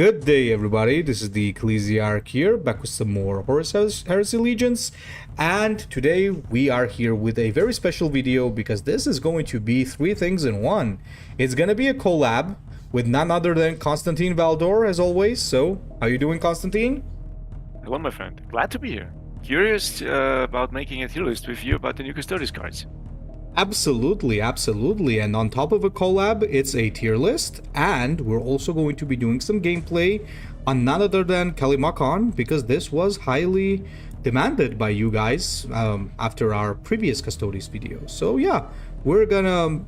Good day, everybody. This is the Ecclesiarch here, back with some more Horus Heresy Legions. And today we are here with a very special video because this is going to be three things in one. It's going to be a collab with none other than Constantine Valdor, as always. So, how you doing, Constantine? Hello, my friend. Glad to be here. Curious about making a tier list with you about the new Custodes cards. Absolutely, absolutely. And on top of a collab, it's a tier list. And we're also going to be doing some gameplay on none other than Kalimakon, because this was highly demanded by you guys after our previous Custodes video. So yeah, we're gonna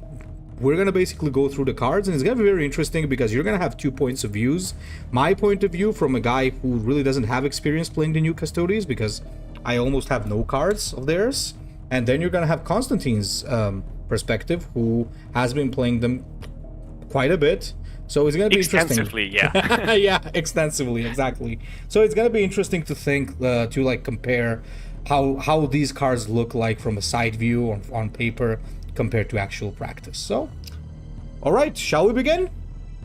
basically go through the cards, and it's gonna be very interesting because you're gonna have 2 points of views. My point of view from a guy who really doesn't have experience playing the new Custodes, because I almost have no cards of theirs. And then you're gonna have Constantine's perspective, who has been playing them quite a bit. So it's gonna be extensively, interesting. Yeah. Yeah, extensively, exactly. So it's gonna be interesting to think, to like compare how these cards look like from a side view or on paper compared to actual practice. So, all right, shall we begin?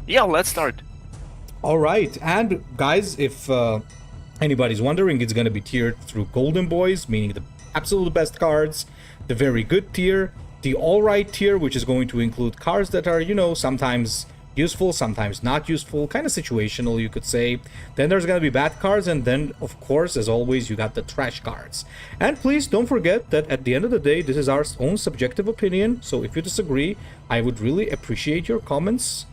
Yeah, let's start. All right, and guys, if anybody's wondering, it's gonna be tiered through Golden Boys, meaning the absolute best cards, the very good tier, the alright tier, which is going to include cards that are, you know, sometimes useful, sometimes not useful, kind of situational, you could say. Then there's going to be bad cards, and then, of course, as always, you got the trash cards. And please don't forget that at the end of the day, this is our own subjective opinion, so if you disagree, I would really appreciate your comments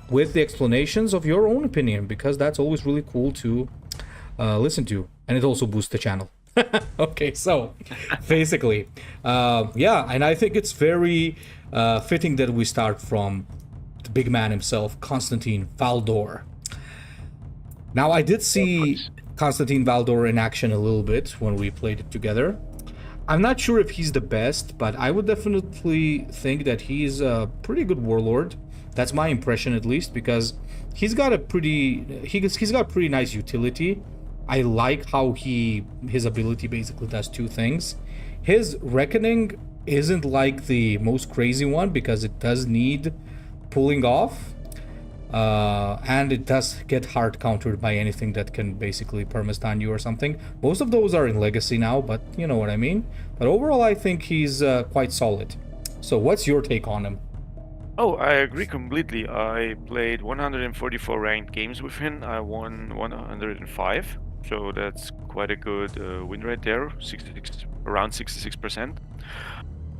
with the explanations of your own opinion, because that's always really cool to listen to, and it also boosts the channel. Okay, so basically, yeah, and I think it's very fitting that we start from the big man himself, Constantine Valdor. Now, I did see Constantine Valdor in action a little bit when we played it together. I'm not sure if he's the best, but I would definitely think that he's a pretty good warlord. That's my impression, at least, because he's got a he's got pretty nice utility. I like how his ability basically does two things. His Reckoning isn't like the most crazy one because it does need pulling off, and it does get hard countered by anything that can basically permastun you or something. Most of those are in Legacy now, but you know what I mean. But overall, I think he's quite solid. So what's your take on him? Oh, I agree completely. I played 144 ranked games with him. I won 105. So that's quite a good win rate there, around 66%.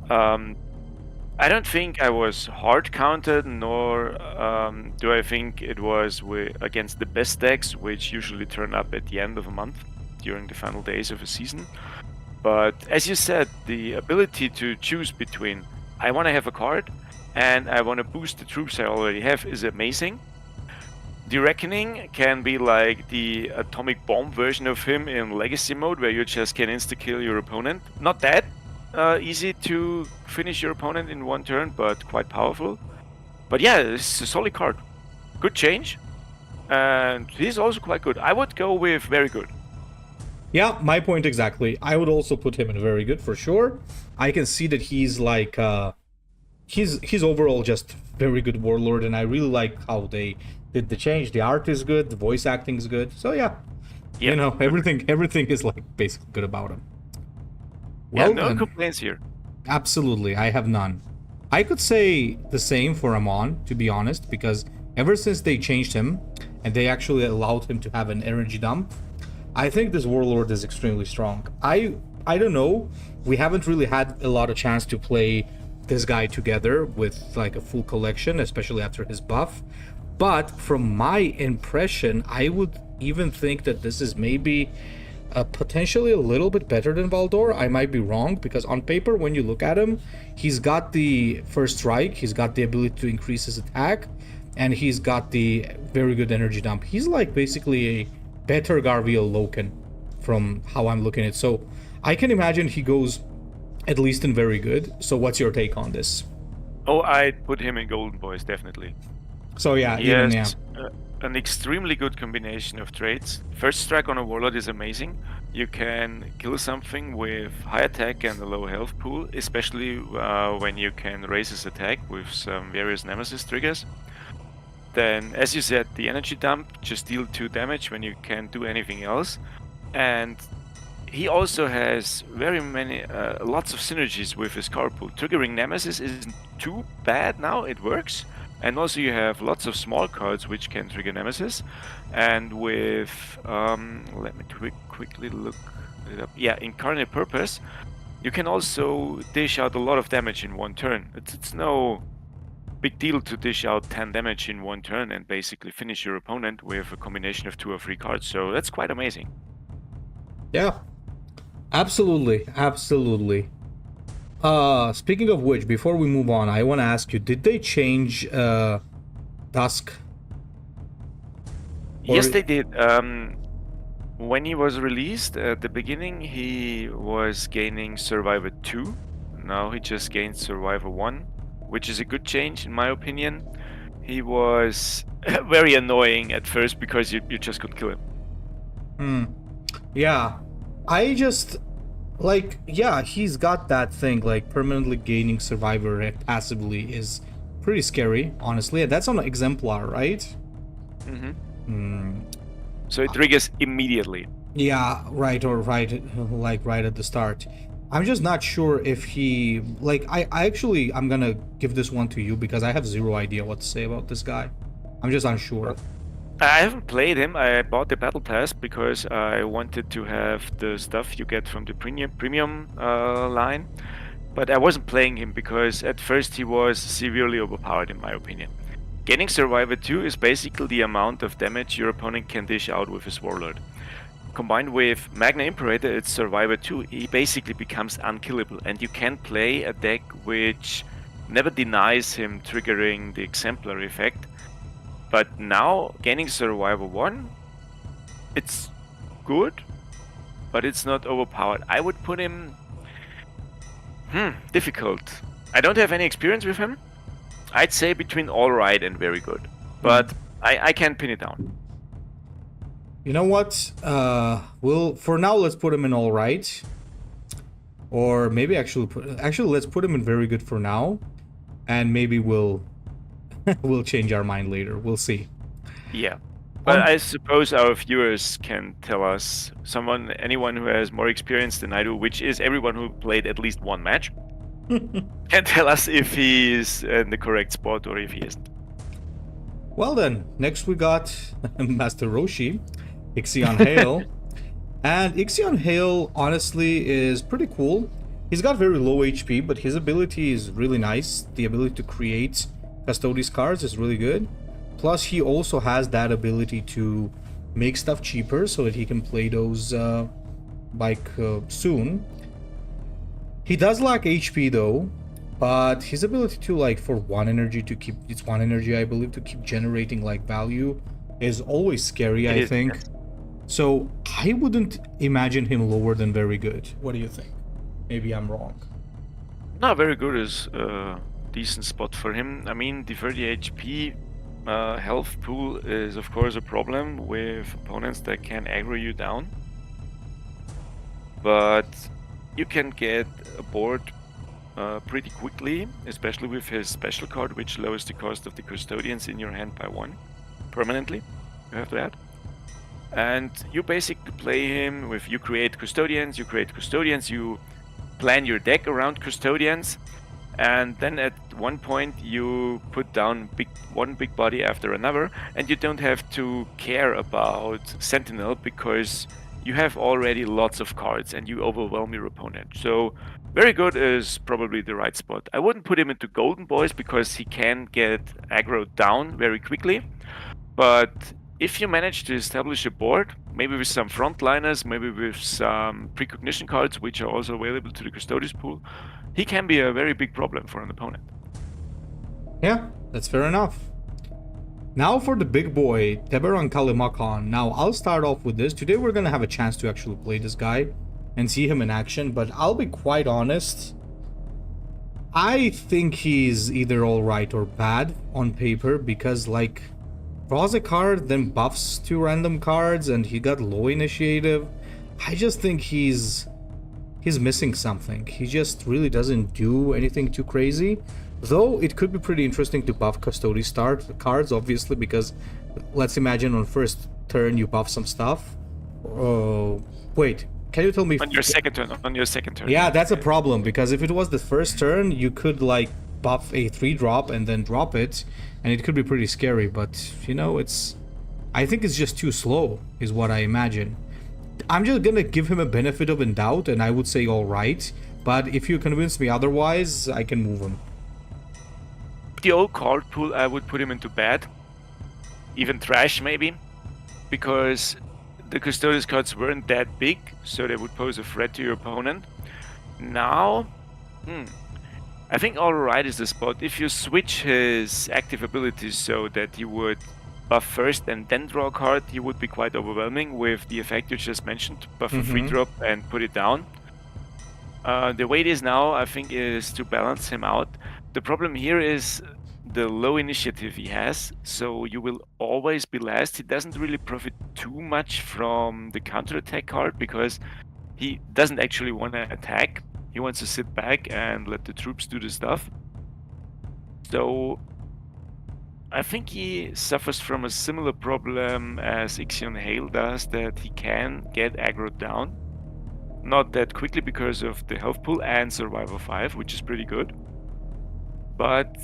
I don't think I was hard counted, nor do I think it was against the best decks, which usually turn up at the end of a month during the final days of a season. But as you said, the ability to choose between I want to have a card and I want to boost the troops I already have is amazing. The Reckoning can be like the atomic bomb version of him in Legacy mode, where you just can insta-kill your opponent. Not that easy to finish your opponent in one turn, but quite powerful. But yeah, it's a solid card. Good change. And he's also quite good. I would go with very good. Yeah, my point exactly. I would also put him in very good for sure. I can see that he's like... he's overall just very good warlord, and I really like how they did the change. The art is good, the voice acting is good, so yeah, you know, everything is like basically good about him. Well, yeah, no complaints here. Absolutely, I have none. I could say the same for Amon, to be honest, because ever since they changed him and they actually allowed him to have an energy dump, I think this warlord is extremely strong. I don't know, we haven't really had a lot of chance to play this guy together with like a full collection, especially after his buff, but from my impression, I would even think that this is maybe potentially a little bit better than Valdor. I might be wrong, because on paper, when you look at him, he's got the first strike, he's got the ability to increase his attack, and he's got the very good energy dump. He's like basically a better Garviel Loken from how I'm looking at it. So I can imagine he goes at least in very good. So what's your take on this? Oh, I'd put him in Golden Boys, definitely. So yeah, he has an extremely good combination of traits. First strike on a warlord is amazing. You can kill something with high attack and a low health pool, especially when you can raise his attack with some various nemesis triggers. Then, as you said, the energy dump, just deal 2 damage when you can't do anything else. And he also has very many, lots of synergies with his card pool. Triggering Nemesis isn't too bad now, it works. And also you have lots of small cards which can trigger Nemesis. And with, let me quickly look it up. Yeah, Incarnate Purpose, you can also dish out a lot of damage in one turn. It's no big deal to dish out 10 damage in one turn and basically finish your opponent with a combination of 2 or 3 cards. So that's quite amazing. Yeah, absolutely. Speaking of which, before we move on, I want to ask you, did they change Dusk? Yes, they did. When he was released at the beginning, he was gaining Survivor 2. Now he just gains Survivor 1, which is a good change in my opinion. He was very annoying at first because you just could kill him. Yeah, I just he's got that thing, like permanently gaining Survivor passively is pretty scary, honestly, and that's on Exemplar, right? So it triggers immediately. Yeah, right at the start. I'm just not sure if he, I'm gonna give this one to you because I have zero idea what to say about this guy. I'm just unsure. I haven't played him. I bought the Battle Pass because I wanted to have the stuff you get from the premium line. But I wasn't playing him because at first he was severely overpowered in my opinion. Gaining Survivor 2 is basically the amount of damage your opponent can dish out with his Warlord. Combined with Magna Imperator, it's Survivor 2, he basically becomes unkillable, and you can play a deck which never denies him triggering the Exemplary effect. But now, gaining Survivor 1, it's good, but it's not overpowered. I would put him... difficult. I don't have any experience with him. I'd say between alright and very good. But I can't pin it down. You know what? For now, let's put him in alright. Or maybe let's put him in very good for now. And maybe we'll change our mind later. We'll see. Yeah. But I suppose our viewers can tell us, anyone who has more experience than I do, which is everyone who played at least one match, can tell us if he is in the correct spot or if he isn't. Well then, next we got Master Roshi, Ixion Hale. And Ixion Hale, honestly, is pretty cool. He's got very low HP, but his ability is really nice. The ability to create Custodes cards is really good. Plus, he also has that ability to make stuff cheaper so that he can play those soon. He does lack HP though, but his ability to for one energy to keep I believe, to keep generating value is always scary, I think. Yes. So I wouldn't imagine him lower than very good. What do you think? Maybe I'm wrong. No, very good is a decent spot for him. I mean, the 30 HP health pool is of course a problem with opponents that can aggro you down. But you can get a board pretty quickly, especially with his special card, which lowers the cost of the Custodians in your hand by 1 permanently. You have that. And you basically play him with, you create Custodians, you plan your deck around Custodians, and then at one point you put down one big body after another, and you don't have to care about Sentinel because you have already lots of cards and you overwhelm your opponent. So very good is probably the right spot. I wouldn't put him into Golden Boys because he can get aggroed down very quickly, but if you manage to establish a board, maybe with some frontliners, maybe with some precognition cards, which are also available to the Custodes pool, he can be a very big problem for an opponent. Yeah, that's fair enough. Now for the big boy, Debeeran Kalimakon. Now I'll start off with this. Today we're gonna have a chance to actually play this guy and see him in action, but I'll be quite honest. I think he's either alright or bad on paper because draws a card, then buffs 2 random cards, and he got low initiative. I just think he's missing something. He just really doesn't do anything too crazy. Though it could be pretty interesting to buff Custodes cards, obviously, because let's imagine on first turn you buff some stuff. Wait, can you tell me? On your second turn. On your second turn. Yeah, that's a problem, because if it was the first turn, you could like buff a 3-drop and then drop it, and it could be pretty scary. But you know, I think it's just too slow, is what I imagine. I'm just gonna give him a benefit of a doubt, and I would say all right. But if you convince me otherwise, I can move him. The old card pool, I would put him into bad, even trash maybe, because the Custodes cards weren't that big, so they would pose a threat to your opponent. Now, I think alright is the spot. If you switch his active abilities so that he would buff first and then draw a card, he would be quite overwhelming with the effect you just mentioned, buff a 3-drop and put it down. The way it is now, I think, is to balance him out. The problem here is the low initiative he has, so you will always be last. He doesn't really profit too much from the counterattack card because he doesn't actually want to attack. He wants to sit back and let the troops do the stuff. So I think he suffers from a similar problem as Ixion Hale does, that he can get aggroed down. Not that quickly because of the health pool and survival 5, which is pretty good. But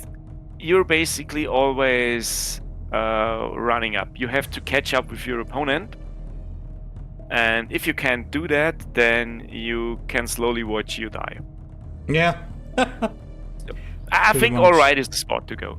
you're basically always running up. You have to catch up with your opponent. And if you can't do that, then you can slowly watch you die. Yeah. I think alright is the spot to go.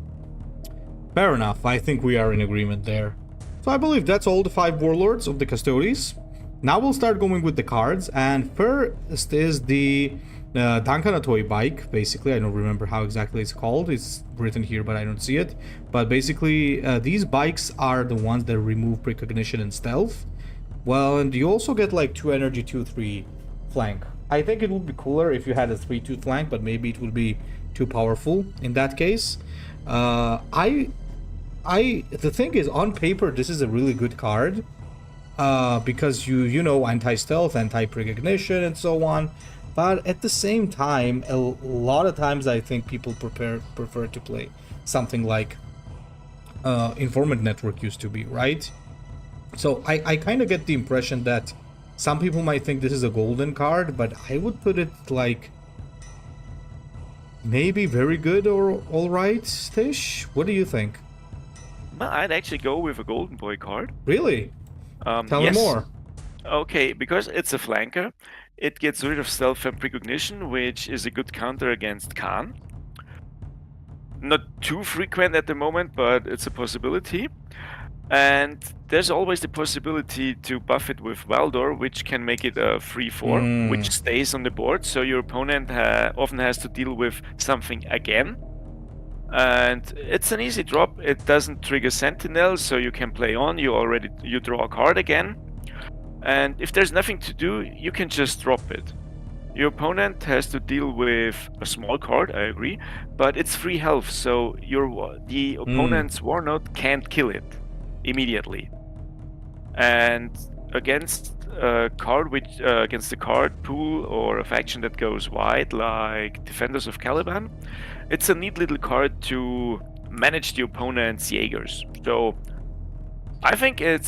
Fair enough. I think we are in agreement there. So I believe that's all the 5 warlords of the Custodes. Now we'll start going with the cards, and first is the Dankana toy bike. Basically, I don't remember how exactly it's called. It's written here, but I don't see it. But basically, these bikes are the ones that remove precognition and stealth. Well, and you also get like 2 energy, 2/3 flank. I think it would be cooler if you had a 3/2 flank, but maybe it would be too powerful in that case. The thing is, on paper, this is a really good card. Because you know, anti-stealth, anti-precognition, and so on. But at the same time, a lot of times I think people prefer to play something like Informant Network used to be, right? So I kind of get the impression that some people might think this is a golden card, but I would put it like maybe very good or alright, Tish? What do you think? Well, I'd actually go with a golden boy card. Really? Tell me more. Okay, because it's a flanker, it gets rid of stealth and precognition, which is a good counter against Khan. Not too frequent at the moment, but it's a possibility. And there's always the possibility to buff it with Valdor, which can make it a 3/4, which stays on the board, so your opponent often has to deal with something again. And it's an easy drop. It doesn't trigger Sentinel, so you can play on. You draw a card again. And if there's nothing to do, you can just drop it. Your opponent has to deal with a small card, I agree, but it's 3 health, so the opponent's Warnote can't kill it immediately. And against a card against the card pool or a faction that goes wide, like Defenders of Caliban, it's a neat little card to manage the opponent's Jaegers. So I think I'd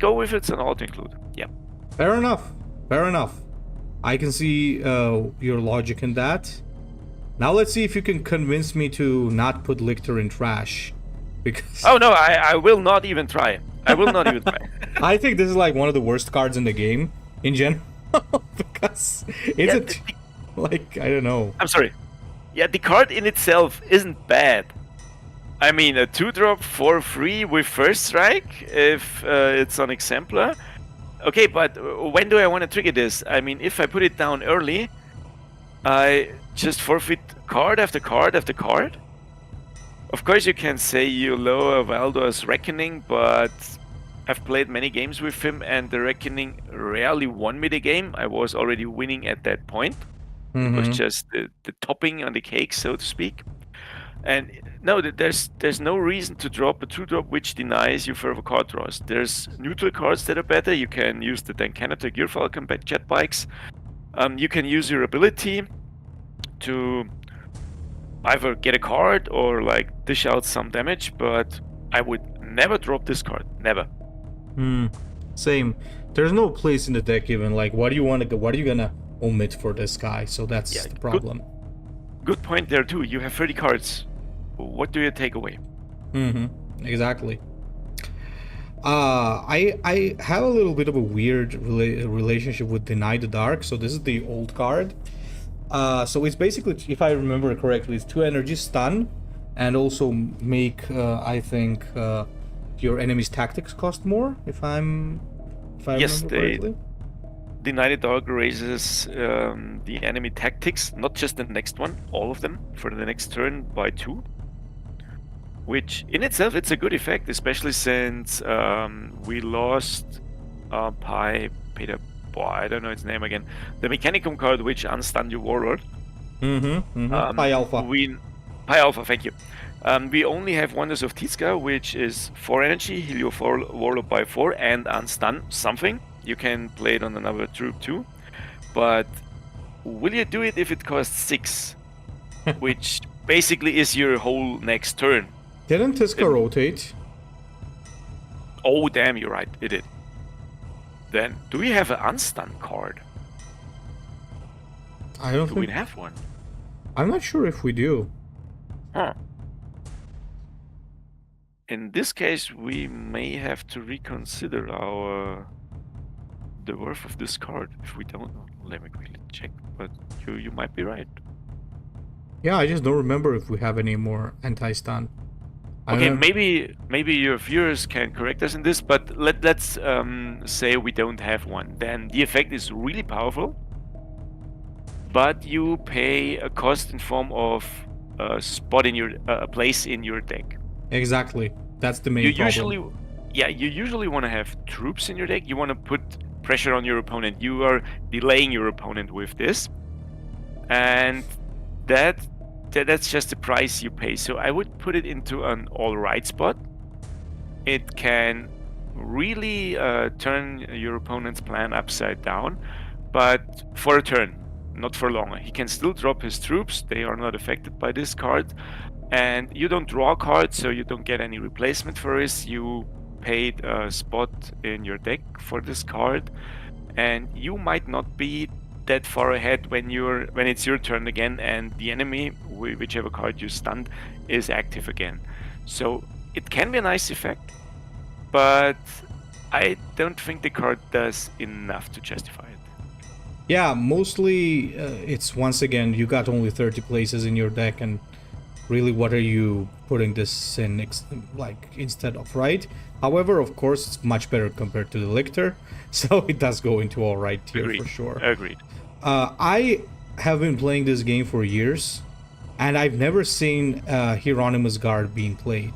go with it's an auto include. Yeah. Fair enough. Fair enough. I can see your logic in that. Now let's see if you can convince me to not put Lictor in trash. Because oh no, I will not even try. I will not even try. I think this is like one of the worst cards in the game in general. Because it's I don't know. I'm sorry. Yeah, the card in itself isn't bad. I mean, a 2-drop 4/3 with first strike if it's on Exemplar. Okay, but when do I want to trigger this? I mean, if I put it down early, I just forfeit card after card after card. Of course, you can say you lower Valdor's Reckoning, but I've played many games with him, and the Reckoning rarely won me the game. I was already winning at that point. It was just the topping on the cake, so to speak. And no, there's no reason to drop a 2-drop which denies you further card draws. There's neutral cards that are better. You can use the Dankana Gear Falcon jet bikes. You can use your ability to either get a card or like dish out some damage, but I would never drop this card. Never. Same. There's no place in the deck even. Like, what do you want to go? What are you gonna omit for this guy? So that's the problem. Good point there too. You have 30 cards. What do you take away? Exactly. I have a little bit of a weird relationship with Deny the Dark. So this is the old card. So it's basically, if I remember correctly, it's 2 energy stun, and also make I think your enemy's tactics cost more. If I remember correctly. Deny the Dark raises the enemy tactics, not just the next one, all of them for the next turn by 2. Which in itself, it's a good effect, especially since we lost Peter. Boy, I don't know its name again. The Mechanicum card, which unstunned your Warlord. Pi Alpha. Pi Alpha, thank you. We only have Wonders of Tizca, which is 4 energy, heal your Warlord by 4, and unstun something. You can play it on another troop too. But will you do it if it costs 6? Which basically is your whole next turn. Didn't Tizca rotate? Oh, damn, you're right. It did. Then, do we have an unstun card? I don't think... we have one? I'm not sure if we do. Huh. In this case, we may have to reconsider the worth of this card. If we don't, let me quickly check. But you might be right. Yeah, I just don't remember if we have any more anti-stun. Okay, maybe your viewers can correct us in this, but let's say we don't have one. Then the effect is really powerful, but you pay a cost in form of a spot in your a place in your deck. Exactly, that's the main problem. You usually want to have troops in your deck. You want to put pressure on your opponent. You are delaying your opponent with this, and that's just the price you pay. So I would put it into an alright spot. It can really turn your opponent's plan upside down, but for a turn, not for long. He can still drop his troops. They are not affected by this card. And you don't draw a card, so you don't get any replacement for this. You paid a spot in your deck for this card, and you might not be that far ahead when it's your turn again and the enemy, whichever card you stunned, is active again. So it can be a nice effect, but I don't think the card does enough to justify it. Yeah, mostly it's, once again, you got only 30 places in your deck, and really what are you putting this in instead of, right? However, of course, it's much better compared to the Lictor, so it does go into alright tier. Agreed. For sure. Agreed. I have been playing this game for years, and I've never seen Hieronymus Guard being played.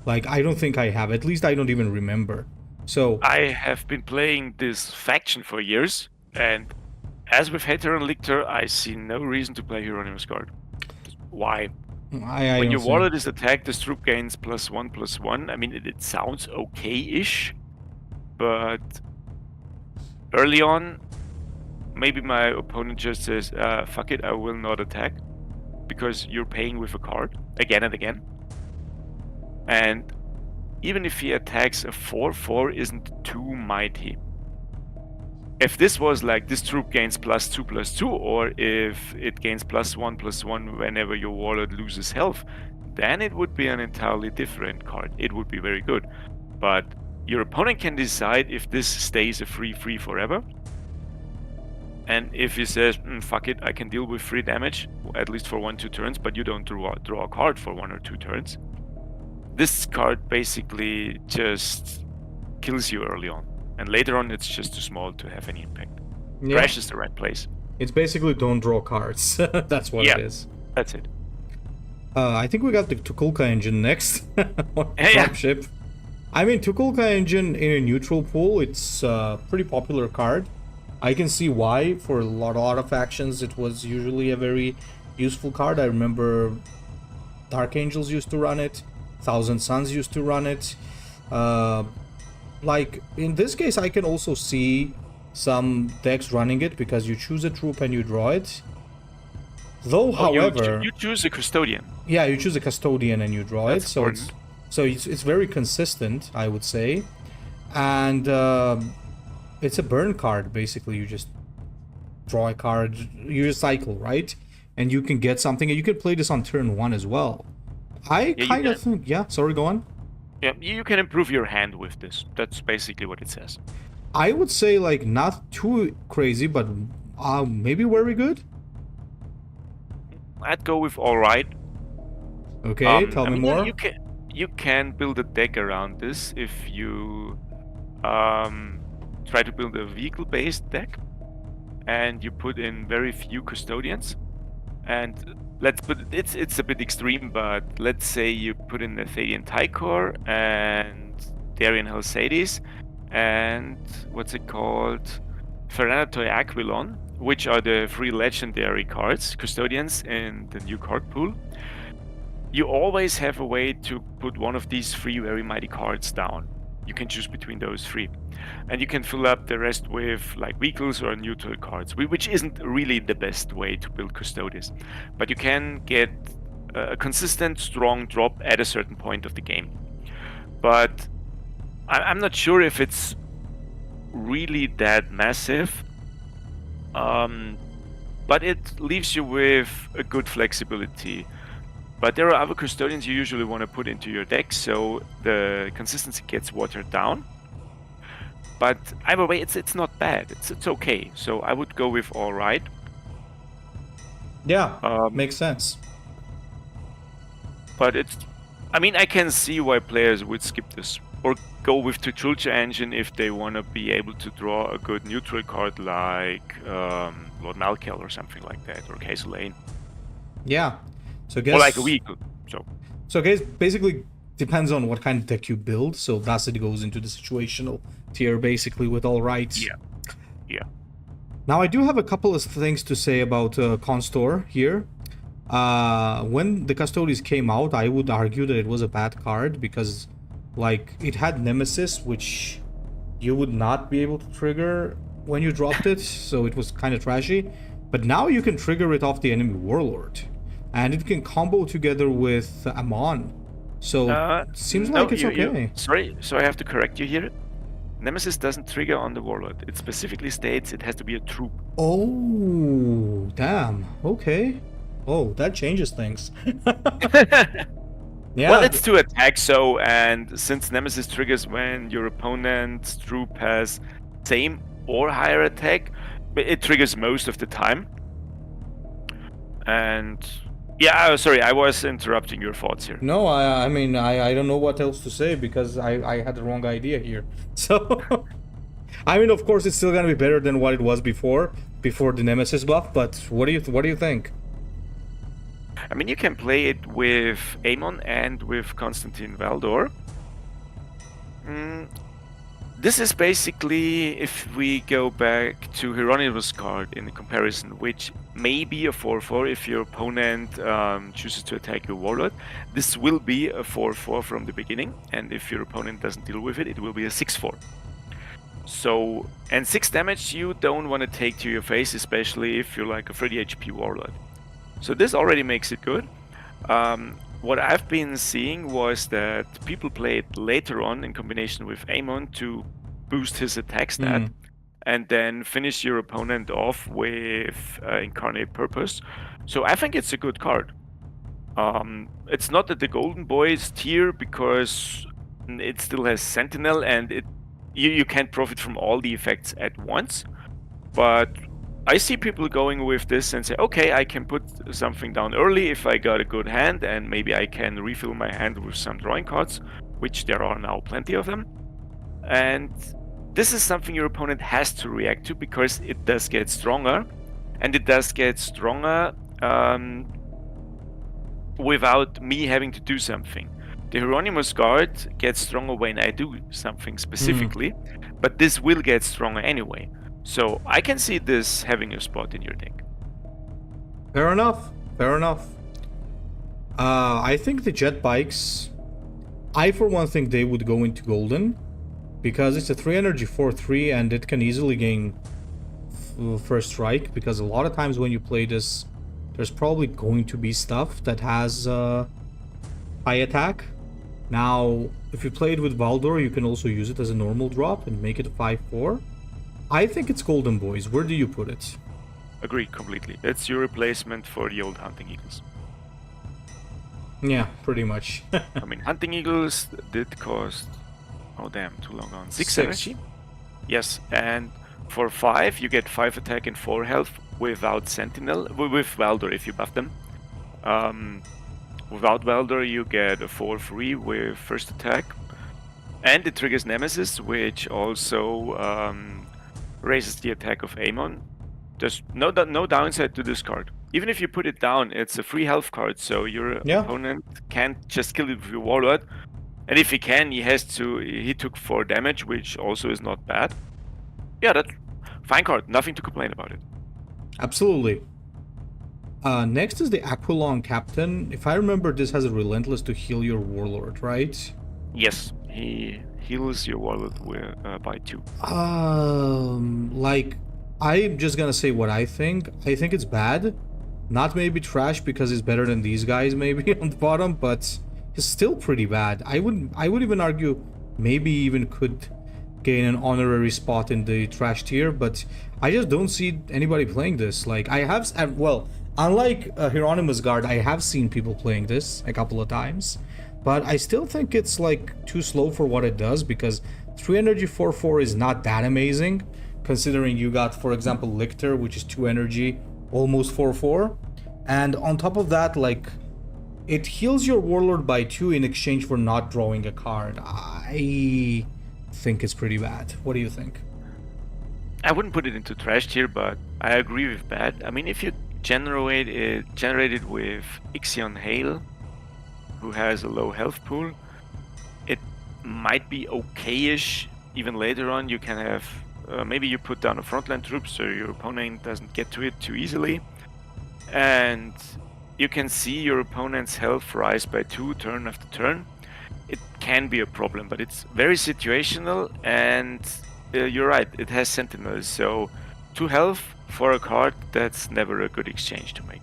Like, I don't think I have. At least I don't even remember. So I have been playing this faction for years, and as with Hater and Lictor, I see no reason to play Hieronymus Guard. Why? When your wallet is attacked, this troop gains +1/+1. I mean, it sounds okay-ish, but early on, maybe my opponent just says, fuck it, I will not attack, because you're paying with a card again and again. And even if he attacks a 4/4 isn't too mighty. If this was like this troop gains +2/+2, or if it gains +1/+1 whenever your warlord loses health, then it would be an entirely different card. It would be very good. But your opponent can decide if this stays a 3/3 forever. And if he says, fuck it, I can deal with 3 damage, at least for 1-2 turns, but you don't draw a card for 1 or 2 turns, this card basically just kills you early on. And later on, it's just too small to have any impact. Yeah. Crash is the right place. It's basically don't draw cards. That's what it is. That's it. I think we got the Tukulka engine next. Yeah. I mean, Tukulka engine in a neutral pool, it's a pretty popular card. I can see why. For a lot of factions, it was usually a very useful card. I remember Dark Angels used to run it. Thousand Suns used to run it. Like, in this case, I can also see some decks running it because you choose a troop and you draw it. Though, Oh, however, you choose a custodian. yeah, you choose a custodian and you draw That's it, so important. it's very consistent, I would say, and it's a burn card basically. You just draw a card, you recycle, right? And you can get something, and you can play this on turn 1 as well. I Yeah, you kind of can. think, yeah, sorry, go on. Yeah, you can improve your hand with this. That's basically what it says. I would say, like, not too crazy, but maybe very good. I'd go with all right. Okay, tell me more. You can build a deck around this if you try to build a vehicle-based deck, and you put in very few custodians. And let's put it's a bit extreme, but let's say you put in the Thadian Tychor and Deon Khakan and what's it called, Ferranatoi Aquilon, which are the 3 legendary cards, custodians in the new card pool. You always have a way to put one of these 3 very mighty cards down. You can choose between those 3. And you can fill up the rest with like vehicles or neutral cards, which isn't really the best way to build Custodes. But you can get a consistent, strong drop at a certain point of the game. But I'm not sure if it's really that massive. But it leaves you with a good flexibility. But there are other custodians you usually want to put into your deck, so the consistency gets watered down. But either way, it's not bad. It's okay. So I would go with all right. Yeah, makes sense. But I mean, I can see why players would skip this or go with the Trulcha engine if they want to be able to draw a good neutral card like Lord Malkel or something like that, or Case Lane. Yeah. So guess, or like a vehicle. So guys, basically depends on what kind of deck you build. So thus it goes into the situational tier basically with all rights. Yeah. Now I do have a couple of things to say about Constor here. When the Custodes came out, I would argue that it was a bad card because, like, it had Nemesis, which you would not be able to trigger when you dropped it, so it was kind of trashy. But now you can trigger it off the enemy Warlord, and it can combo together with Amon. So it seems like it's okay. Sorry, so I have to correct you here. Nemesis doesn't trigger on the Warlord. It specifically states it has to be a troop. Oh, damn. Okay. Oh, that changes things. Yeah. Well, it's to attack, so, and since Nemesis triggers when your opponent's troop has same or higher attack, it triggers most of the time. And yeah, sorry, I was interrupting your thoughts here. No, I mean, I don't know what else to say because I had the wrong idea here. So, I mean, of course, it's still gonna be better than what it was before the Nemesis buff. But what do you think? I mean, you can play it with Amon and with Constantine Valdor. This is basically, if we go back to Hieronymus' card in the comparison, which may be a 4-4 if your opponent chooses to attack your Warlord. This will be a 4-4 from the beginning, and if your opponent doesn't deal with it, it will be a 6-4. So, and 6 damage you don't want to take to your face, especially if you're like a 30 HP Warlord. So this already makes it good. What I've been seeing was that people play it later on in combination with Amon to boost his attack stat, and then finish your opponent off with Incarnate Purpose. So I think it's a good card. It's not at the Golden Boys tier because it still has Sentinel, and you can't profit from all the effects at once. But I see people going with this and say, okay, I can put something down early if I got a good hand, and maybe I can refill my hand with some drawing cards, which there are now plenty of them. And this is something your opponent has to react to because it does get stronger, and it does get stronger without me having to do something. The Hieronymus Guard gets stronger when I do something specifically, but this will get stronger anyway. So I can see this having a spot in your deck. Fair enough. I think the jet bikes, I for one think they would go into golden because it's a 3 energy 4/3 and it can easily gain first strike, because a lot of times when you play this there's probably going to be stuff that has high attack. Now, if you play it with Valdor, you can also use it as a normal drop and make it a 5/4. I think it's Golden Boys. Where do you put it? Agree completely. It's your replacement for the old Hunting Eagles. Yeah, pretty much. I mean, Hunting Eagles did cost... Oh damn, too long on. 670? Yes, and for 5, you get 5 attack and 4 health without Sentinel, with Valdor if you buff them. Without Valdor, you get a 4/3 with first attack. And it triggers Nemesis, which also raises the attack of Amon. There's no downside to this card. Even if you put it down, it's a free health card, so your opponent can't just kill it with your Warlord. And if he can, he took 4 damage, which also is not bad. Yeah, that's fine card. Nothing to complain about it. Absolutely. Next is the Aquilon Captain. If I remember, this has a Relentless to heal your Warlord, right? Yes, he heals your Warlord by 2. Like, I'm just gonna say what I think. I think it's bad. Not maybe trash because it's better than these guys maybe on the bottom, but it's still pretty bad. I would even argue maybe even could gain an honorary spot in the trash tier, but I just don't see anybody playing this. Like, I have, well, unlike Hieronymus Guard, I have seen people playing this a couple of times, but I still think it's like too slow for what it does, because 3 energy 4/4 is not that amazing, considering you got, for example, Lictor, which is 2 energy, almost 4/4, and on top of that, like, it heals your Warlord by 2 in exchange for not drawing a card. I think it's pretty bad. What do you think? I wouldn't put it into trash tier, but I agree with bad. I mean, if you generate it with Ixion Hale, who has a low health pool, it might be okay-ish. Even later on, you can have maybe you put down a frontline troop so your opponent doesn't get to it too easily, and you can see your opponent's health rise by 2 turn after turn. It can be a problem, but it's very situational, and you're right, it has Sentinels, so 2 health for a card, that's never a good exchange to make.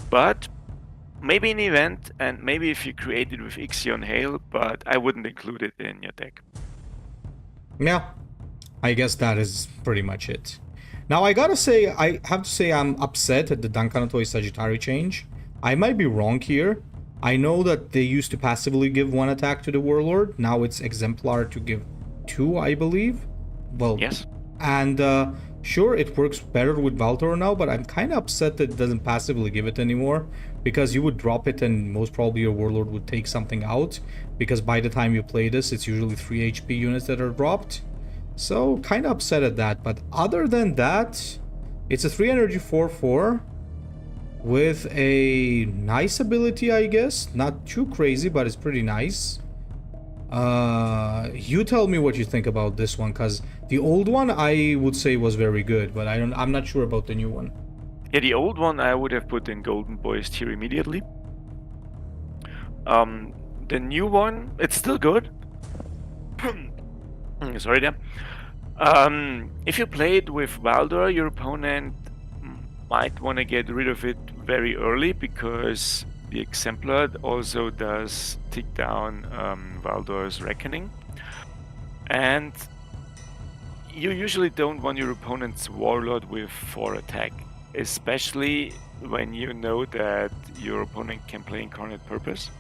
But maybe an event, and maybe if you create it with Ixion Hale, but I wouldn't include it in your deck. Yeah, I guess that is pretty much it. Now, I have to say I'm upset at the Dankanato Sagittari change. I might be wrong here. I know that they used to passively give 1 attack to the Warlord. Now it's exemplar to give 2, I believe. Well, yes. And sure, it works better with Valdor now, but I'm kind of upset that it doesn't passively give it anymore, because you would drop it and most probably your Warlord would take something out, because by the time you play this, it's usually 3 HP units that are dropped. So, kind of upset at that, but other than that, it's a 3 energy 4/4 with a nice ability, I guess. Not too crazy, but it's pretty nice. You tell me what you think about this one, because the old one I would say was very good, but I'm not sure about the new one. Yeah, the old one I would have put in Golden Boys tier immediately. The new one, it's still good. Sorry there. If you play it with Valdor, your opponent might want to get rid of it very early, because the Exemplar also does tick down Valdor's Reckoning. And you usually don't want your opponent's Warlord with 4 attack, especially when you know that your opponent can play Incarnate Purpose.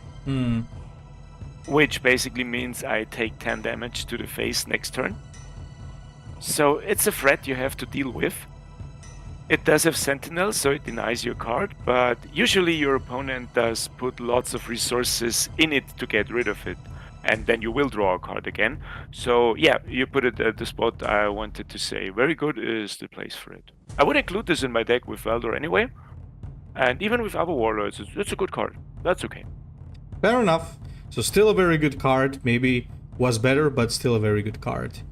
Which basically means I take 10 damage to the face next turn. So it's a threat you have to deal with. It does have Sentinel, so it denies your card, but usually your opponent does put lots of resources in it to get rid of it, and then you will draw a card again. So yeah, you put it at the spot I wanted to say. Very good is the place for it. I would include this in my deck with Valdor anyway, and even with other Warlords, it's a good card. That's okay. Fair enough. So still a very good card. Maybe was better, but still a very good card.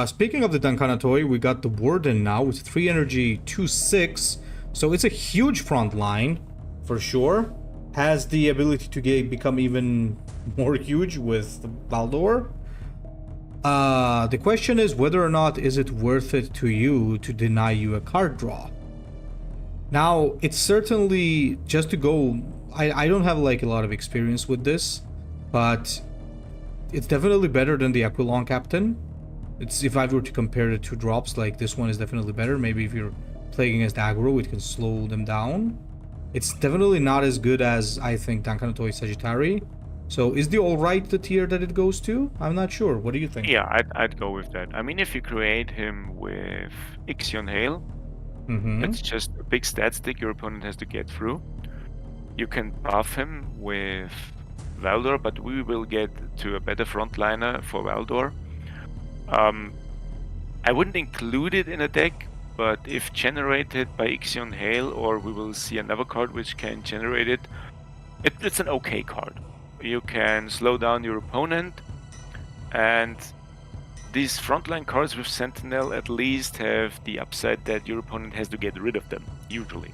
Speaking of the Dankanatoi, we got the Warden now with 3 energy 2/6. So it's a huge front line, for sure. Has the ability to become even more huge with Valdor. The question is whether or not is it worth it to you to deny you a card draw. Now, it's certainly just to go. I don't have like a lot of experience with this, but it's definitely better than the Aquilon Captain. It's if I were to compare the two drops, like this one is definitely better. Maybe if you're playing against aggro, it can slow them down. It's definitely not as good as I think Dankanotoi Sagittari. So is the alright the tier that it goes to? I'm not sure. What do you think? Yeah, I'd go with that. I mean, if you create him with Ixion Hale, it's just a big stat stick your opponent has to get through. You can buff him with Valdor, but we will get to a better frontliner for Valdor. I wouldn't include it in a deck, but if generated by Ixion Hale, or we will see another card which can generate it, it's an okay card. You can slow down your opponent, and these frontline cards with Sentinel at least have the upside that your opponent has to get rid of them, usually.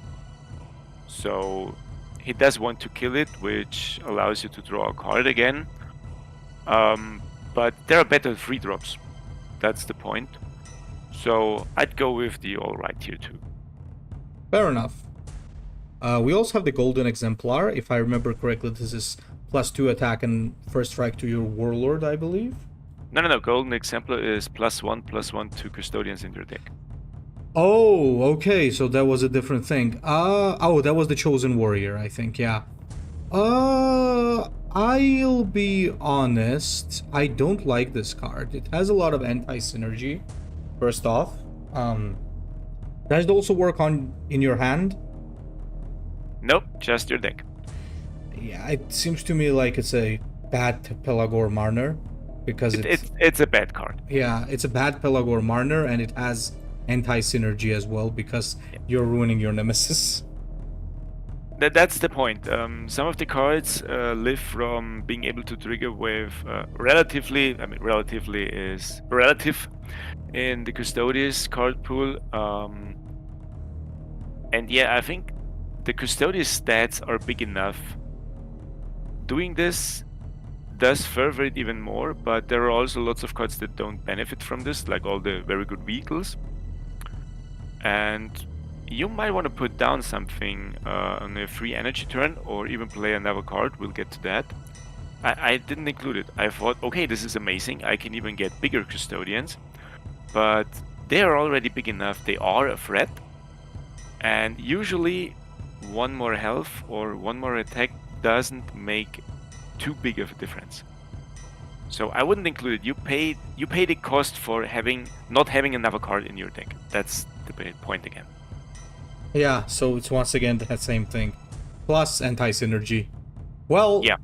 So he does want to kill it, which allows you to draw a card again. But there are better 3-drops. That's the point. So I'd go with the alright tier 2. Fair enough. We also have the Golden Exemplar. If I remember correctly, this is +2 attack and first strike to your Warlord, I believe. No. Golden Exemplar is +1/+1 to Custodians in your deck. Oh, okay. So that was a different thing. Oh, that was the Chosen Warrior, I think. Yeah. I'll be honest. I don't like this card. It has a lot of anti-synergy. First off, does it also work in your hand? Nope, just your deck. Yeah, it seems to me like it's a bad Pelagor Marner because it's a bad card. Yeah, it's a bad Pelagor Marner, and it has anti-synergy as well because you're ruining your Nemesis. That's the point. Some of the cards live from being able to trigger with relatively is relative in the Custodes card pool. And yeah, I think the Custodes stats are big enough. Doing this does further it even more, but there are also lots of cards that don't benefit from this, like all the very good vehicles. And you might want to put down something on a free energy turn, or even play another card. We'll get to that. I didn't include it. I thought, okay, this is amazing. I can even get bigger Custodians. But they are already big enough. They are a threat. And usually one more health or one more attack doesn't make too big of a difference. So I wouldn't include it. You pay the cost for not having another card in your deck. That's the point again. Yeah, so it's once again that same thing. Plus anti-synergy. Well, yeah.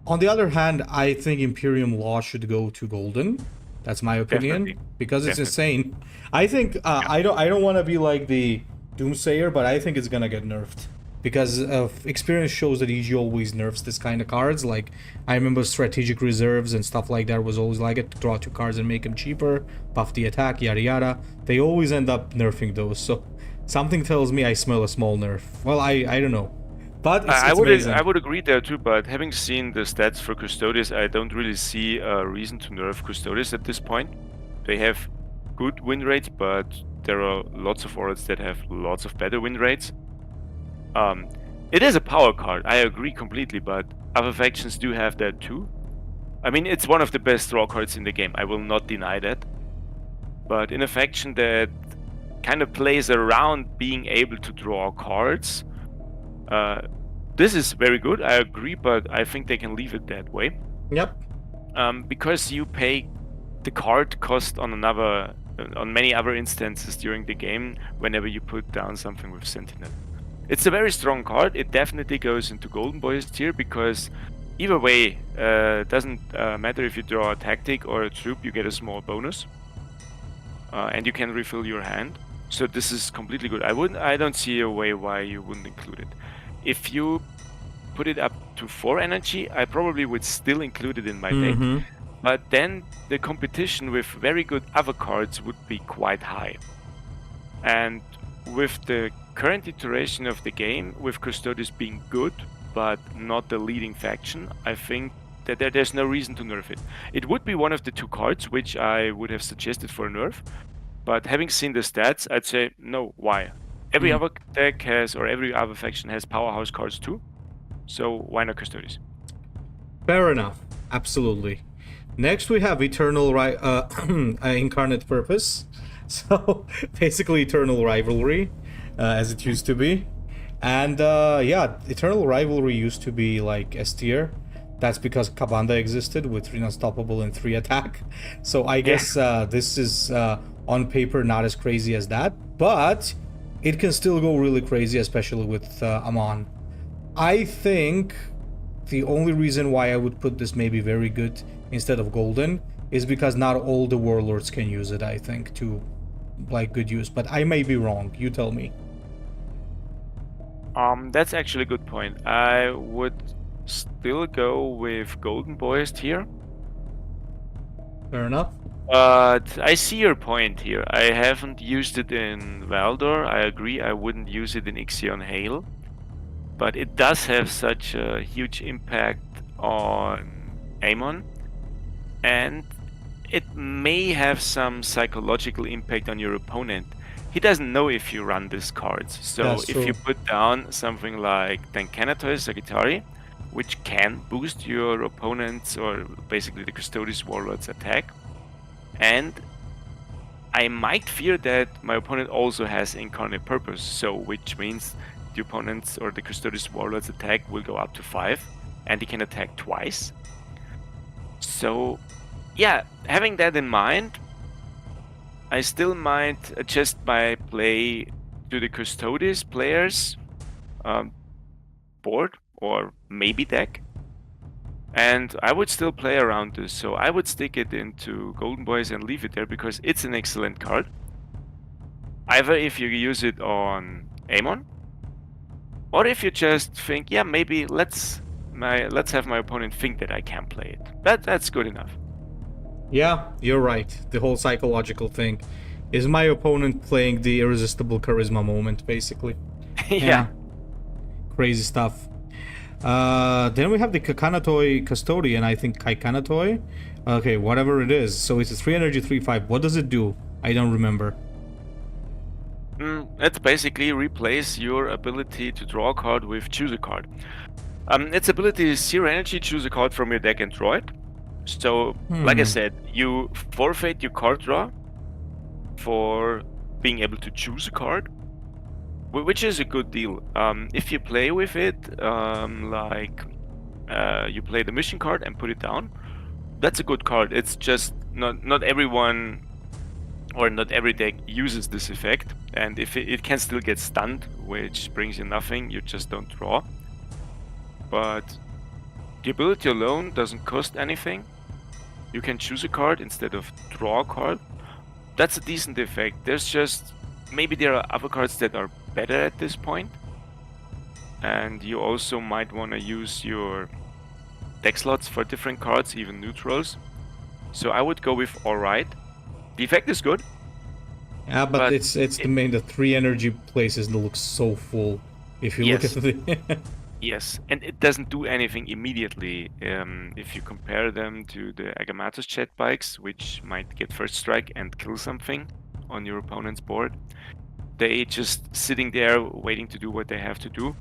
On the other hand, I think Imperium Law should go to Golden. That's my opinion. Definitely. Because it's insane. I think I don't want to be like the Doomsayer, but I think it's gonna get nerfed. Because experience shows that EG always nerfs this kind of cards. Like, I remember strategic reserves and stuff like that was always like it. Draw 2 cards and make them cheaper. Buff the attack, yada yada. They always end up nerfing those. So, something tells me I smell a small nerf. Well, I don't know. But it's amazing. I would agree there too, but having seen the stats for Custodes, I don't really see a reason to nerf Custodes at this point. They have good win rates, but there are lots of auras that have lots of better win rates. It is a power card, I agree completely, but other factions do have that too. I mean, it's one of the best draw cards in the game, I will not deny that. But in a faction that kind of plays around being able to draw cards, this is very good, I agree, but I think they can leave it that way. Yep. Because you pay the card cost on many other instances during the game whenever you put down something with Sentinel. It's a very strong card. It definitely goes into Golden Boys tier because either way, doesn't matter if you draw a tactic or a troop, you get a small bonus, and you can refill your hand. So this is completely good. I don't see a way why you wouldn't include it. If you put it up to 4 energy, I probably would still include it in my deck. But then the competition with very good other cards would be quite high. And with the current iteration of the game, with Custodes being good, but not the leading faction, I think that there's no reason to nerf it. It would be one of the 2 cards which I would have suggested for a nerf, but having seen the stats, I'd say, no, why? Every other deck has, or every other faction has powerhouse cards too. So why not Custodes? Fair enough. Absolutely. Next we have Incarnate Purpose. So basically Eternal Rivalry, as it used to be. And yeah, Eternal Rivalry used to be like S tier. That's because Kabanda existed with 3 Unstoppable and 3 attack. So I guess this is on paper not as crazy as that, but it can still go really crazy, especially with Amon. I think the only reason why I would put this maybe very good instead of golden is because not all the warlords can use it, I think, to like good use. But I may be wrong. You tell me. That's actually a good point. I would still go with Golden Boys here. Fair enough. But I see your point here. I haven't used it in Valdor. I agree, I wouldn't use it in Ixion Hale. But it does have such a huge impact on Amon. And it may have some psychological impact on your opponent. He doesn't know if you run these cards. So if you put down something like Dankanatoy Sagittari, which can boost your opponent's, or basically the Custodes Warlord's attack, and I might fear that my opponent also has Incarnate Purpose, so which means the opponent's or the Custodes Warlord's attack will go up to 5, and he can attack twice. So yeah, having that in mind, I still might adjust my play to the Custodes players board or maybe deck, and I would still play around this. So I would stick it into Golden Boys and leave it there because it's an excellent card. Either if you use it on Amon, or if you just think, yeah, maybe let's have my opponent think that I can play it. That's good enough. Yeah, you're right. The whole psychological thing. Is my opponent playing the irresistible charisma moment, basically? Yeah. Crazy stuff. Then we have the Kakanatoy Custodian, I think Kaikanatoy. Okay, whatever it is. So it's a 3 energy, 3/5. What does it do? I don't remember. It's basically replace your ability to draw a card with choose a card. Its ability is 0 energy, choose a card from your deck and draw it. So, like I said, you forfeit your card draw for being able to choose a card, which is a good deal. If you play with it, you play the mission card and put it down, that's a good card. It's just not everyone or not every deck uses this effect, and if it can still get stunned, which brings you nothing, you just don't draw. But the ability alone doesn't cost anything. You can choose a card instead of draw a card. That's a decent effect. There's just, maybe there are other cards that are better at this point. And you also might want to use your deck slots for different cards, even neutrals. So I would go with alright. The effect is good. Yeah, but it's the 3 energy places that look so full. If you look at the... Yes, and it doesn't do anything immediately. If you compare them to the Agamotto's jet bikes, which might get first strike and kill something on your opponent's board, they just sitting there waiting to do what they have to do.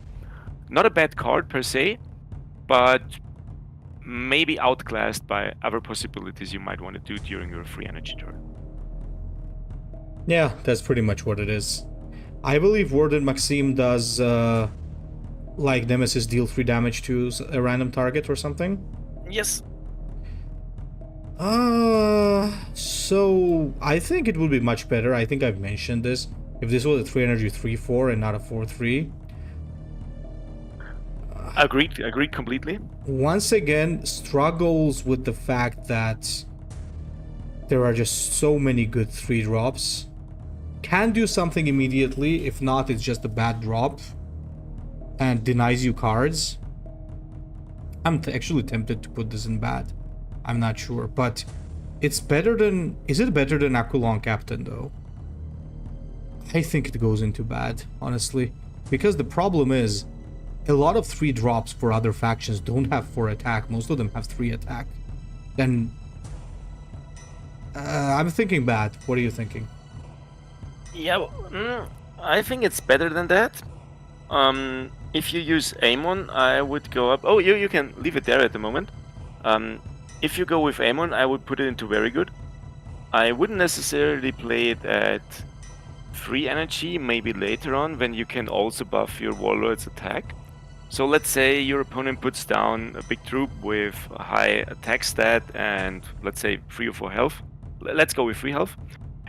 Not a bad card per se, but maybe outclassed by other possibilities you might want to do during your free energy turn. Yeah, that's pretty much what it is. I believe Warden Maxim does... like Nemesis deal 3 damage to a random target or something? Yes. So I think it would be much better. I think I've mentioned this. If this was a 3 energy 3/4 and not a 4/3. Agreed completely. Once again, struggles with the fact that there are just so many good 3 drops. Can do something immediately. If not, it's just a bad drop and denies you cards. I'm actually tempted to put this in bad. I'm not sure, but it's better than... Is it better than Aquilon Captain, though? I think it goes into bad, honestly. Because the problem is, a lot of 3 drops for other factions don't have 4 attack. Most of them have 3 attack. Then... I'm thinking bad. What are you thinking? Yeah, I think it's better than that. If you use Amon, I would go up. Oh, you can leave it there at the moment. If you go with Amon, I would put it into very good. I wouldn't necessarily play it at 3 energy, maybe later on when you can also buff your warlord's attack. So let's say your opponent puts down a big troop with a high attack stat and let's say 3 or 4 health. Let's go with 3 health.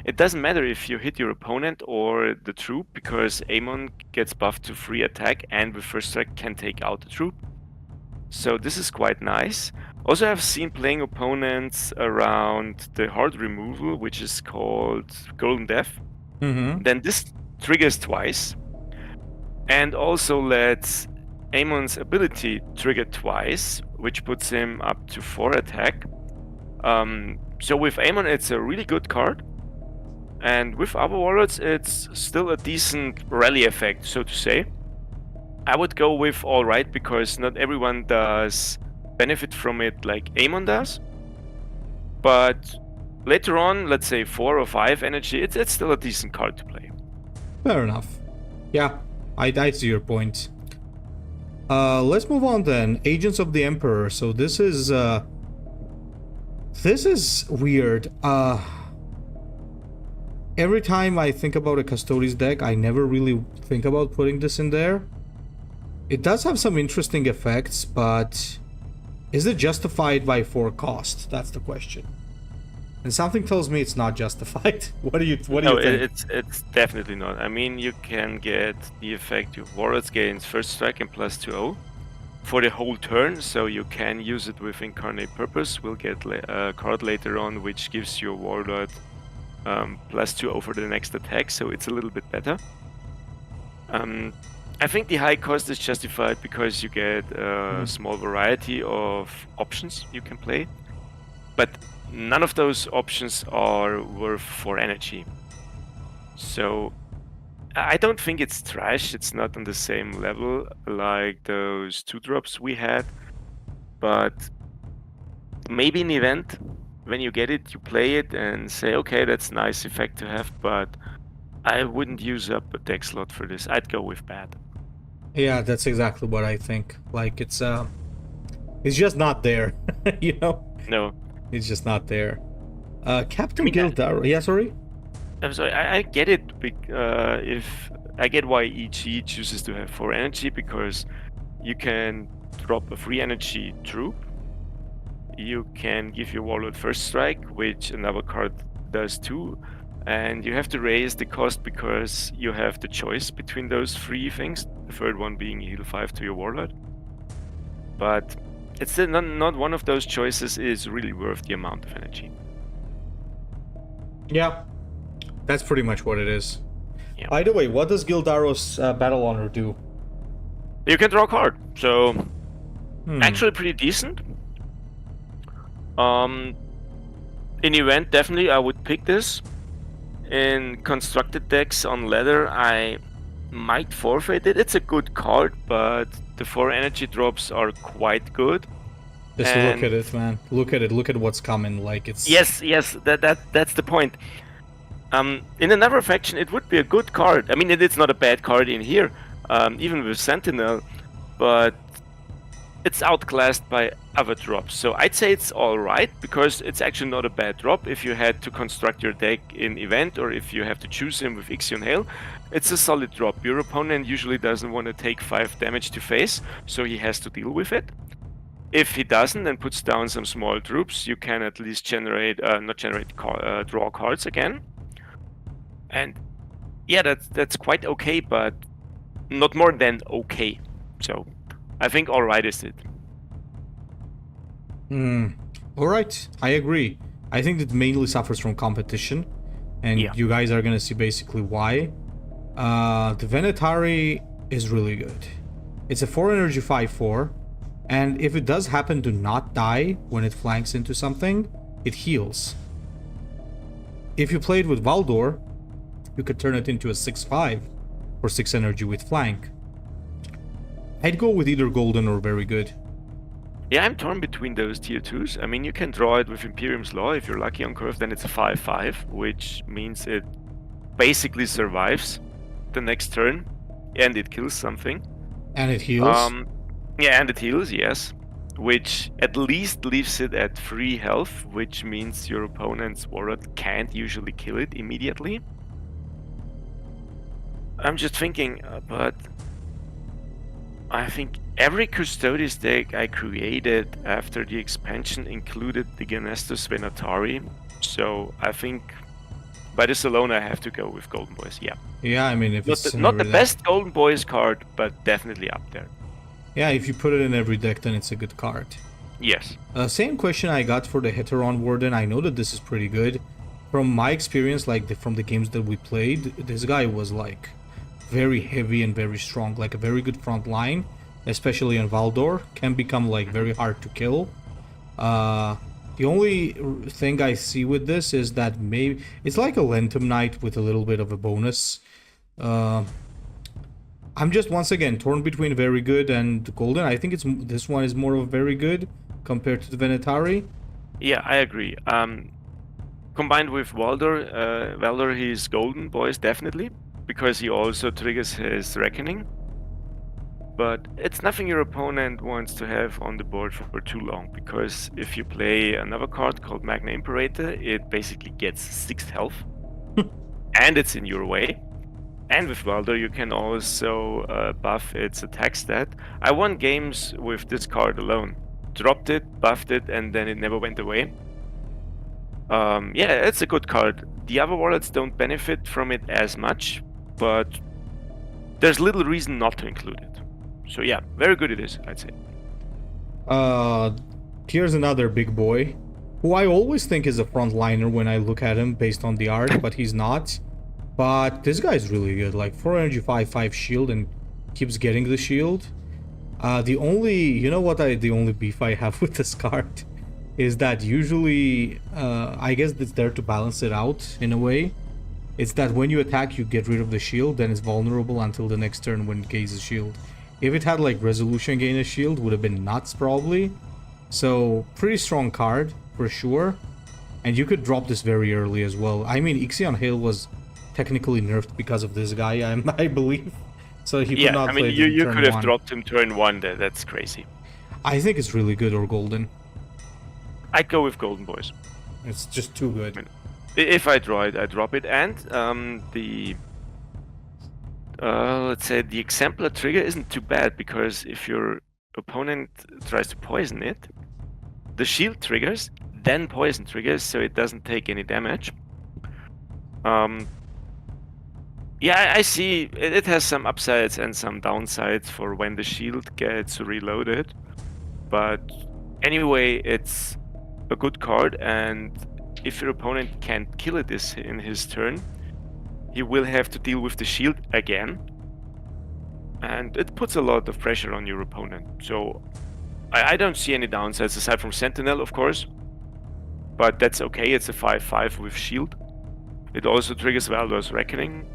It doesn't matter if you hit your opponent or the troop because Amon gets buffed to 3 attack and with first strike can take out the troop. So this is quite nice. Also, I've seen playing opponents around the hard removal, which is called Golden Death. Then this triggers twice and also lets Amon's ability trigger twice, which puts him up to 4 attack. So with Amon, it's a really good card. And with other warlords, it's still a decent rally effect, so to say. I would go with alright because not everyone does benefit from it like Amon does. But later on, let's say 4 or 5 energy, it's still a decent card to play. Fair enough. Yeah, I see your point. Let's move on then. Agents of the Emperor. So this is weird. Every time I think about a Custodes deck, I never really think about putting this in there. It does have some interesting effects, but is it justified by 4 cost? That's the question. And something tells me it's not justified. What do you think? It's definitely not. I mean, you can get the effect your warlords gains first strike and +2/0 for the whole turn, so you can use it with Incarnate Purpose. We'll get a card later on which gives your warlord +2/0 for the next attack, so it's a little bit better. I think the high cost is justified because you get a small variety of options you can play, but none of those options are worth 4 energy. So I don't think it's trash. It's not on the same level like those 2-drops we had, but maybe an event, when you get it, you play it and say, okay, that's a nice effect to have, but I wouldn't use up a deck slot for this. I'd go with bad. Yeah, that's exactly what I think. Like, it's just not there, you know? No. It's just not there. Captain Gildaro. Yeah, sorry? I'm sorry, I get it. If I get why EG chooses to have 4 energy, because you can drop a 3 energy troop. You can give your warlord first strike, which another card does too. And you have to raise the cost because you have the choice between those 3 things. The third one being heal 5 to your warlord. But it's still not one of those choices is really worth the amount of energy. Yeah, that's pretty much what it is. Yeah. By the way, what does Gildaro's Battle Honor do? You can draw a card, so actually pretty decent. In event, definitely I would pick this. In constructed decks on ladder, I might forfeit it. It's a good card, but the 4 energy drops are quite good. Just look at it, man. Look at it. Look at what's coming. Like, it's... Yes, that's the point. In another faction, it would be a good card. I mean, it's not a bad card in here, even with Sentinel, but it's outclassed by other drops. So I'd say it's alright, because it's actually not a bad drop if you had to construct your deck in event, or if you have to choose him with Ixion Hale. It's a solid drop. Your opponent usually doesn't want to take 5 damage to face, so he has to deal with it. If he doesn't and puts down some small troops, you can at least draw cards again. And yeah, that's quite okay, but not more than okay. So I think alright is it. Alright, I agree. I think it mainly suffers from competition, and you guys are gonna see basically why. The Venetari is really good. It's a 4 energy 5/4, and if it does happen to not die when it flanks into something, it heals. If you play it with Valdor, you could turn it into a 6/5 for 6 energy with flank. I'd go with either golden or very good. Yeah, I'm torn between those tier 2s. I mean, you can draw it with Imperium's Law. If you're lucky on curve, then it's a 5/5, which means it basically survives. the next turn, and it kills something. And it heals. Yeah, and it heals, yes. Which at least leaves it at 3 health, which means your opponent's warlord can't usually kill it immediately. I'm just thinking, but I think every Custodes deck I created after the expansion included the Ganestus Venatari, so I think by this alone I have to go with Golden Boys, yeah. Yeah, I mean, if it's Not the best Golden Boys card, but definitely up there. Yeah, if you put it in every deck, then it's a good card. Yes. Same question I got for the Heteron Warden. I know that this is pretty good. From my experience, like from the games that we played, this guy was like very heavy and very strong, like a very good front line, especially in Valdor, can become like very hard to kill. The only thing I see with this is that maybe it's like a Lentum Knight with a little bit of a bonus. I'm just once again torn between very good and golden. I think this one is more of very good compared to the Venatari. Yeah, I agree. Combined with Valdor, he's golden boys definitely, because he also triggers his reckoning. But it's nothing your opponent wants to have on the board for too long, because if you play another card called Magna Imperator, it basically gets 6 health, and it's in your way. And with Valdor, you can also buff its attack stat. I won games with this card alone. Dropped it, buffed it, and then it never went away. Yeah, it's a good card. The other warlords don't benefit from it as much, but there's little reason not to include it. So yeah, very good it is, I'd say. Here's another big boy, who I always think is a frontliner when I look at him based on the art, but he's not. But this guy's really good, like 4 energy, 5/5 shield, and keeps getting the shield. The only beef I have with this card is that usually, I guess it's there to balance it out in a way. It's that when you attack, you get rid of the shield, then it's vulnerable until the next turn when it gains a shield. If it had like resolution gain a shield, would have been nuts probably. So pretty strong card for sure. And you could drop this very early as well. I mean, Ixion Hale was technically nerfed because of this guy, I believe. So he could not play you could have dropped him turn 1 there. That's crazy. I think it's really good, or golden. I'd go with golden boys. It's just too good. I mean, if I draw it, I drop it. And let's say the exemplar trigger isn't too bad, because if your opponent tries to poison it, the shield triggers, then poison triggers, so it doesn't take any damage. Yeah, I see it has some upsides and some downsides for when the shield gets reloaded, but anyway, it's a good card, and if your opponent can't kill it in his turn, he will have to deal with the shield again, and it puts a lot of pressure on your opponent. So I don't see any downsides aside from Sentinel, of course, but that's okay. It's a 5/5 with shield. It also triggers Valdor's Reckoning.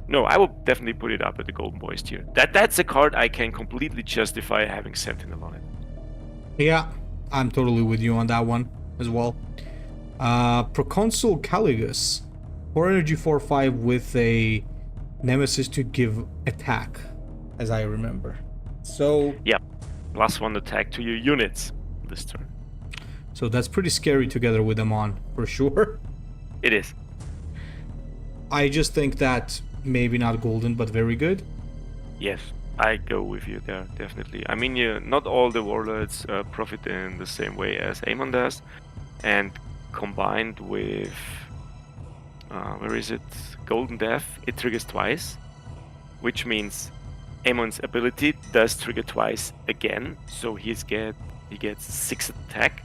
No, I will definitely put it up at the Golden Boys tier. That's a card I can completely justify having Sentinel on it. Yeah, I'm totally with you on that one as well. Proconsul Caligus, 4 energy, 4/5 with a Nemesis to give attack, as I remember. So yeah, +1 attack to your units this turn. So that's pretty scary together with Amon, for sure. It is. I just think that maybe not golden, but very good. Yes, I go with you there, definitely. I mean, not all the warlords profit in the same way as Amon does, and combined with Golden Death, it triggers twice, which means Amon's ability does trigger twice again, so he gets 6 attack,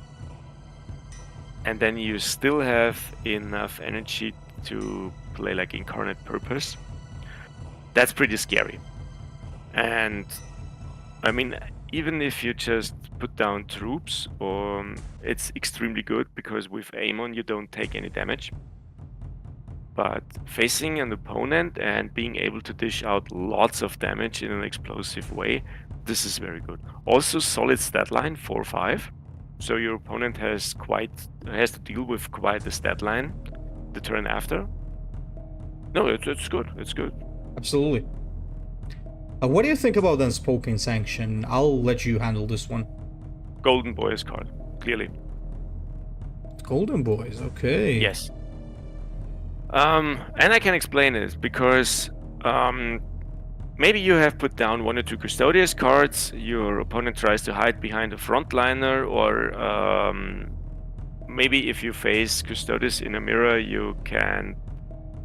and then you still have enough energy to play like Incarnate Purpose. That's pretty scary. And I mean, even if you just put down troops, it's extremely good, because with Amon you don't take any damage. But facing an opponent and being able to dish out lots of damage in an explosive way, this is very good. Also solid stat line, 4/5. So your opponent has to deal with quite a stat line the turn after. No, it's good. It's good. Absolutely. What do you think about Unspoken Sanction? I'll let you handle this one. Golden Boys card, clearly. Golden Boys, okay. Yes. And I can explain it because maybe you have put down 1 or 2 Custodes cards, your opponent tries to hide behind a Frontliner, or maybe if you face Custodes in a mirror, you can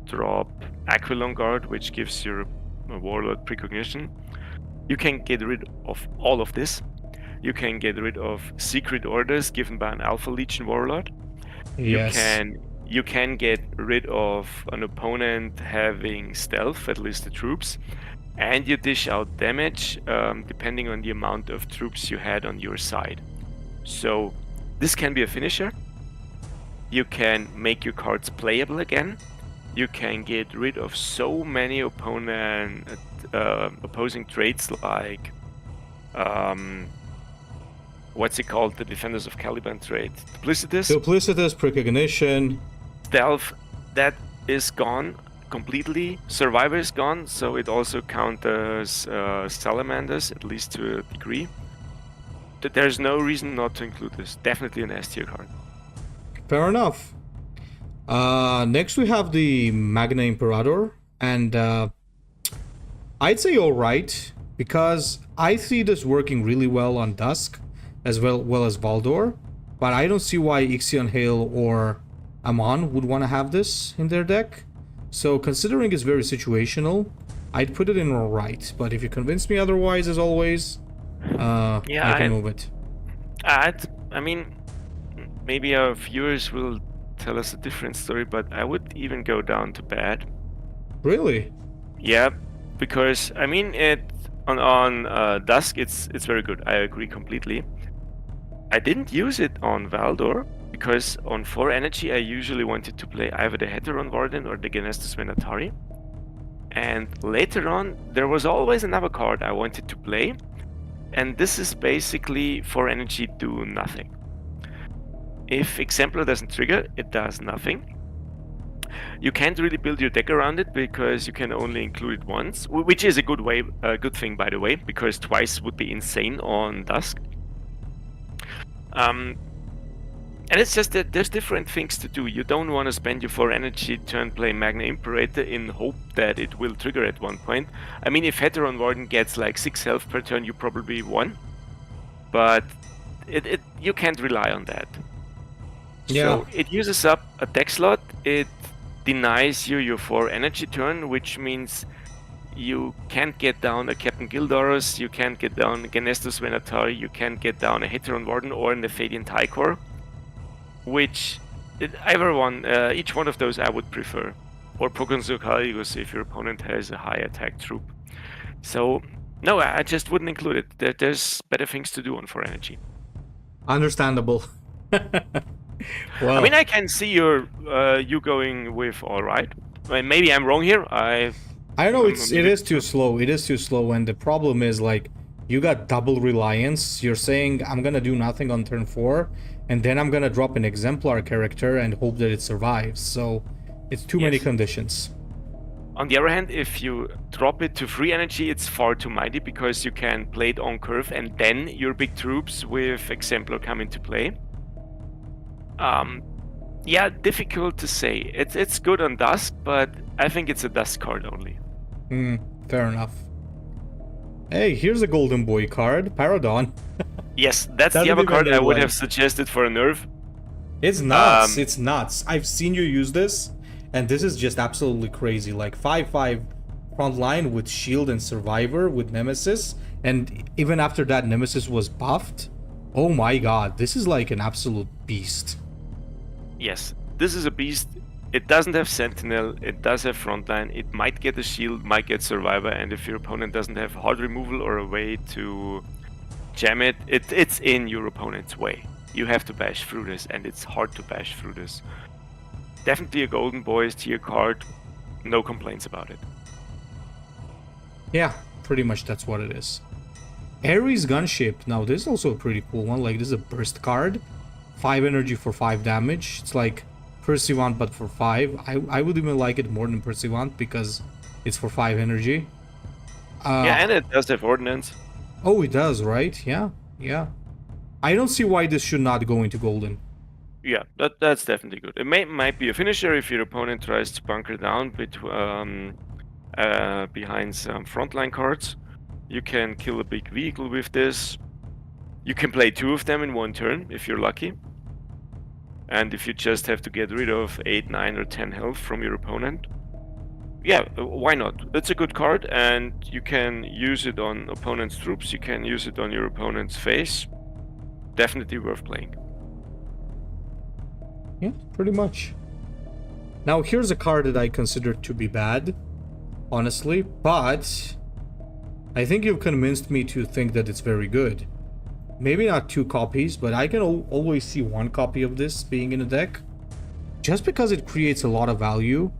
drop Aquilon Guard, which gives your Warlord precognition. You can get rid of all of this. You can get rid of secret orders given by an Alpha Legion Warlord. Yes. You can get rid of an opponent having stealth, at least the troops, and you dish out damage depending on the amount of troops you had on your side. So this can be a finisher. You can make your cards playable again. You can get rid of so many opposing traits like what's it called? The Defenders of Caliban trait. Duplicitous, Precognition. Stealth, that is gone completely. Survivor is gone, so it also counters Salamanders, at least to a degree. There's no reason not to include this. Definitely an S tier card. Fair enough. Next we have the Magna Imperator, and I'd say alright, because I see this working really well on Dusk, as well as Valdor, but I don't see why Ixion Hale or Amon would want to have this in their deck. So considering it's very situational, I'd put it in alright, but if you convince me otherwise, as always, I can move it. I mean, maybe our viewers will tell us a different story, but I would even go down to bad. Really? Yeah, because I mean, on Dusk, it's very good. I agree completely. I didn't use it on Valdor because on 4 energy I usually wanted to play either the Heteron Warden or the Genestus Venatari. And later on, there was always another card I wanted to play, and this is basically 4 energy do nothing. If Exemplar doesn't trigger, it does nothing. You can't really build your deck around it because you can only include it once, which is a good thing, by the way, because twice would be insane on Dusk. And it's just that there's different things to do. You don't want to spend your 4 energy turn play Magna Imperator in hope that it will trigger at one point. I mean, if Heteron Warden gets like 6 health per turn, you probably won. But you can't rely on that. Yeah. So it uses up a deck slot, it denies you your 4 energy turn, which means you can't get down a Captain Gildoros, you can't get down a Genestus Venatari, you can't get down a Heteron Warden or an Nephadian Tychor, which each one of those I would prefer. Or Proconsul Caligos if your opponent has a high attack troop. So, no, I just wouldn't include it. There's better things to do on 4 energy. Understandable. Well, I mean, I can see you going with alright. I mean, maybe I'm wrong here. I don't know, it is too slow. It is too slow, and the problem is, like, you got double reliance. You're saying, I'm gonna do nothing on turn 4, and then I'm gonna drop an Exemplar character and hope that it survives. So, it's too many conditions. On the other hand, if you drop it to 3 energy, it's far too mighty, because you can play it on curve, and then your big troops with Exemplar come into play. Yeah, difficult to say. It's good on Dusk, but I think it's a Dusk card only. Fair enough. Hey, here's a Golden Boy card, Paradon. Yes, that's the other card I would have suggested for a nerf. It's nuts, it's nuts. I've seen you use this, and this is just absolutely crazy. Like 5/5 Frontline with Shield and Survivor with Nemesis, and even after that Nemesis was buffed. Oh my god, this is like an absolute beast. Yes, this is a beast. It doesn't have Sentinel, it does have Frontline, it might get a shield, might get Survivor, and if your opponent doesn't have hard removal or a way to jam it, it's in your opponent's way. You have to bash through this, and it's hard to bash through this. Definitely a Golden Boys tier card, no complaints about it. Yeah, pretty much that's what it is. Ares Gunship, now this is also a pretty cool one. Like, this is a burst card, 5 energy for 5 damage. It's like Pursuant but for 5. I would even like it more than Pursuant because It's for 5 energy. Yeah, and it does have ordnance. Oh, it does, right? Yeah, yeah. I don't see why this should not go into golden. Yeah, that's definitely good. It might be a finisher if your opponent tries to bunker down behind some frontline cards. You can kill a big vehicle with this. You can play 2 of them in 1 turn if you're lucky. And if you just have to get rid of 8, 9, or 10 health from your opponent, yeah, why not? It's a good card, and you can use it on opponent's troops. You can use it on your opponent's face. Definitely worth playing. Yeah, pretty much. Now, here's a card that I consider to be bad, honestly, but I think you've convinced me to think that it's very good. Maybe not 2 copies, but I can always see 1 copy of this being in a deck. Just because it creates a lot of value,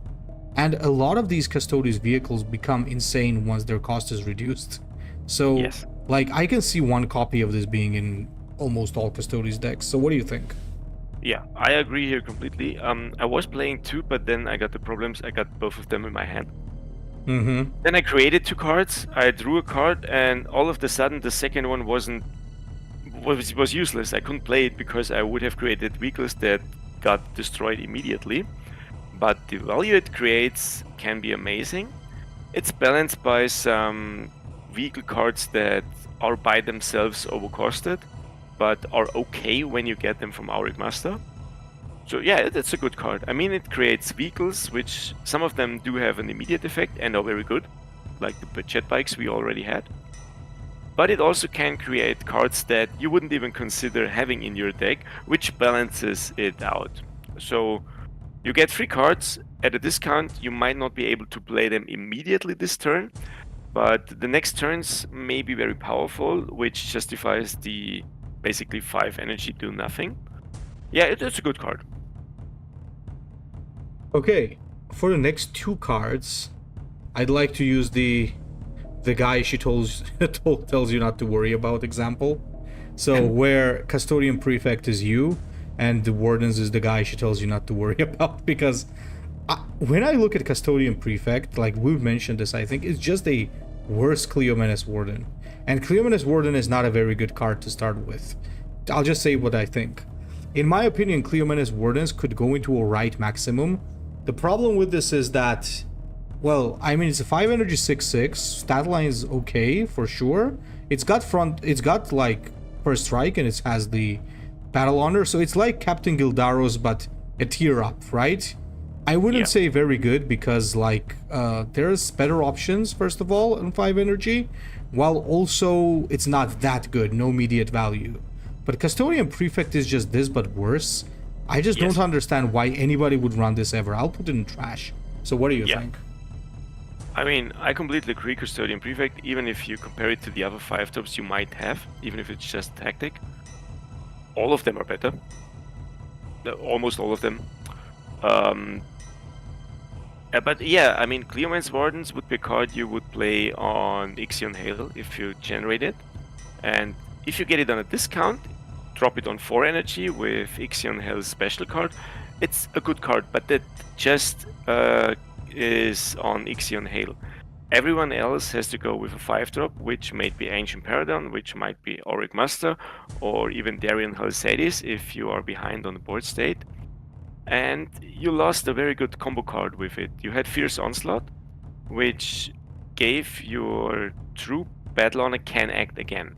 and a lot of these Custodes vehicles become insane once their cost is reduced. So, Yes. like, I can see 1 copy of this being in almost all Custodes decks. So what do you think? Yeah, I agree here completely. I was playing 2, but then I got the problems. I got both of them in my hand. Mm-hmm. Then I created 2 cards. I drew a card, and all of a sudden the second one was useless. I couldn't play it because I would have created vehicles that got destroyed immediately. But the value it creates can be amazing. It's balanced by some vehicle cards that are by themselves overcosted, but are okay when you get them from Auric Master. So yeah, it's a good card. I mean, it creates vehicles, which some of them do have an immediate effect and are very good, like the jet bikes we already had. But it also can create cards that you wouldn't even consider having in your deck, which balances it out. So you get 3 cards at a discount. You might not be able to play them immediately this turn, but the next turns may be very powerful, which justifies the basically 5 energy do nothing. Yeah, it's a good card. Okay, for the next 2 cards, I'd like to use the guy she tells you not to worry about example. So where Custodian Prefect is you, and the Wardens is the guy she tells you not to worry about, because when I look at Custodian Prefect, like we've mentioned this, I think it's just a worse Cleomenes Warden. And Cleomenes Warden is not a very good card to start with. I'll just say what I think. In my opinion, Cleomenes Wardens could go into a right maximum. The problem with this is that, well, I mean, it's a 5 energy 6/6. Stat line is okay for sure. It's got like first strike, and it has the battle honor, so it's like Captain Gildaros but a tier up, right? I wouldn't say very good because like there's better options first of all in 5 energy, while also it's not that good, no immediate value. But Custodian Prefect is just this but worse. I just don't understand why anybody would run this ever. I'll put it in trash. So what do you think? I mean, I completely agree, Custodian Prefect, even if you compare it to the other 5 tops you might have, even if it's just tactic. All of them are better. Almost all of them. But yeah, I mean, Cleomenes Wardens would be a card you would play on Ixion Hale if you generate it. And if you get it on a discount, drop it on 4 energy with Ixion Hale's special card. It's a good card, but that just is on Ixion Hale. Everyone else has to go with a 5-drop, which might be Ancient Paradon, which might be Auric Master, or even Deon Khakan if you are behind on the board state. And you lost a very good combo card with it. You had Fierce Onslaught, which gave your troop Battle Honor can act again.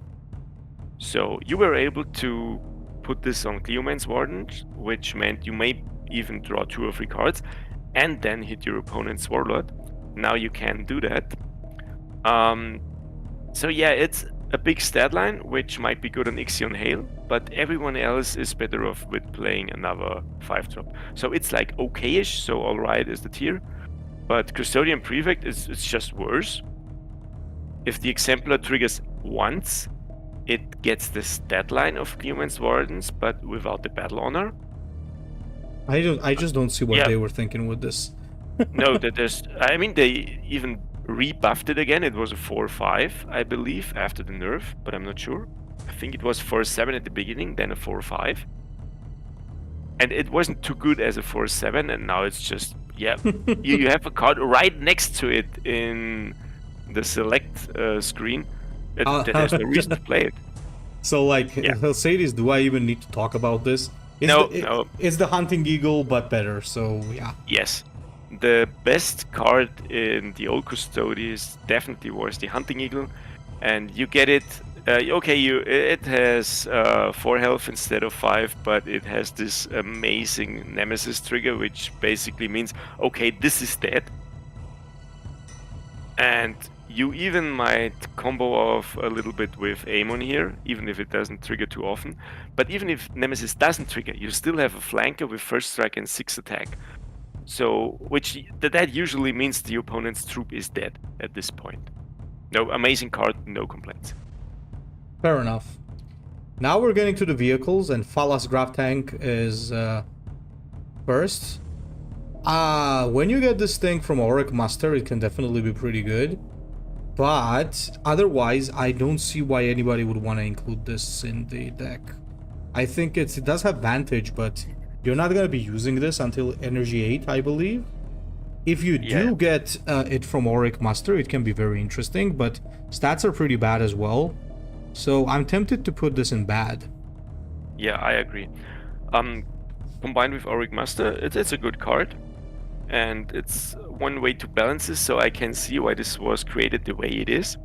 So you were able to put this on Cleomenes Wardens, which meant you may even draw 2 or 3 cards, and then hit your opponent's Warlord. Now you can do that. So yeah, it's a big stat line, which might be good on Ixion Hale, but everyone else is better off with playing another 5-drop. So it's like okay-ish, so alright is the tier, but Custodian Prefect is just worse. If the Exemplar triggers once, it gets the stat line of Cleomenes Wardens, but without the Battle Honor. I just don't see what they were thinking with this. No, I mean, they even rebuffed it again. It was a 4/5, I believe, after the nerf, but I'm not sure. I think it was 4/7 at the beginning, then a 4/5. And it wasn't too good as a 4/7, and now it's just Yeah, you have a card right next to it in the select screen that has no reason to play it. So, like, Yeah. Mercedes, do I even need to talk about this? No. It's the Hunting Eagle, but better, so yeah. Yes. The best card in the old Custodes definitely was the Hunting Eagle, and you get it. It has 4 health instead of 5, but it has this amazing Nemesis trigger, which basically means, okay, this is dead. And you even might combo off a little bit with Amon here, even if it doesn't trigger too often. But even if Nemesis doesn't trigger, you still have a flanker with first strike and 6 attack. So, that usually means the opponent's troop is dead at this point. No, amazing card, no complaints. Fair enough. Now we're getting to the vehicles, and Falas Graf Tank is first. When you get this thing from Auric Master, it can definitely be pretty good. But otherwise, I don't see why anybody would want to include this in the deck. I think it does have Vantage, but you're not going to be using this until Energy 8, I believe. If you do get it from Auric Master, it can be very interesting, but stats are pretty bad as well. So I'm tempted to put this in bad. Yeah, I agree. Combined with Auric Master, it's a good card. And it's one way to balance this, so I can see why this was created the way it is.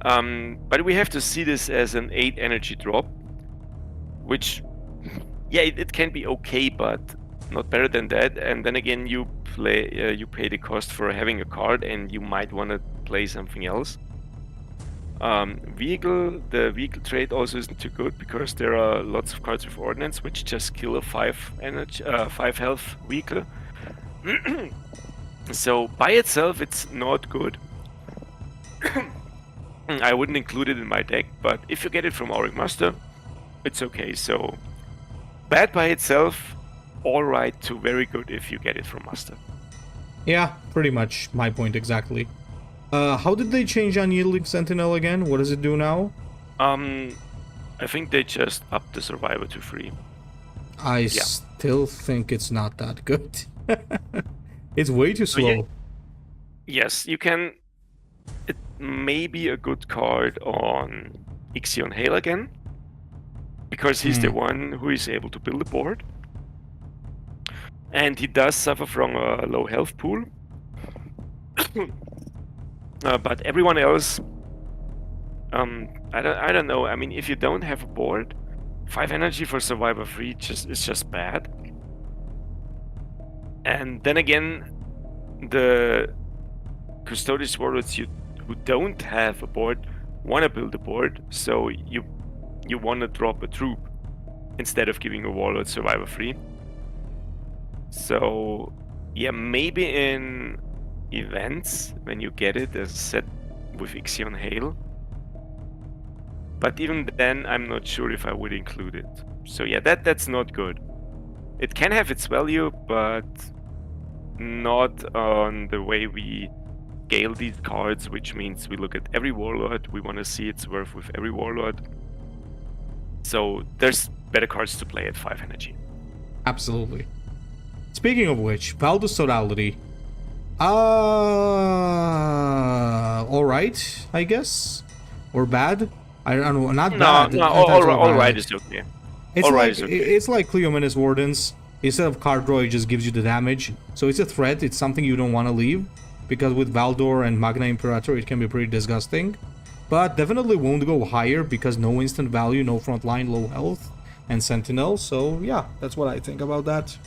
But we have to see this as an 8 energy drop, which, yeah, it can be okay, but not better than that. And then again, you pay the cost for having a card, and you might want to play something else. The vehicle trade also isn't too good because there are lots of cards with ordnance which just kill a 5 health vehicle. So by itself, it's not good. I wouldn't include it in my deck, but if you get it from Auric Master, it's okay. So bad by itself, alright to very good if you get it from Master. Yeah, pretty much my point exactly. How did they change Unyielding Sentinel again? What does it do now? I think they just upped the Survivor to 3. I still think it's not that good. It's way too slow. Yes, you can. It may be a good card on Ixion Hale again, because he's the one who is able to build a board. And he does suffer from a low health pool. But everyone else, I don't know. I mean, if you don't have a board, 5 energy for Survivor 3 is just bad. And then again, the Custodes warlords who don't have a board want to build a board, so you want to drop a troop instead of giving a warlord Survivor 3. So yeah, maybe in events when you get it as a set with Ixion Hale. But even then, I'm not sure if I would include it. So yeah, that's not good. It can have its value, but not on the way we scale these cards, which means we look at every warlord, we want to see its worth with every warlord. So there's better cards to play at 5 energy. Absolutely. Speaking of which, Valdor's Sodality. Alright, I guess? Or bad? I don't know, not bad. No, alright is okay. It's like Cleomenes Wardens. Instead of card draw, it just gives you the damage. So it's a threat, it's something you don't want to leave. Because with Valdor and Magna Imperator, it can be pretty disgusting. But definitely won't go higher because no instant value, no frontline, low health, and Sentinel. So yeah, that's what I think about that.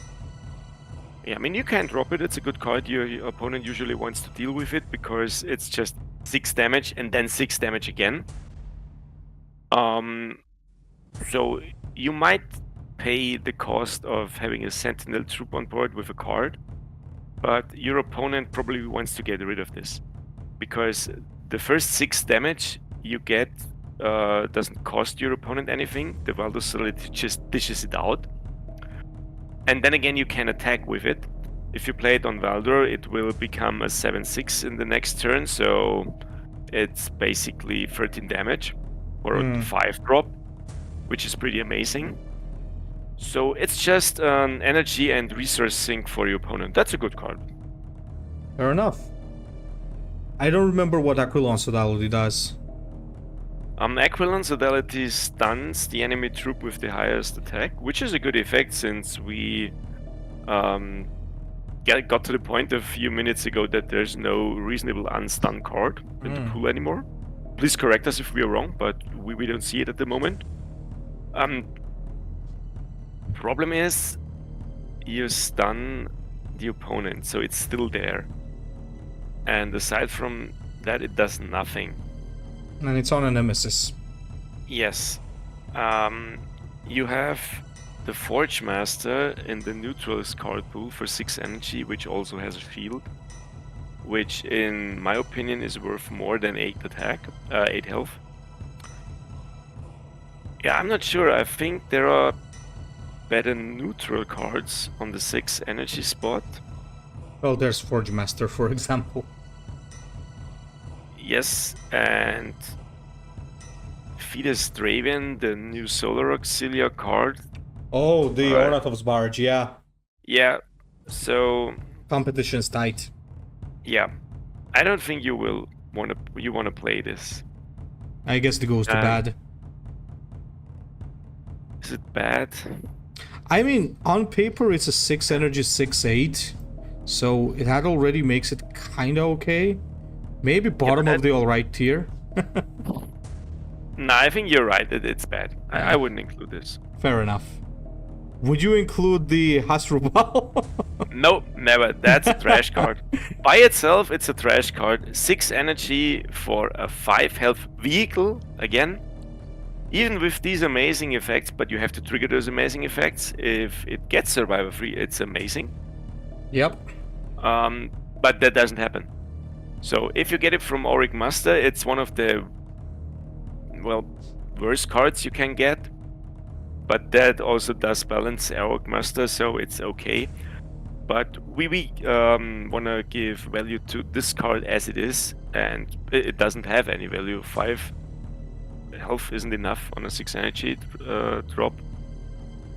Yeah, I mean, you can drop it. It's a good card. Your opponent usually wants to deal with it because it's just 6 damage and then 6 damage again. So you might pay the cost of having a Sentinel troop on board with a card, but your opponent probably wants to get rid of this because the first 6 damage you get doesn't cost your opponent anything. The Valdor Sodality just dishes it out. And then again, you can attack with it. If you play it on Valdor, it will become a 7/6 in the next turn, so it's basically 13 damage or a 5 drop, which is pretty amazing. So it's just an energy and resource sink for your opponent. That's a good card. Fair enough. I don't remember what Aquilon Sodality does. Aquilon Sodality stuns the enemy troop with the highest attack, which is a good effect since we got to the point a few minutes ago that there's no reasonable unstun card in the pool anymore. Please correct us if we are wrong, but we don't see it at the moment. Problem is, you stun the opponent, so it's still there. And aside from that, it does nothing. And it's on a nemesis. Yes. You have the Forge Master in the neutral's card pool for 6 energy, which also has a shield, which in my opinion is worth more than 8 attack, 8 health. Yeah, I'm not sure. I think there are better neutral cards on the 6 energy spot. Well, there's Forge Master, for example. Yes, and Fides Draven, the new Solar Auxilia card. Oh, the Ornatov's Barge, yeah. Yeah, so competition's tight. Yeah, I don't think you will want to play this. I guess it goes to bad. Is it bad? I mean, on paper it's a 6 energy 6/8, so it had already makes it kinda okay. Maybe bottom of the alright tier. No, I think you're right. It's bad. I wouldn't include this. Fair enough. Would you include the Hasrubal? Nope, never. That's a trash card. By itself, it's a trash card. 6 energy for a 5 health vehicle, again. Even with these amazing effects, but you have to trigger those amazing effects. If it gets Survivor free, it's amazing. Yep. But that doesn't happen. So if you get it from Auric Master, it's one of the, well, worst cards you can get. But that also does balance Auric Master, so it's okay. But we want to give value to this card as it is, and it doesn't have any value. 5 health isn't enough on a 6 energy drop,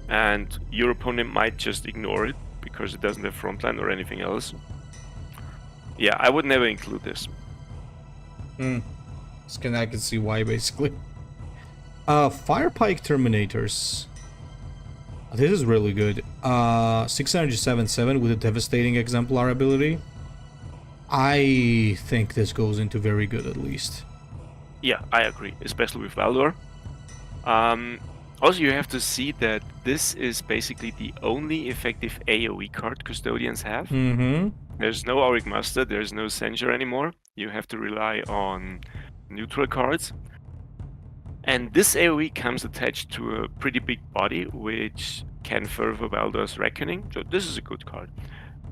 and your opponent might just ignore it because it doesn't have frontline or anything else. Yeah, I would never include this. I can see why, basically. Firepike Terminators. This is really good. 6 energy 7/7 with a devastating exemplar ability. I think this goes into very good at least. Yeah, I agree, especially with Valdor. Also, you have to see that this is basically the only effective AoE card Custodians have. There's no Auric Master, there's no Censure anymore. You have to rely on neutral cards. And this AoE comes attached to a pretty big body, which can further Valdor's Reckoning. So this is a good card.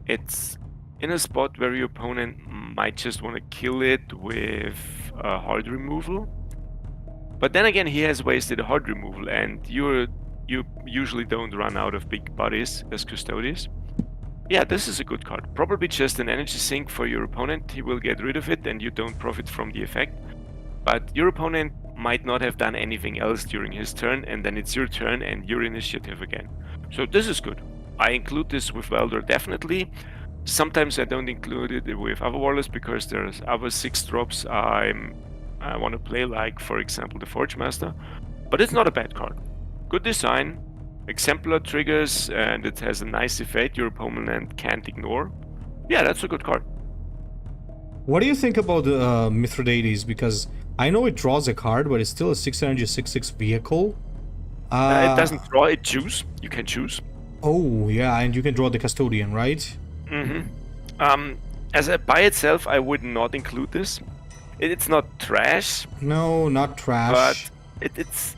It's in a spot where your opponent might just want to kill it with hard removal. But then again, he has wasted a hard removal, and you usually don't run out of big bodies as Custodes. Yeah, this is a good card. Probably just an energy sink for your opponent. He will get rid of it, and you don't profit from the effect. But your opponent might not have done anything else during his turn, and then it's your turn and your initiative again. So this is good. I include this with Valdor definitely. Sometimes I don't include it with other warlords because there's other 6 drops I want to play, like for example the Forge Master. But it's not a bad card. Good design, exemplar triggers, and it has a nice effect your opponent can't ignore. Yeah, that's a good card. What do you think about Mithridates? Because I know it draws a card, but it's still a 6 energy 6/6 vehicle. It doesn't draw, it choose. You can choose. Oh, yeah, and you can draw the Custodian, right? By itself, I would not include this. It's not trash. No, not trash. But it's.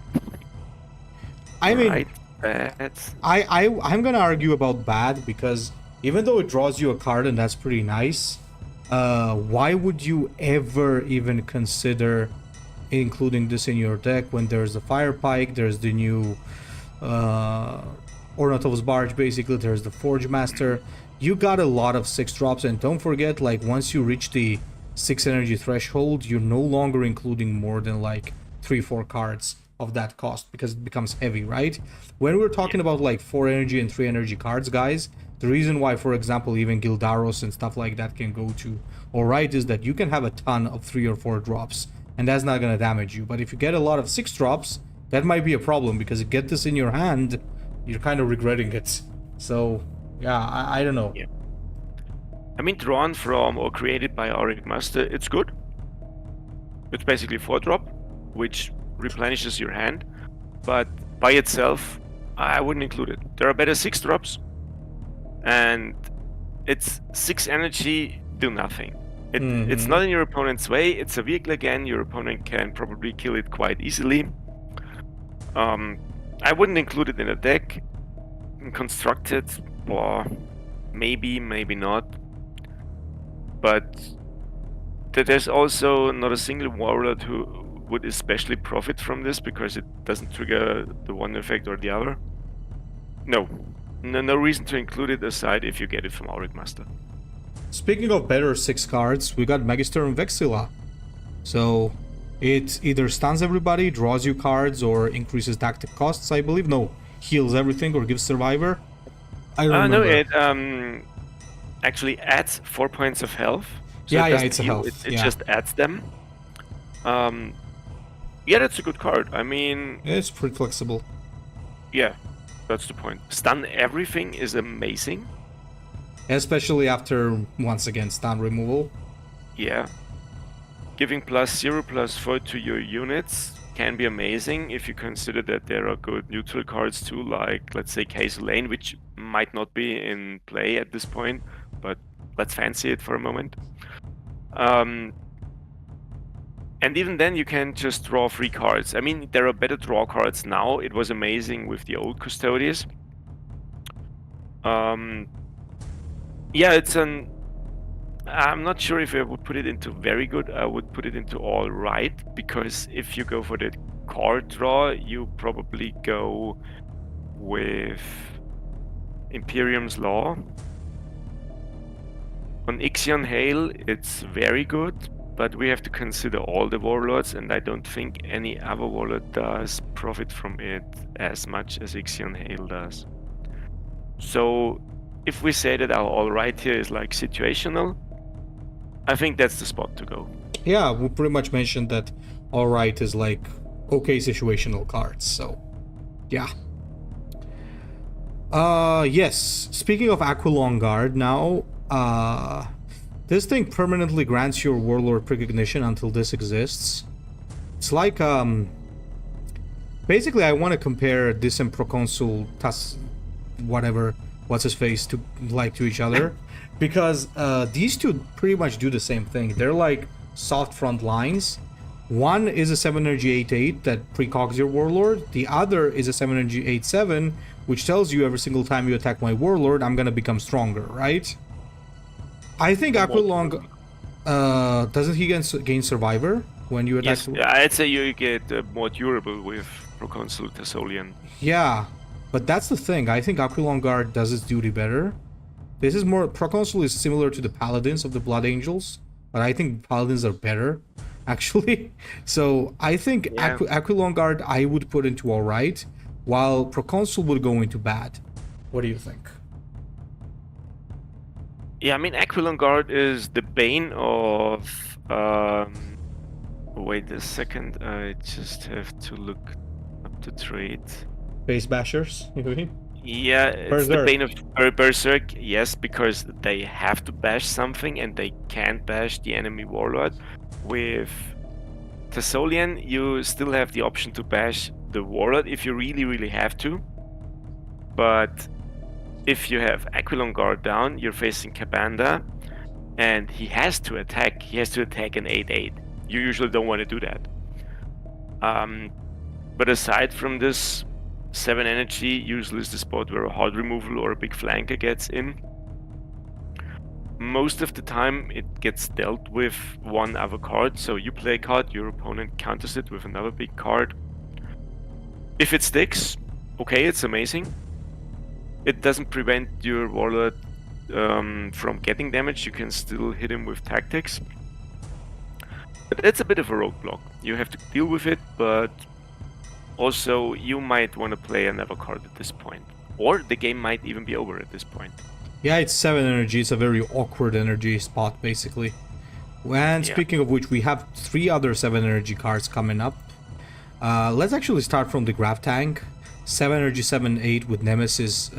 I mean, right bad. I'm gonna argue about bad because even though it draws you a card and that's pretty nice, why would you ever even consider including this in your deck when there's the Firepike, there's the new Ornatov's Barge, basically, there's the Forge Master. You got a lot of 6 drops, and don't forget, like, once you reach the 6 energy threshold, you're no longer including more than like 3-4 cards of that cost because it becomes heavy, right? When we're talking about like 4 energy and 3 energy cards, guys, the reason why, for example, even Gildaros and stuff like that can go to alright is that you can have a ton of 3 or 4 drops, and that's not gonna damage you. But if you get a lot of 6 drops, that might be a problem, because if you get this in your hand, you're kind of regretting it. So, yeah, I don't know. Yeah. I mean, drawn from or created by Auric Master, it's good. It's basically 4-drop, which replenishes your hand, but by itself, I wouldn't include it. There are better 6-drops, and it's 6 energy, do nothing. It's not in your opponent's way, it's a vehicle again, your opponent can probably kill it quite easily. I wouldn't include it in a deck. Constructed, or maybe not. But there's also not a single warlord who would especially profit from this, because it doesn't trigger the one effect or the other. No reason to include it aside if you get it from Auric Master. Speaking of better 6 cards, we got Magister and Vexilla. So it either stuns everybody, draws you cards, or increases tactic costs, I believe. No, heals everything or gives survivor. I don't remember. No, it actually adds 4 points of health. So yeah, it's a health. It just adds them. Yeah, that's a good card. I mean, it's pretty flexible. Yeah, that's the point. Stun everything is amazing. Especially after, once again, stun removal. Yeah. Giving +0/+4 to your units can be amazing if you consider that there are good neutral cards too, like, let's say, Castle Lane, which might not be in play at this point, but let's fancy it for a moment. And even then, you can just draw 3 cards. I mean, there are better draw cards now. It was amazing with the old Custodes. Yeah, it's an... I'm not sure if I would put it into very good. I would put it into all right, because if you go for the card draw, you probably go with Imperium's Law. On Ixion Hale, it's very good, but we have to consider all the warlords, and I don't think any other warlord does profit from it as much as Ixion Hale does. So if we say that our all right here is like situational, I think that's the spot to go. Yeah, we pretty much mentioned that all right is like okay situational cards, so yeah. Yes, speaking of Aquilon Guard now, this thing permanently grants your warlord precognition until this exists. It's like, basically I want to compare this and Proconsul what's his face to each other, because these two pretty much do the same thing. They're like soft front lines. One is a 7 energy 8/8 that precogs your warlord. The other is a 7 energy 8/7, which tells you every single time you attack my warlord, I'm gonna become stronger, right? I think Aquilon, doesn't he gain survivor when you attack? Yes, I'd say you get more durable with Proconsul Thessalian. Yeah, but that's the thing. I think Aquilon Guard does its duty better. This is more... Proconsul is similar to the Paladins of the Blood Angels, but I think Paladins are better, actually. So I think Aquilon Guard I would put into alright, while Proconsul would go into bad. What do you think? Yeah, I mean, Aquilon Guard is the bane of... wait a second, I just have to look up the trait. Base Bashers, you mean? Yeah, it's the bane of Berserk, yes, because they have to bash something and they can't bash the enemy warlord. With Thessalian, you still have the option to bash the warlord if you really, really have to. But if you have Aquilon Guard down, you're facing Kabanda, and he has to attack. He has to attack an 8/8. You usually don't want to do that. But aside from this, 7 energy usually is the spot where a hard removal or a big flanker gets in. Most of the time it gets dealt with one other card, so you play a card, your opponent counters it with another big card. If it sticks, okay, it's amazing. It doesn't prevent your warlord from getting damage, you can still hit him with tactics. But it's a bit of a roadblock. You have to deal with it, but Also, you might want to play another card at this point. Or the game might even be over at this point. Yeah, it's 7 energy. It's a very awkward energy spot, basically. And speaking of which, we have 3 other 7 energy cards coming up. Let's actually start from the Graph Tank. 7 energy, 7-8 with Nemesis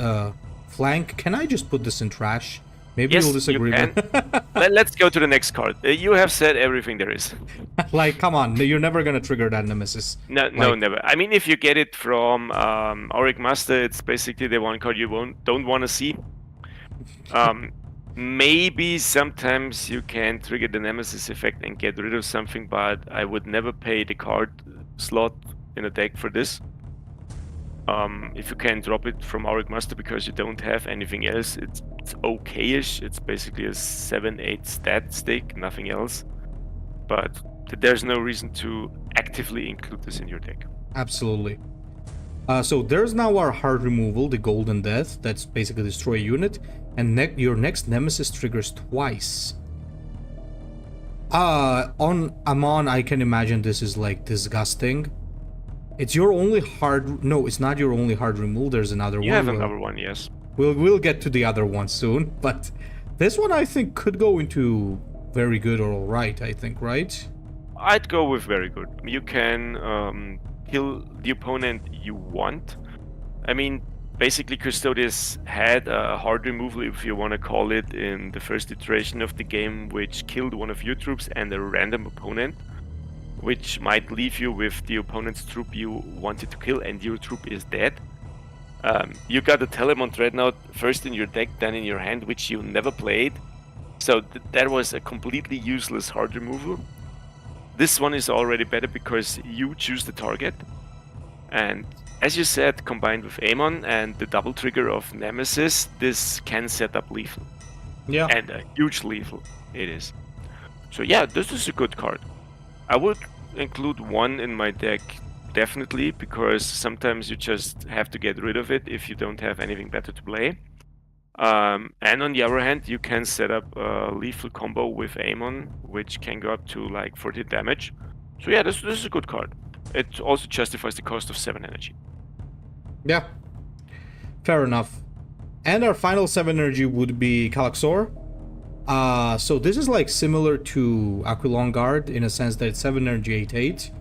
flank. Can I just put this in trash? Maybe you'll disagree. You can. Let's go to the next card. You have said everything there is. Like, come on, you're never gonna trigger that Nemesis. No, never. I mean, if you get it from Auric Master, it's basically the one card you don't want to see. Maybe sometimes you can trigger the Nemesis effect and get rid of something, but I would never pay the card slot in a deck for this. If you can drop it from Auric Master because you don't have anything else, it's okay-ish. It's basically a 7-8 stat stick, nothing else. But there's no reason to actively include this in your deck. Absolutely. So there's now our hard removal, the Golden Death. That's basically destroy a unit. And your next Nemesis triggers twice. On Amon, I can imagine this is like disgusting. It's your only hard... No, it's not your only hard removal. There's another one. You have another one, yes. We'll get to the other one soon. But this one, I think, could go into very good or alright, I think, right? I'd go with very good. You can kill the opponent you want. I mean, basically, Custodes had a hard removal, if you want to call it, in the first iteration of the game, which killed one of your troops and a random opponent, which might leave you with the opponent's troop you wanted to kill and your troop is dead. You got a Telemon Dreadnought first in your deck, then in your hand, which you never played. So that was a completely useless hard removal. This one is already better because you choose the target. And as you said, combined with Amon and the double trigger of Nemesis, this can set up lethal. Yeah. And a huge lethal it is. So yeah, this is a good card. I would include one in my deck, definitely, because sometimes you just have to get rid of it if you don't have anything better to play. And on the other hand, you can set up a lethal combo with Amon, which can go up to like 40 damage. So yeah, this is a good card. It also justifies the cost of 7 energy. Yeah, fair enough. And our final 7 energy would be Calaxor. So this is like similar to Aquilon Guard in a sense that it's 7 energy 8-8.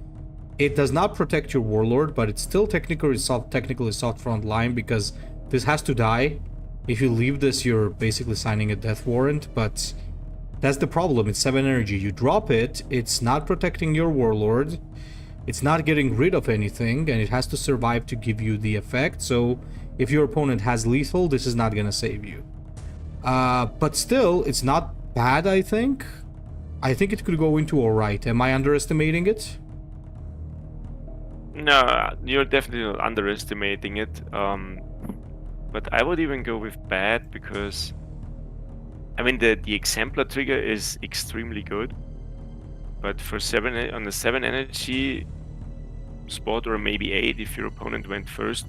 It does not protect your Warlord, but it's still technically soft Frontline because this has to die. If you leave this, you're basically signing a death warrant, but that's the problem. It's 7 energy. You drop it, it's not protecting your Warlord, it's not getting rid of anything, and it has to survive to give you the effect. So if your opponent has lethal, this is not gonna save you. But still, it's not bad, I think. I think it could go into alright. Am I underestimating it? No, you're definitely not underestimating it. But I would even go with bad because, I mean, the Exemplar trigger is extremely good. But for 7 on the 7 energy spot, or maybe 8 if your opponent went first,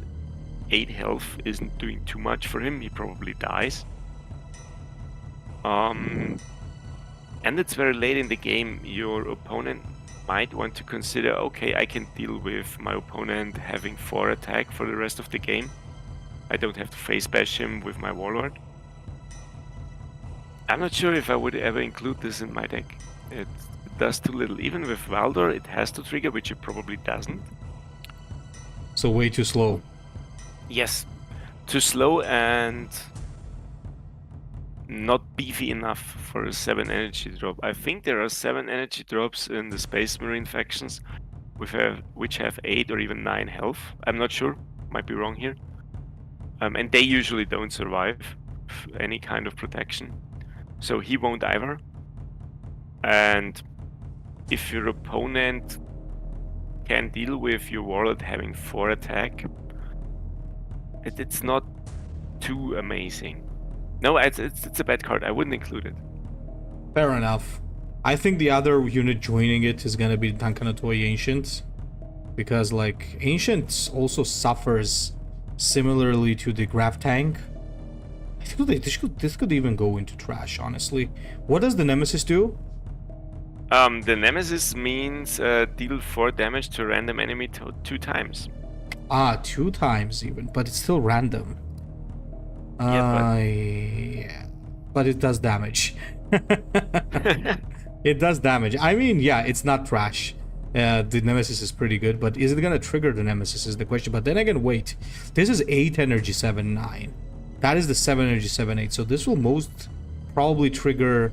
8 health isn't doing too much for him. He probably dies. And it's very late in the game. Your opponent might want to consider, okay, I can deal with my opponent having 4 attack for the rest of the game. I don't have to face bash him with my Warlord. I'm not sure if I would ever include this in my deck. It does too little. Even with Valdor, it has to trigger, which it probably doesn't. So way too slow. Yes, too slow and not beefy enough for a 7 energy drop. I think there are 7 energy drops in the Space Marine factions which have 8 or even 9 health. I'm not sure, might be wrong here. And they usually don't survive any kind of protection. So he won't either. And if your opponent can deal with your Warlord having 4 attack, it's not too amazing. No, it's a bad card. I wouldn't include it. Fair enough. I think the other unit joining it is gonna be Tankanatoi Ancient, because like Ancient also suffers similarly to the Graph Tank. I think this could even go into trash, honestly. What does the Nemesis do? The Nemesis means deal 4 damage to a random enemy 2 times. 2 times even, but it's still random. Yeah, but it does damage. It does damage. I mean, yeah, it's not trash. The Nemesis is pretty good, but is it gonna trigger the Nemesis is the question. But then again, wait. This is 8 energy 7-9. That is the 7 energy 7-8. So this will most probably trigger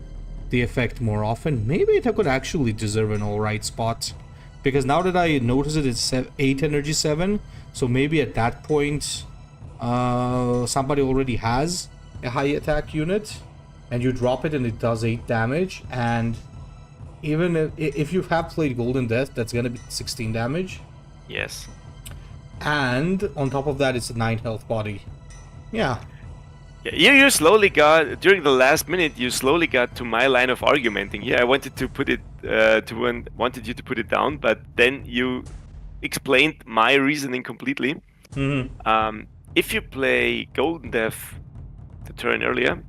the effect more often. Maybe it could actually deserve an alright spot. Because now that I notice it, it's 8 energy 7. So maybe at that point, somebody already has a high attack unit. And you drop it and it does 8 damage. And even if you have played Golden Death, that's going to be 16 damage. Yes. And on top of that, it's a 9 health body. Yeah. You slowly got, during the last minute, you slowly got to my line of argumenting. Yeah, I wanted to put it, wanted you to put it down, but then you explained my reasoning completely. If you play Golden Death the turn earlier,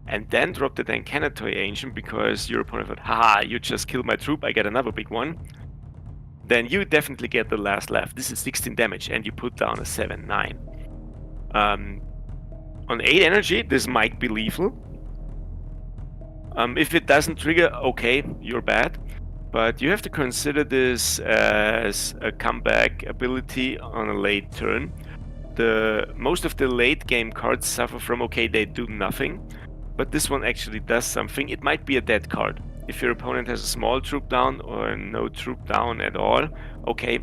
and then drop the Dankanator Ancient because your opponent thought, haha, you just killed my troop, I get another big one, then you definitely get the last left. This is 16 damage, and you put down a 7-9. On 8 energy, this might be lethal. If it doesn't trigger, okay, you're bad. But you have to consider this as a comeback ability on a late turn. Most of the late game cards suffer from, okay, they do nothing. But this one actually does something. It might be a dead card. If your opponent has a small troop down or no troop down at all, okay,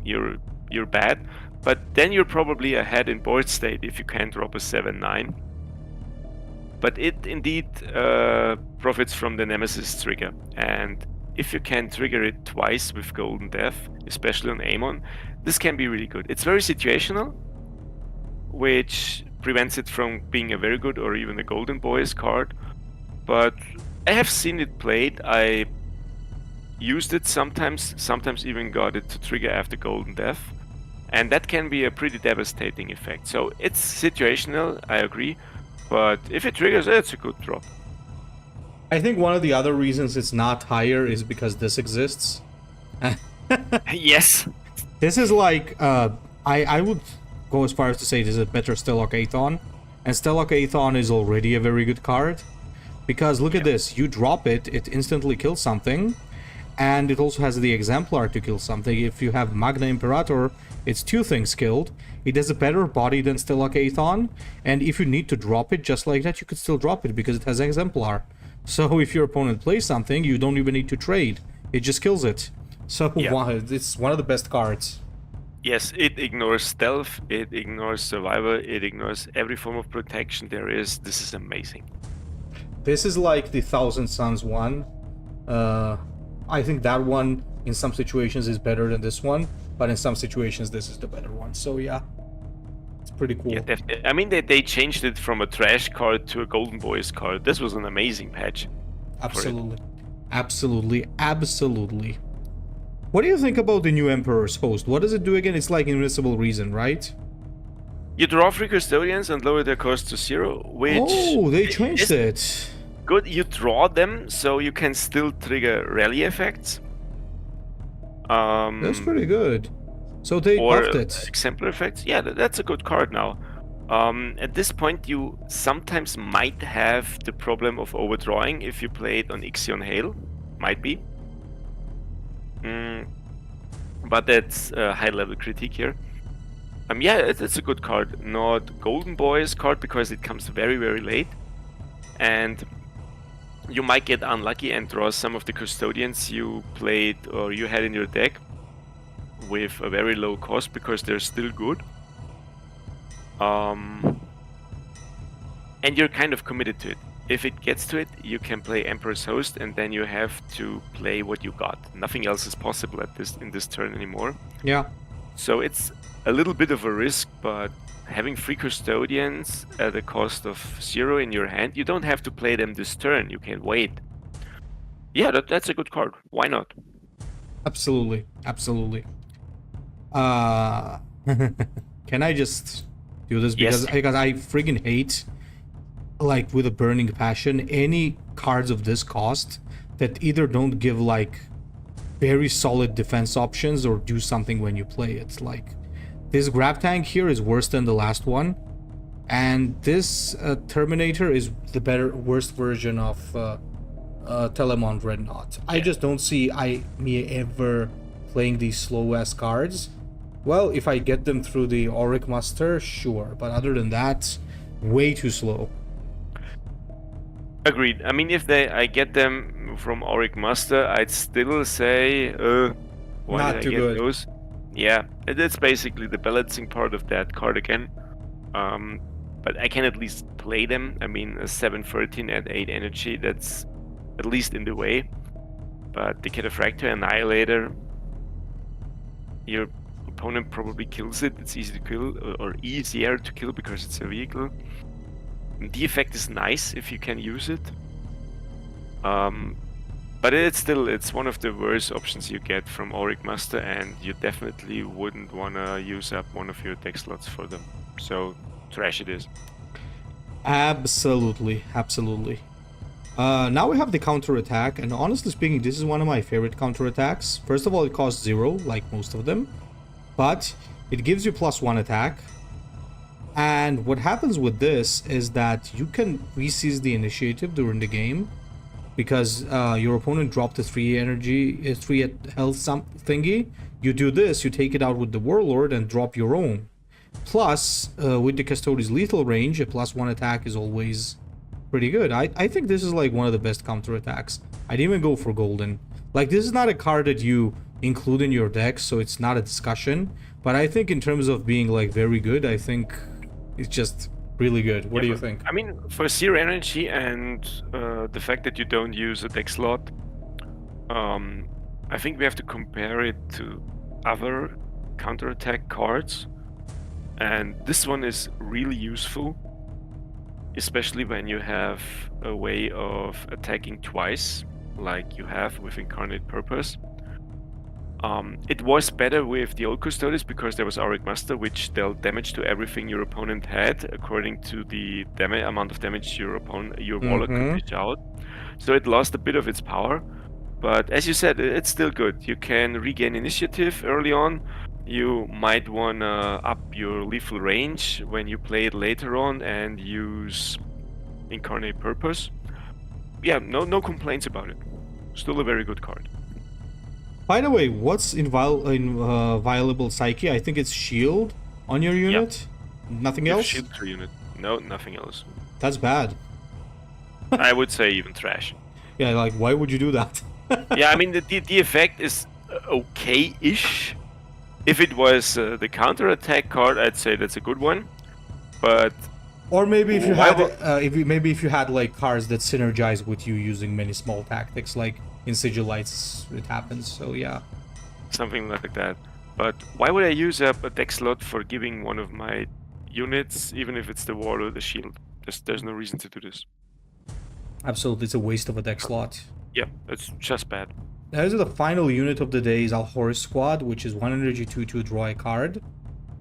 you're bad. But then you're probably ahead in board state if you can drop a 7-9. But it indeed profits from the Nemesis trigger. And if you can trigger it twice with Golden Death, especially on Amon, this can be really good. It's very situational, which prevents it from being a very good or even a Golden Boys card. But I have seen it played. I used it sometimes even got it to trigger after Golden Death. And that can be a pretty devastating effect. So it's situational, I agree. But if it triggers, it's a good drop. I think one of the other reasons it's not higher is because this exists. Yes. This is like, I would go as far as to say this is a better Stellarch Aethon. And Stellarch Aethon is already a very good card. Because look at this, you drop it, it instantly kills something. And it also has the Exemplar to kill something. If you have Magna Imperator, it's 2 things killed. It has a better body than Stellarch Aethon. And if you need to drop it just like that, you could still drop it because it has Exemplar. So if your opponent plays something, you don't even need to trade. It just kills it. So it's one of the best cards. Yes, it ignores stealth, it ignores survivor, it ignores every form of protection there is. This is amazing. This is like the Thousand Suns one. I think that one in some situations is better than this one, but in some situations this is the better one. So yeah, it's pretty cool. Yeah, I mean, they changed it from a trash card to a Golden Boys card. This was an amazing patch. Absolutely. Absolutely. Absolutely. What do you think about the new Emperor's Host? What does it do again? It's like Invincible Reason, right? You draw 3 Custodians and lower their cost to 0, which... Oh, they changed it. Good, you draw them, so you can still trigger rally effects. That's pretty good. So they buffed it. Exemplar effects. Yeah, that's a good card now. At this point, you sometimes might have the problem of overdrawing if you play it on Ixion Hale. Might be. But that's a high-level critique here. Yeah, it's a good card. Not Golden Boys card because it comes very, very late. And you might get unlucky and draw some of the Custodians you played or you had in your deck with a very low cost because they're still good. And you're kind of committed to it. If it gets to it, you can play Emperor's Host and then you have to play what you got. Nothing else is possible in this turn anymore. Yeah. So it's a little bit of a risk, but having 3 Custodians at a cost of 0 in your hand, you don't have to play them this turn. You can wait. Yeah, that's a good card. Why not? Absolutely. Absolutely. Can I just do this? Because I friggin' hate, like with a burning passion, any cards of this cost that either don't give like very solid defense options or do something when you play it. Like this grab tank here is worse than the last one, and this Terminator is the worst version of Telemon Dreadnought. I just don't see me ever playing these slow ass cards. Well, if I get them through the Auric Muster, sure, but other than that, way too slow. Agreed. I mean, if I get them from Auric Muster, I'd still say, why Not did too I get good. those? Yeah, it's basically the balancing part of that card again. But I can at least play them. I mean, a 713 at 8 energy, that's at least in the way. But the Cataphractor Annihilator, your opponent probably kills it. It's easy to kill, or easier to kill because it's a vehicle. The effect is nice if you can use it. But it's one of the worst options you get from Auric Master, and you definitely wouldn't want to use up one of your deck slots for them. So trash it is. Absolutely. Now we have the counter attack, and honestly speaking, this is one of my favorite counter attacks. First of all, it costs 0, like most of them, but it gives you +1 attack. And what happens with this is that you can reseize the initiative during the game because your opponent dropped a 3 energy, 3 health thingy. You do this, you take it out with the Warlord and drop your own. Plus, with the Custodes lethal range, a +1 attack is always pretty good. I think this is like one of the best counter attacks. I'd even go for golden. Like, this is not a card that you include in your deck, so it's not a discussion. But I think in terms of being like very good, I think it's just really good. What do you think? I mean, for 0 energy and the fact that you don't use a deck slot, I think we have to compare it to other counterattack cards. And this one is really useful, especially when you have a way of attacking twice, like you have with Incarnate Purpose. It was better with the old Custodes because there was Auric Master, which dealt damage to everything your opponent had, according to the amount of damage your Warlock could dish out. So it lost a bit of its power, but as you said, it's still good. You can regain initiative early on. You might wanna up your lethal range when you play it later on and use Incarnate Purpose. Yeah, no complaints about it. Still a very good card. By the way, what's inviolable Psyche? I think it's shield on your unit. Yep. Nothing else? Shield per unit. No, nothing else. That's bad. I would say even trash. Yeah, like, why would you do that? Yeah, I mean, the effect is okay-ish. If it was the counter-attack card, I'd say that's a good one. But or maybe if you had if you had like cards that synergize with you using many small tactics, like in Sigilites, it happens. So yeah, something like that. But why would I use up a deck slot for giving one of my units, even if it's the wall or the shield? There's no reason to do this. Absolutely, it's a waste of a deck slot. Yeah, it's just bad. Now, the final unit of the day is our Horus squad, which is 1 energy 2/2 draw a card.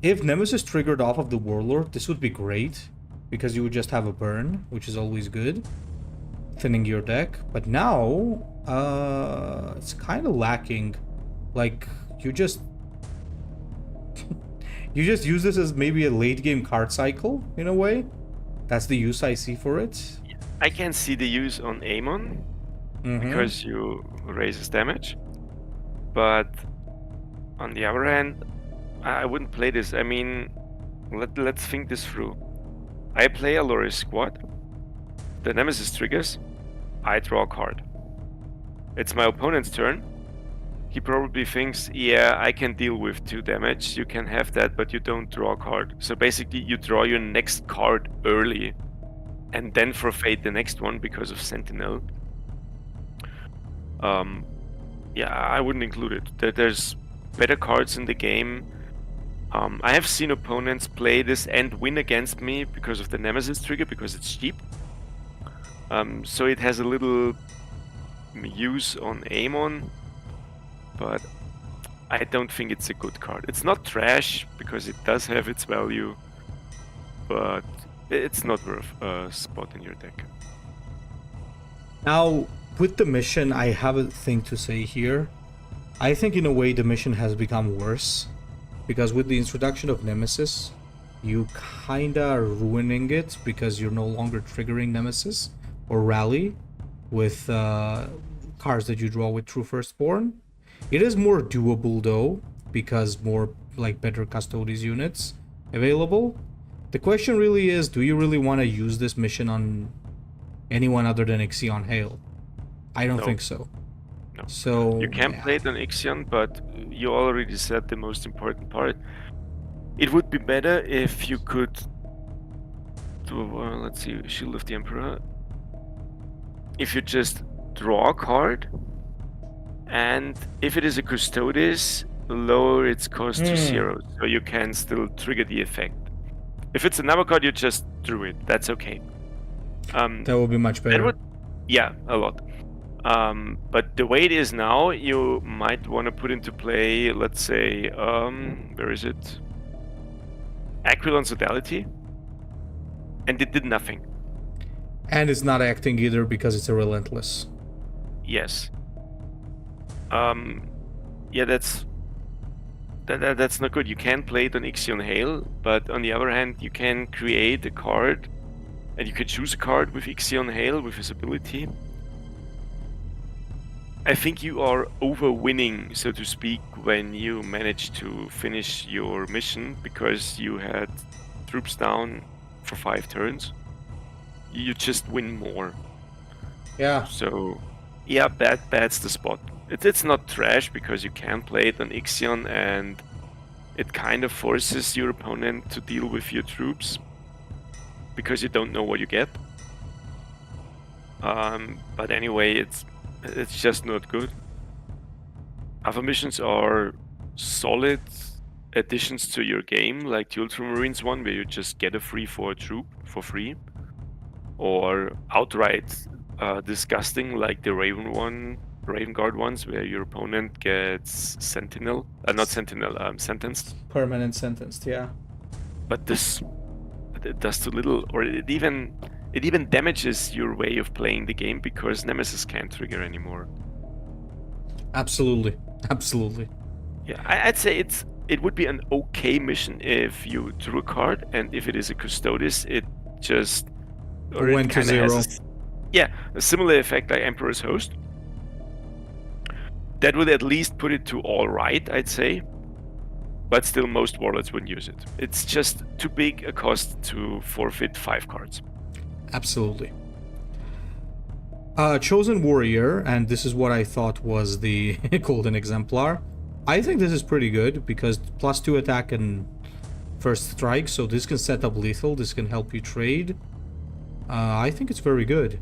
If Nemesis triggered off of the Warlord, this would be great, because you would just have a burn, which is always good, thinning your deck. But now, it's kind of lacking. Like, you just use this as maybe a late game card cycle, in a way. That's the use I see for it. I can see the use on Amon, because you raises damage. But on the other hand, I wouldn't play this. I mean, let's think this through. I play a Loris squad. The Nemesis triggers. I draw a card. It's my opponent's turn. He probably thinks, yeah, I can deal with 2 damage. You can have that, but you don't draw a card. So basically, you draw your next card early, and then forfeit the next one because of Sentinel. Yeah, I wouldn't include it. There's better cards in the game. I have seen opponents play this and win against me because of the Nemesis trigger, because it's cheap. So it has a little use on Amon, but I don't think it's a good card. It's not trash, because it does have its value, but it's not worth a spot in your deck. Now, with the mission, I have a thing to say here. I think in a way the mission has become worse, because with the introduction of Nemesis, you kinda are ruining it because you're no longer triggering Nemesis or Rally with cards that you draw with True Firstborn. It is more doable though, because more like better Custodes units available. The question really is, do you really want to use this mission on anyone other than Ixion Hale? I don't think so. No. So you can play it on Ixion, but you already said the most important part. It would be better if you could do, let's see, Shield of the Emperor. If you just draw a card, and if it is a Custodes, lower its cost to 0, so you can still trigger the effect. If it's another card, you just drew it. That's okay. That would be much better. Yeah, a lot. But the way it is now, you might want to put into play, let's say, where is it? Aquilon's Sodality. And it did nothing. And it's not acting either because it's a relentless. Yes. Yeah, that's not good. You can play it on Ixion Hale, but on the other hand, you can create a card, and you can choose a card with Ixion Hale with his ability. I think you are over-winning, so to speak, when you manage to finish your mission because you had troops down for 5 turns. You just win more. Yeah. So, yeah, that's the spot. It's not trash because you can play it on Ixion and it kind of forces your opponent to deal with your troops because you don't know what you get. But anyway, it's just not good. Other missions are solid additions to your game, like the Ultramarines one, where you just get a free 4 troop for free, or outright disgusting, like the Raven Guard ones, where your opponent gets sentenced. Permanent sentenced, yeah. But it does too little, or it even damages your way of playing the game because Nemesis can't trigger anymore. Absolutely. Yeah, I'd say it would be an okay mission if you drew a card, and if it is a Custodes, it just went to 0. A similar effect like Emperor's Host. That would at least put it to all right, I'd say. But still, most warlords wouldn't use it. It's just too big a cost to forfeit 5 cards. Absolutely. Chosen Warrior, and this is what I thought was the Golden Exemplar. I think this is pretty good because +2 attack and first strike, so this can set up lethal, this can help you trade. I think it's very good.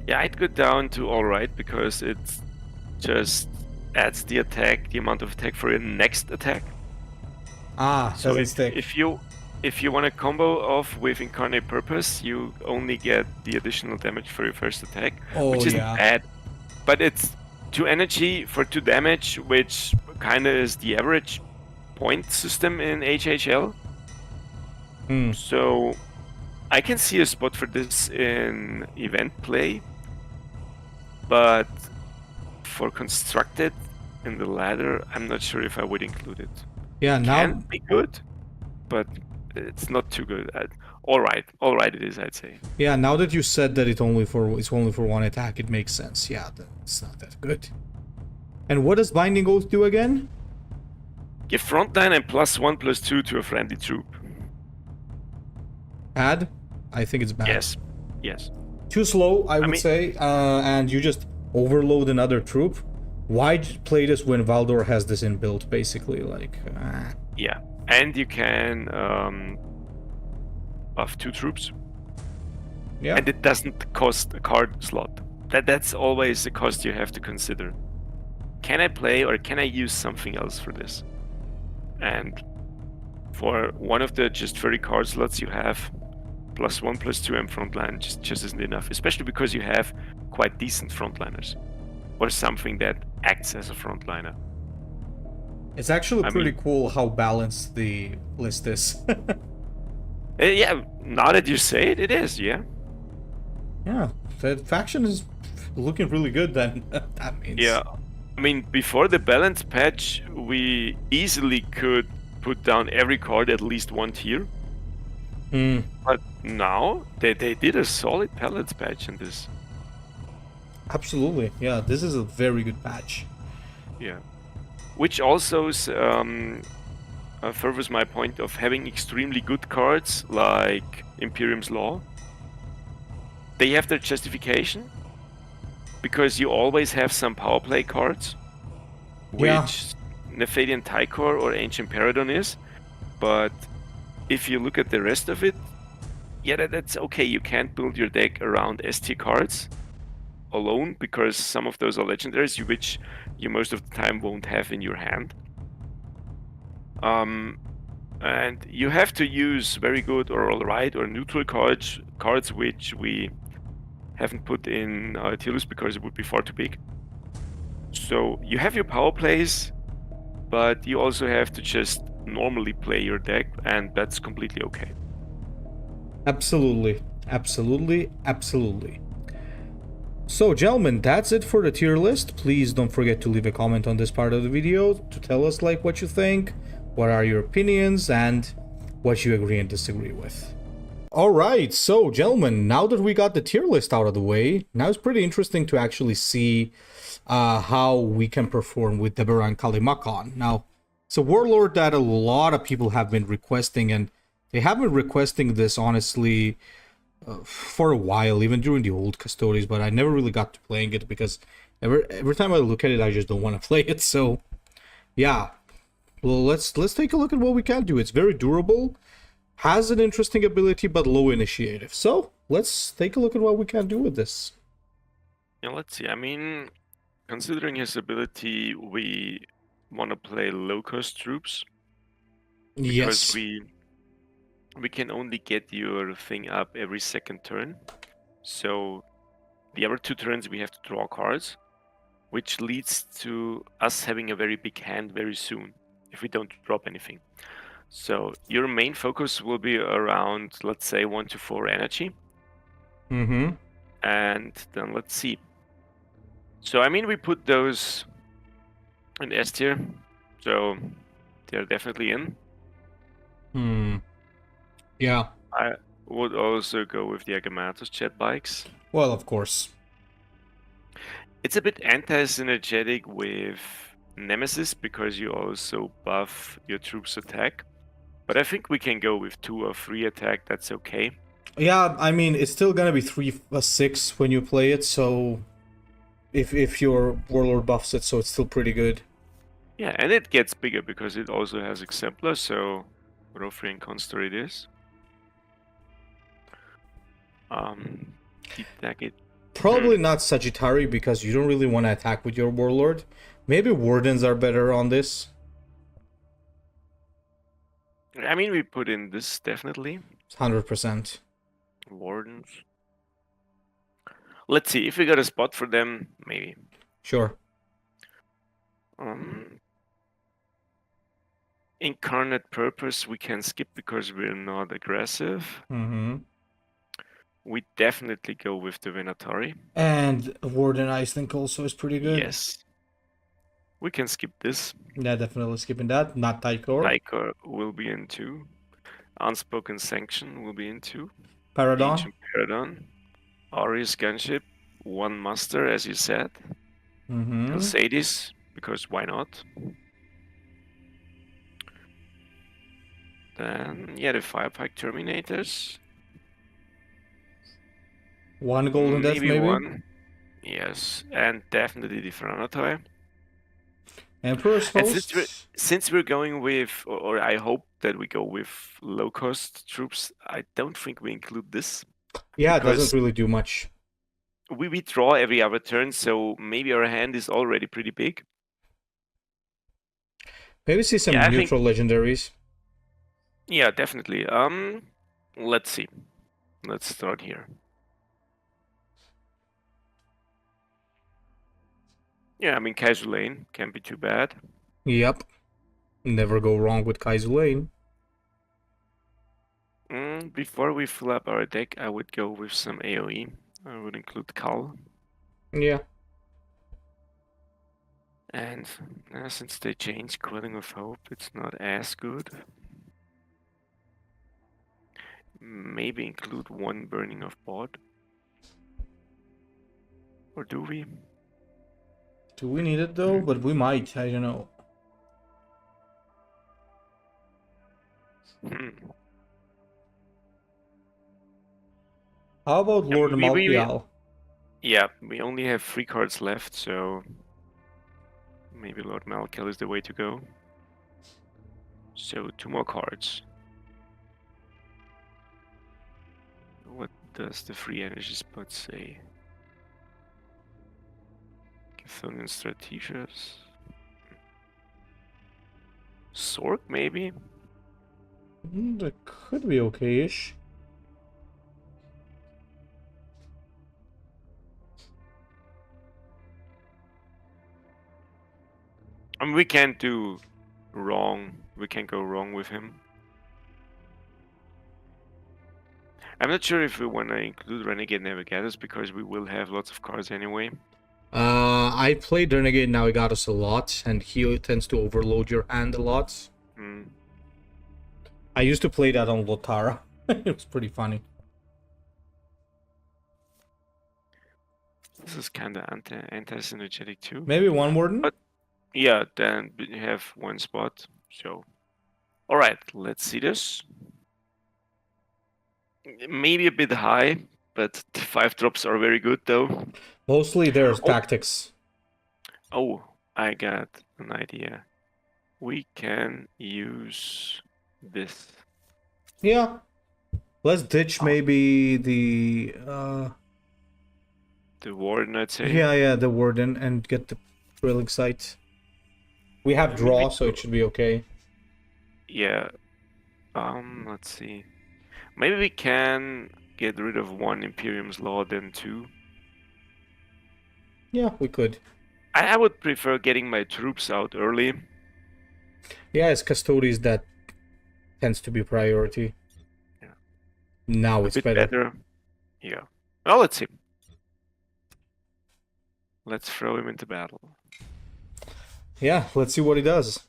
Yeah, I'd go down to alright because it just adds the amount of attack for your next attack. So if you want to combo off with Incarnate Purpose, you only get the additional damage for your first attack, which isn't bad. But it's 2 energy for 2 damage, which kind of is the average point system in HHL. So I can see a spot for this in event play, but for constructed in the ladder, I'm not sure if I would include it. Yeah, now Can be good, but it's not too good. All right it is, I'd say. Yeah, now that you said that it's only for 1 attack, it makes sense. Yeah, it's not that good. And what does Binding Oath do again? Give Frontline and +1/+2 to a friendly troop. Bad? I think it's bad. Yes. Too slow, I would say, and you just overload another troop. Why play this when Valdor has this inbuilt, basically? Yeah, and you can buff 2 troops. Yeah. And it doesn't cost a card slot. That's always a cost you have to consider. Can I play or can I use something else for this? And for one of the just 30 card slots you have, +1/+2 and Frontline just isn't enough, especially because you have quite decent frontliners, or something that acts as a frontliner. It's actually pretty cool how balanced the list is. Yeah, now that you say it, it is, yeah. Yeah, the faction is looking really good then. That means. Yeah. I mean, before the balance patch, we easily could put down every card at least one tier. Hmm. But now, they did a solid balance patch in this. Absolutely. Yeah, this is a very good patch. Yeah. Which also furthers my point of having extremely good cards like Imperium's Law. They have their justification because you always have some power play cards, Yeah. which Nephadian Tychor or Ancient Paradon is. But if you look at the rest of it, yeah, that's okay. You can't build your deck around ST cards alone because some of those are legendaries, which you most of the time won't have in your hand. And you have to use very good or alright or neutral cards which we haven't put in tier list because it would be far too big. So you have your power plays, but you also have to just normally play your deck, and that's completely okay. Absolutely. Absolutely. Absolutely. So, gentlemen, that's it for the tier list. Please don't forget to leave a comment on this part of the video to tell us like what you think, what are your opinions, and what you agree and disagree with. Alright, so gentlemen, now that we got the tier list out of the way, now it's pretty interesting to actually see how we can perform with Debeeran Kalimakon. Now, it's a warlord that a lot of people have been requesting, and they have been requesting this, honestly, for a while, even during the old Custodes, but I never really got to playing it because every time I look at it, I just don't want to play it. So, yeah. Well, let's take a look at what we can do. It's very durable, has an interesting ability, but low initiative. So, let's take a look at what we can do with this. Yeah, let's see. I mean, considering his ability, we want to play low-cost troops. Because Yes. we can only get your thing up every second turn. So the other 2 turns we have to draw cards, which leads to us having a very big hand very soon if we don't drop anything. So your main focus will be around, let's say, 1 to 4 energy. Mm-hmm. And then let's see. So I mean, we put those in S tier, so they're definitely in. Yeah. I would also go with the Agamottos jet bikes. Well, of course. It's a bit anti-synergetic with Nemesis because you also buff your troops' attack. But I think we can go with 2 or 3 attack, that's okay. Yeah, I mean, it's still gonna be 3/6 when you play it, so if your warlord buffs it, so it's still pretty good. Yeah, and it gets bigger because it also has Exemplar, so Rofri and Constantine it is. Attack it. Probably not Sagittari because you don't really want to attack with your warlord. Maybe wardens are better on this. I mean, we put in this definitely. 100%. Wardens. Let's see, if we got a spot for them, maybe. Sure. Incarnate Purpose we can skip because we're not aggressive. Mm-hmm. We definitely go with the Venatari. And Warden, I think, also is pretty good. Yes. We can skip this. Yeah, definitely skipping that. Not Tychor. Tychor will be in 2. Unspoken Sanction will be in 2. Paradon. Ancient Paradon. Aureus Gunship. 1 Master, as you said. Mm-hmm. Custodes, because why not? Then, yeah, the Firepike Terminators. 1 golden death, maybe? 1. Yes, and definitely the Franatai. Emperor's Host. And since we're going with, or I hope that we go with low-cost troops, I don't think we include this. Yeah, it doesn't really do much. We draw every other turn, so maybe our hand is already pretty big. Maybe see some neutral legendaries. Yeah, definitely. Let's see. Let's start here. Yeah, I mean, Kaiser Lane can't be too bad. Yep. Never go wrong with Kaiser Lane. Before we fill up our deck, I would go with some AoE. I would include Kal. Yeah. And since they changed Quelling of Hope, it's not as good. Maybe include one Burning of Bod. Or do we? Do we need it though? But we might. I don't know. How about Lord Malkiel? Yeah, we only have 3 cards left, so maybe Lord Malkiel is the way to go. So 2 more cards. What does the free energy spot say? Chthonian Strategias. Sork, maybe? That could be okay-ish. I mean, we can't do wrong. We can't go wrong with him. I'm not sure if we want to include Renegade Navigators because we will have lots of cards anyway. I played Renegade Navigators a lot, and he tends to overload your hand a lot. I used to play that on Lotara. It was pretty funny. This is kind of anti-synergetic too. Maybe one Warden? But yeah, then you have 1 spot. So, alright, let's see this. Maybe a bit high, but 5 drops are very good though. Mostly there's tactics. Oh, I got an idea. We can use this. Yeah. Let's ditch maybe the Warden, I'd say. Yeah, the Warden, and get the drilling site. We have draw, so it should be okay. Yeah. Let's see. Maybe we can get rid of 1 Imperium's Law, then 2. Yeah, we could. I would prefer getting my troops out early. Yeah, it's Custodes that tends to be priority. Yeah. Now it's better. Yeah. Well, let's see. Let's throw him into battle. Yeah, let's see what he does.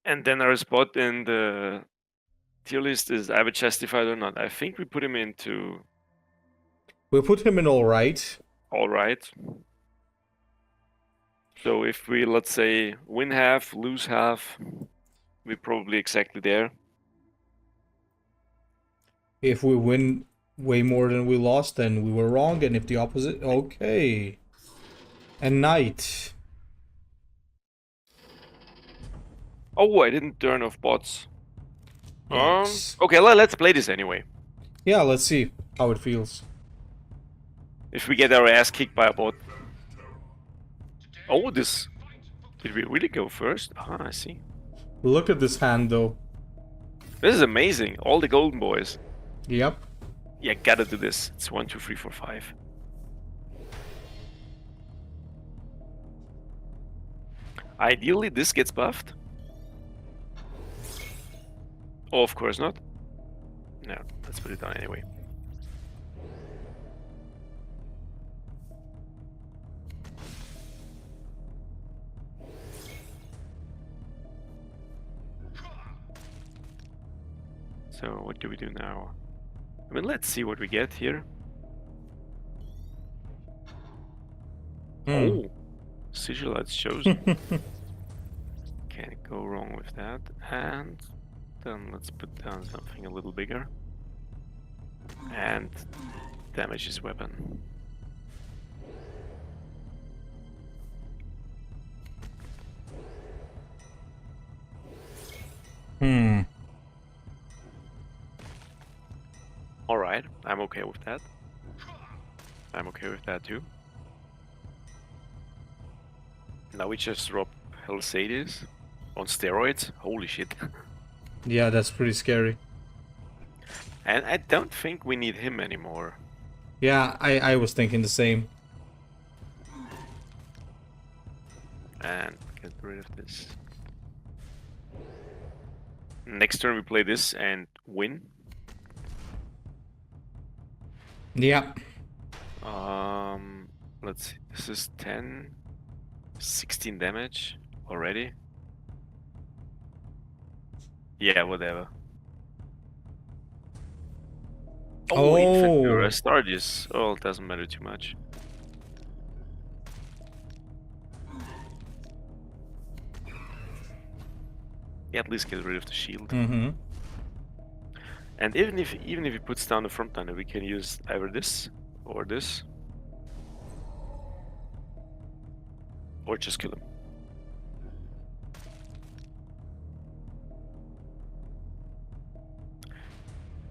And then our spot in the tier list is either justified or not. I think we put him into... We put him in alright. Alright. So if we, let's say, win half, lose half, we're probably exactly there. If we win way more than we lost, then we were wrong, and if the opposite... Okay. And Knight. Oh, I didn't turn off bots. Yes. Okay, let's play this anyway. Yeah, let's see how it feels. If we get our ass kicked by a bot. Oh, this... Did we really go first? Ah, I see. Look at this hand, though. This is amazing. All the golden boys. Yep. Yeah, gotta do this. It's 1, 2, 3, 4, 5. Ideally, this gets buffed. Oh, of course not. No, let's put it down anyway. So, what do we do now? I mean, let's see what we get here. Oh, Sigilite's chosen. Can't go wrong with that. And then let's put down something a little bigger. And damage his weapon. Alright, I'm okay with that. I'm okay with that too. Now we just drop Helsades on steroids. Holy shit. Yeah, that's pretty scary. And I don't think we need him anymore. Yeah, I was thinking the same. And get rid of this. Next turn we play this and win. Yeah. Let's see. This is 10, 16 damage already. Yeah, whatever. Oh, Infector, Astartes. Oh, it doesn't matter too much. Yeah, at least get rid of the shield. Mm-hmm. And even if he puts down the Frontliner, we can use either this or this. Or just kill him.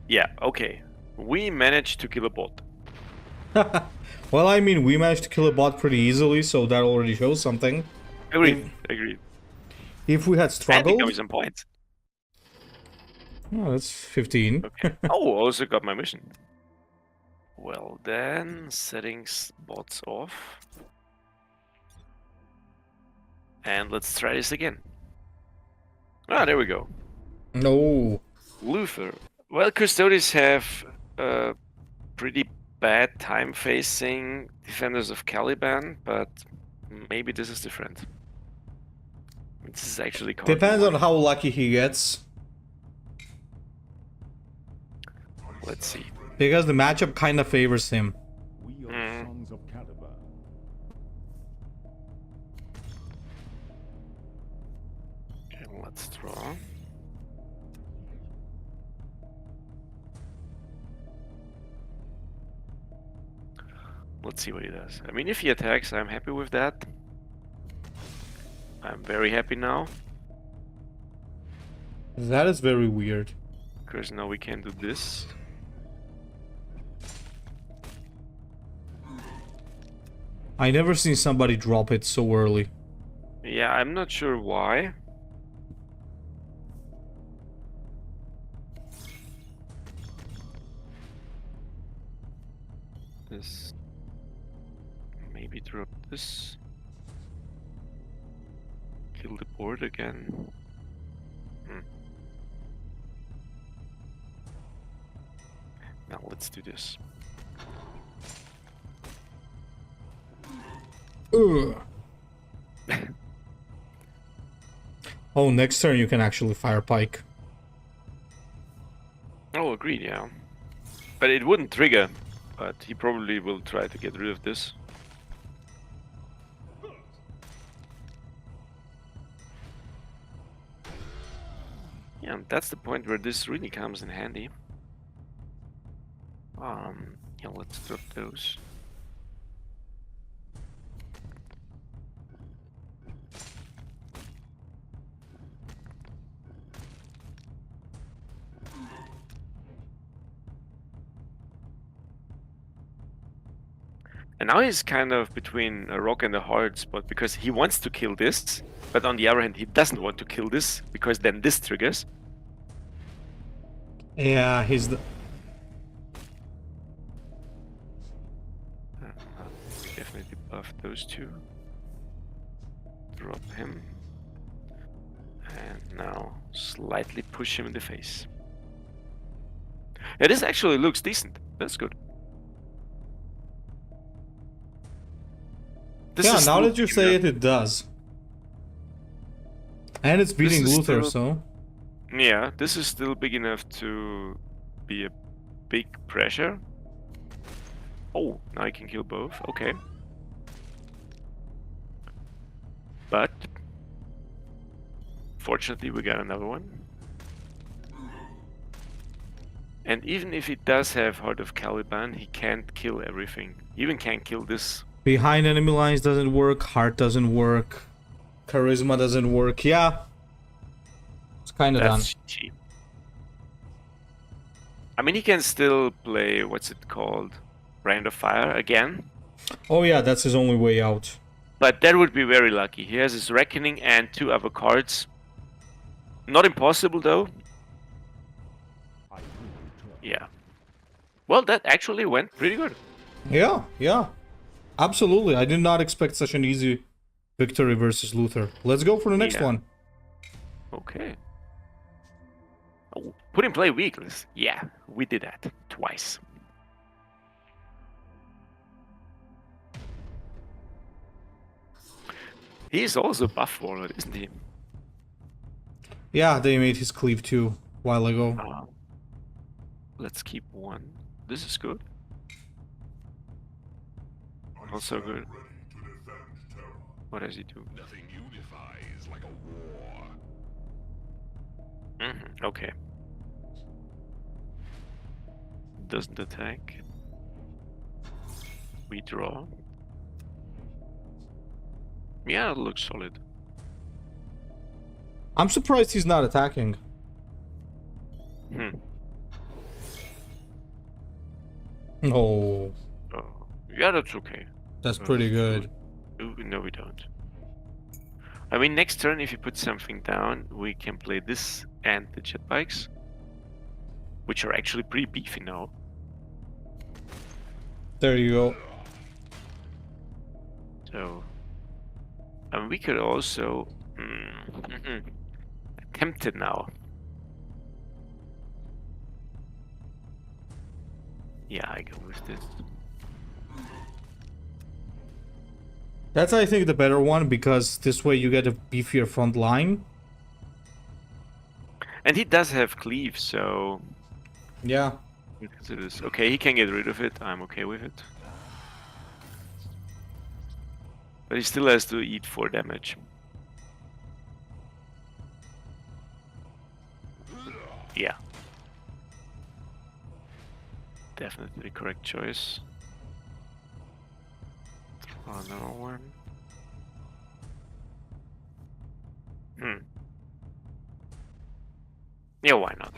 Yeah, okay. We managed to kill a bot. Well, I mean, we managed to kill a bot pretty easily, so that already shows something. Agreed. Agreed. If we had And struggled... he got me some points. Oh, that's 15. Okay. Oh, also got my mission. Well then, settings, bots off. And let's try this again. Ah, there we go. No. Luther. Well, Custodes have pretty bad time facing defenders of Caliban, but maybe this is different. This is actually Depends on how lucky he gets. Let's see. Because the matchup kind of favors him. We are the sons of Caliban. Okay, let's draw. Let's see what he does. I mean, if he attacks, I'm happy with that. I'm very happy now. That is very weird. Because now we can do this. I never seen somebody drop it so early. Yeah, I'm not sure why. This. Maybe drop this. Kill the board again. Now let's do this. Ugh. Oh, next turn you can actually fire Pike. Oh, agreed, yeah. But it wouldn't trigger. But he probably will try to get rid of this. Yeah, and that's the point where this really comes in handy. Yeah, let's drop those. And now he's kind of between a rock and a hard spot because he wants to kill this, but on the other hand, he doesn't want to kill this because then this triggers. Yeah, he's the... Definitely buff those two. Drop him. And now slightly push him in the face. Yeah, this actually looks decent. That's good. This yeah, is now still that you say it, it does. And it's beating is Luther, still- so... Yeah, this is still big enough to be a big pressure. Oh, now I can kill both. Okay. But fortunately, we got another one. And even if he does have Heart of Caliban, he can't kill everything. He even can't kill this. Behind enemy lines doesn't work, Heart doesn't work, Charisma doesn't work, yeah. It's kinda done. That's cheap. I mean, he can still play, what's it called? Brand of Fire again. Oh yeah, that's his only way out. But that would be very lucky. He has his Reckoning and 2 other cards. Not impossible, though. Yeah. Well, that actually went pretty good. Yeah, yeah. Absolutely, I did not expect such an easy victory versus Luther. Let's go for the next Yeah. one. Okay. Oh, put in play weakless. Yeah, we did that twice. He is also a buff warlord, isn't he? Yeah, they made his cleave too a while ago. Let's keep one. This is good. Also good. What does he do? Nothing unifies like a war. Okay. Doesn't attack. We draw. Yeah, it looks solid. I'm surprised he's not attacking. Oh, Yeah, that's okay. that's pretty good. No, we don't. I mean, next turn, if you put something down, we can play this and the jet bikes, which are actually pretty beefy now. There you go. So, and we could also attempt it now. Yeah, I go with this. That's, I think, the better one, because this way you get a beefier front line. And he does have cleave, so Yeah. consider this. Okay, he can get rid of it. I'm okay with it. But he still has to eat 4 damage. Yeah. Definitely the correct choice. Draw another one. Yeah, why not?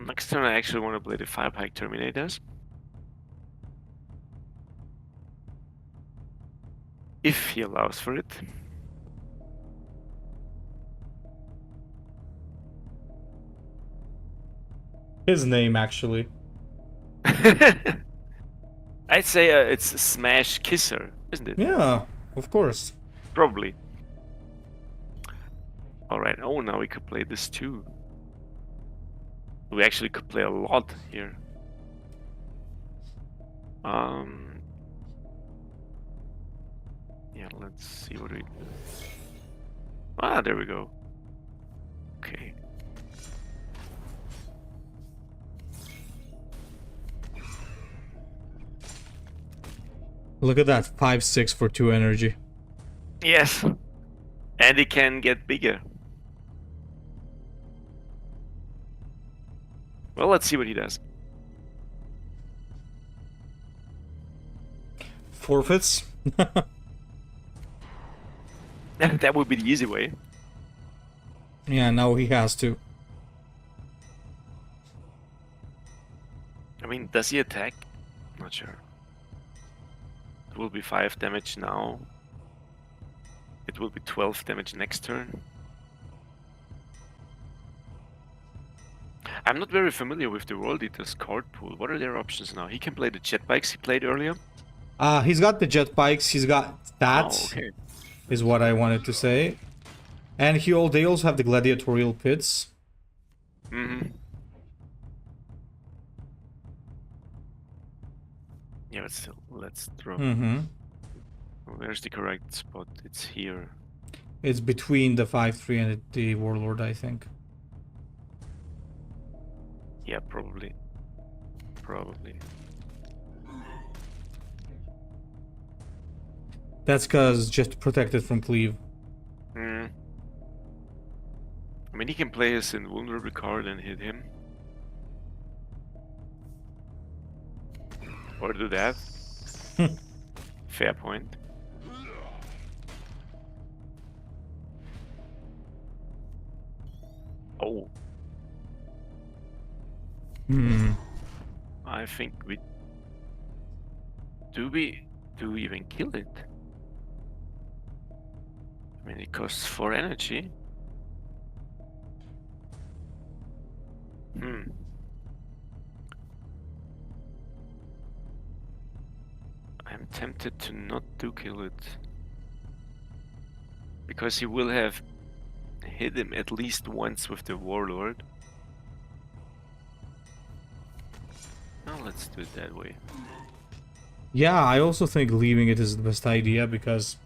Next turn I actually want to play the Firepike Terminators. If he allows for it. His name, actually. I'd say it's Smash Kisser, isn't it? Yeah, of course. Probably. Alright, oh, now we could play this too. We actually could play a lot here. Yeah, let's see what we... Ah, there we go. Okay. Look at that, 5/6 for 2 energy. Yes. And it can get bigger. Well, let's see what he does. Forfeits? That would be the easy way. Yeah, now he has to. I mean, does he attack? Not sure. It will be 5 damage now. It will be 12 damage next turn. I'm not very familiar with the World Eater's card pool. What are their options now? He can play the jet bikes he played earlier. He's got the jet bikes, he's got that, Oh, okay. is what I wanted to say. And they also have the gladiatorial pits. Yeah, but still, let's throw. Where's the correct spot? It's here. It's between the 5/3 and the warlord, I think. Yeah, probably. Probably. That's because just protected from cleave. I mean, he can play his invulnerable card and hit him. Or do that. Fair point. Oh. I think we... Do we even kill it? I mean, it costs 4 energy. I'm tempted to not do kill it. Because he will have hit him at least once with the warlord. Now let's do it that way. Yeah, I also think leaving it is the best idea because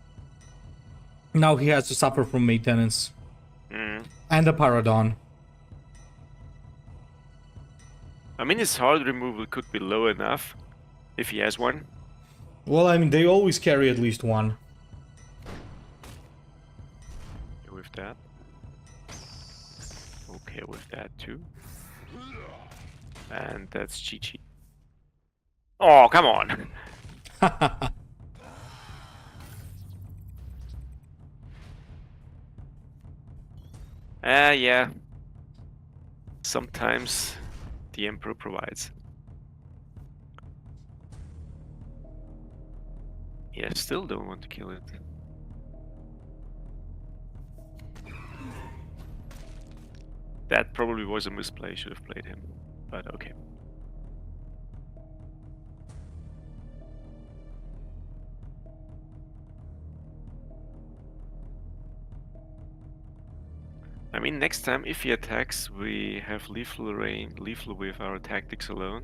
now he has to suffer from maintenance. And a Paradon. I mean, his hard removal could be low enough if he has one. Well, I mean, they always carry at least one. With that. Okay, with that too. And that's Chi-Chi. Oh, come on! Yeah. Sometimes the Emperor provides. Yeah, still don't want to kill it. That probably was a misplay, should have played him. But okay. I mean, next time if he attacks, we have lethal with our tactics alone.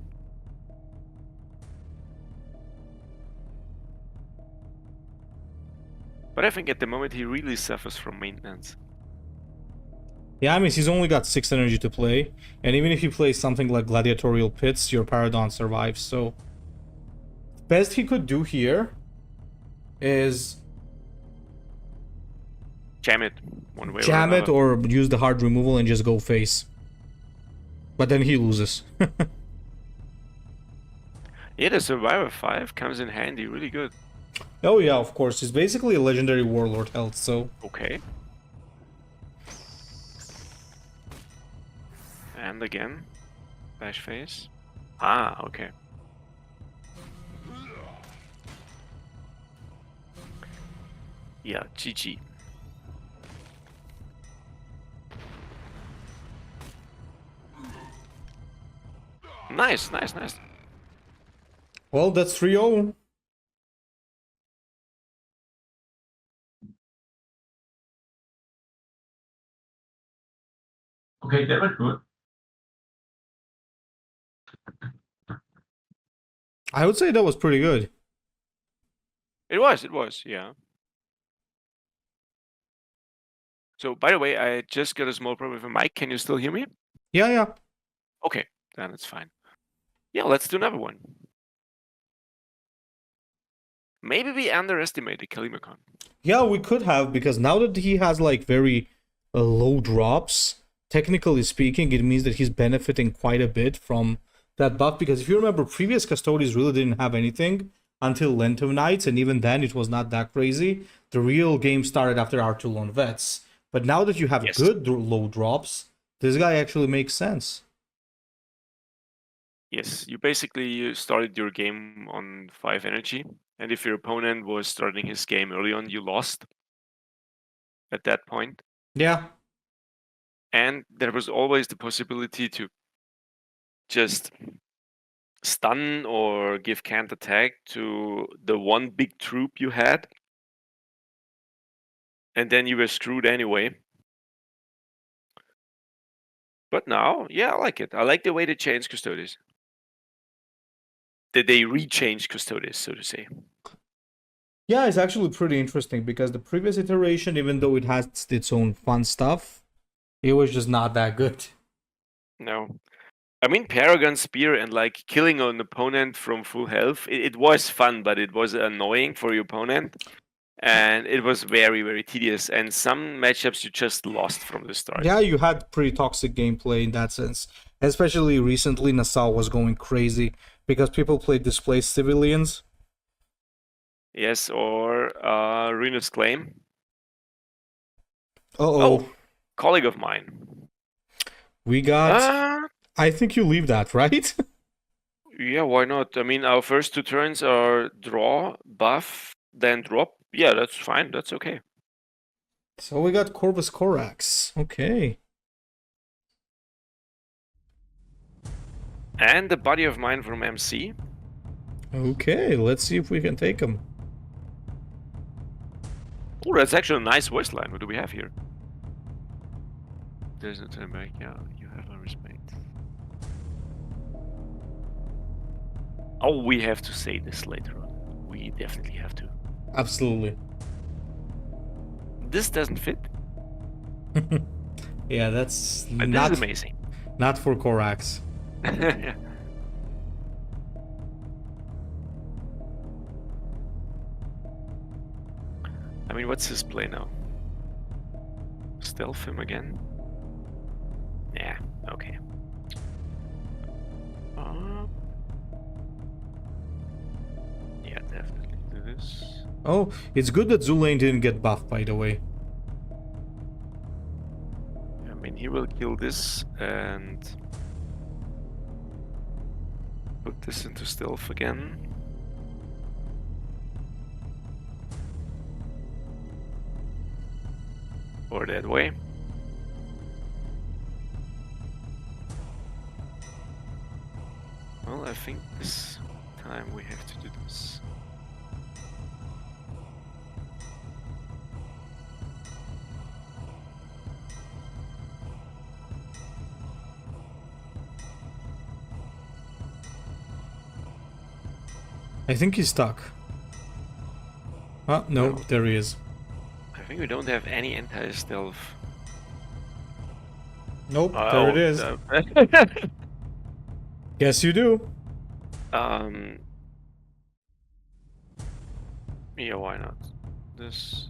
But I think at the moment he really suffers from maintenance. Yeah, I mean, he's only got 6 energy to play, and even if he plays something like Gladiatorial Pits, your Paradon survives, so... Best he could do here is... Jam it, one way jam or it or use the hard removal and just go face. But then he loses. Yeah, the Survivor 5 comes in handy, really good. Oh yeah, of course, he's basically a legendary warlord health, so... Okay. And again, bash face. Ah, okay. Yeah, GG. Nice, nice, nice. Well, that's 3-0. Okay, that was good. I would say that was pretty good. It was, yeah. So, by the way, I just got a small problem with my mic. Can you still hear me? Yeah, yeah. Okay, then it's fine. Yeah, let's do another one. Maybe we underestimated Kalimakon. Yeah, we could have, because now that he has, like, very low drops, technically speaking, it means that he's benefiting quite a bit from that buff, because if you remember, previous Custodes really didn't have anything until Lentum Knights, and even then it was not that crazy. The real game started after Artulon Vets. But now that you have good low drops, this guy actually makes sense. Yes, you started your game on 5 energy, and if your opponent was starting his game early on, you lost at that point. Yeah. And there was always the possibility to just stun or give can't attack to the one big troop you had, and then you were screwed anyway. But now, yeah, I like it. I like the way they changed Custodes. That they re-changed Custodes, so to say. Yeah, it's actually pretty interesting, because the previous iteration, even though it has its own fun stuff, it was just not that good. No. I mean, Paragon Spear and like killing an opponent from full health, it was fun, but it was annoying for your opponent. And it was very, very tedious. And some matchups you just lost from the start. Yeah, you had pretty toxic gameplay in that sense. Especially recently, Nassau was going crazy because people played displaced civilians. Yes, or Ruinous Claim. Oh, colleague of mine. We got... I think you leave that, right? Yeah, why not? I mean, our first 2 turns are draw, buff, then drop. Yeah, that's fine. That's okay. So we got Corvus Corax. Okay. And the Body of Mine from MC. Okay, let's see if we can take him. Oh, that's actually a nice voice line. What do we have here? There's no turn back. Yeah, you have my respect. Oh, we have to say this later on. We definitely have to. Absolutely. This doesn't fit, Yeah, that's but this is amazing. not for Korax. Yeah. I mean, what's his play now? Stealth him again? Yeah, okay. Yeah, definitely do this. Oh, it's good that Zulane didn't get buffed, by the way. I mean, he will kill this and put this into stealth again. Or that way. Well, I think this time we have to do this. I think he's stuck. Ah, no, No. there he is. I think we don't have any anti-stealth. Nope, there it is. Yes, you do. Yeah, why not? This.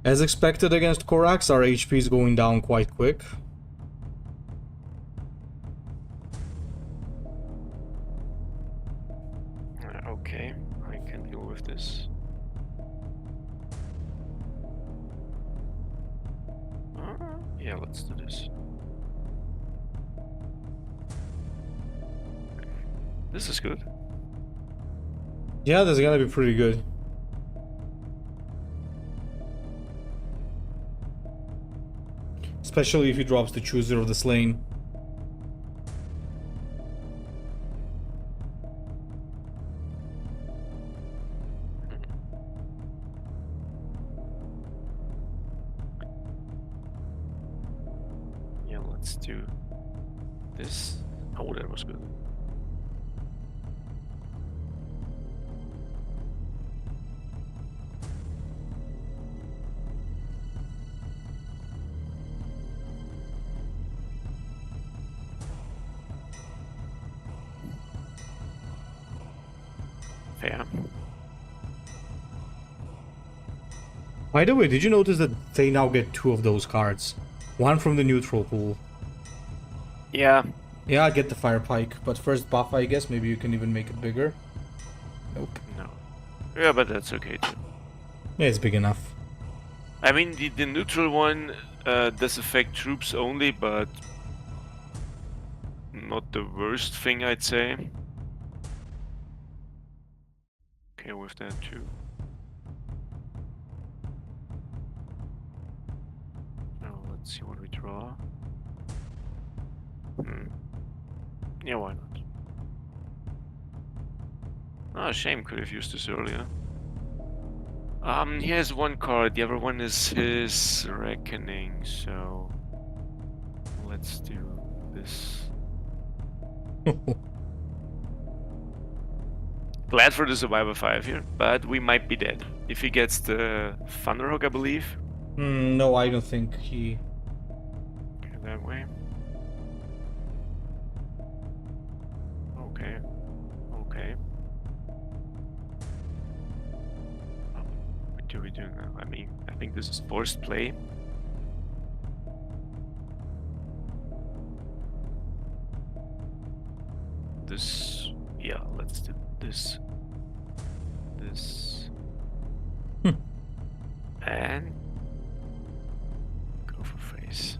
As expected against Korax, our HP is going down quite quick. Okay, I can deal with this. Yeah, let's do this. This is good. Yeah, that's gonna be pretty good. Especially if he drops the Chooser of the Slain. Yeah, let's do this. Oh, that was good. Fair. By the way, did you notice that they now get 2 of those cards? One from the neutral pool. Yeah. Yeah, I get the Fire Pike, but first buff, I guess. Maybe you can even make it bigger. Nope. No. Yeah, but that's okay too. Yeah, it's big enough. I mean, the neutral one does affect troops only, but not the worst thing, I'd say. Okay with that too. Now let's see what we draw. Yeah, why not? Oh, shame, could have used this earlier. He has one card, the other one is his Reckoning, so let's do this. Glad for the Survivor 5 here, but we might be dead. If he gets the Thunderhawk, I believe. No, I don't think he... Okay, that way. Okay. Okay. What do we do now? I mean, I think this is forced play. This... yeah, let's do this. This. And... go for face.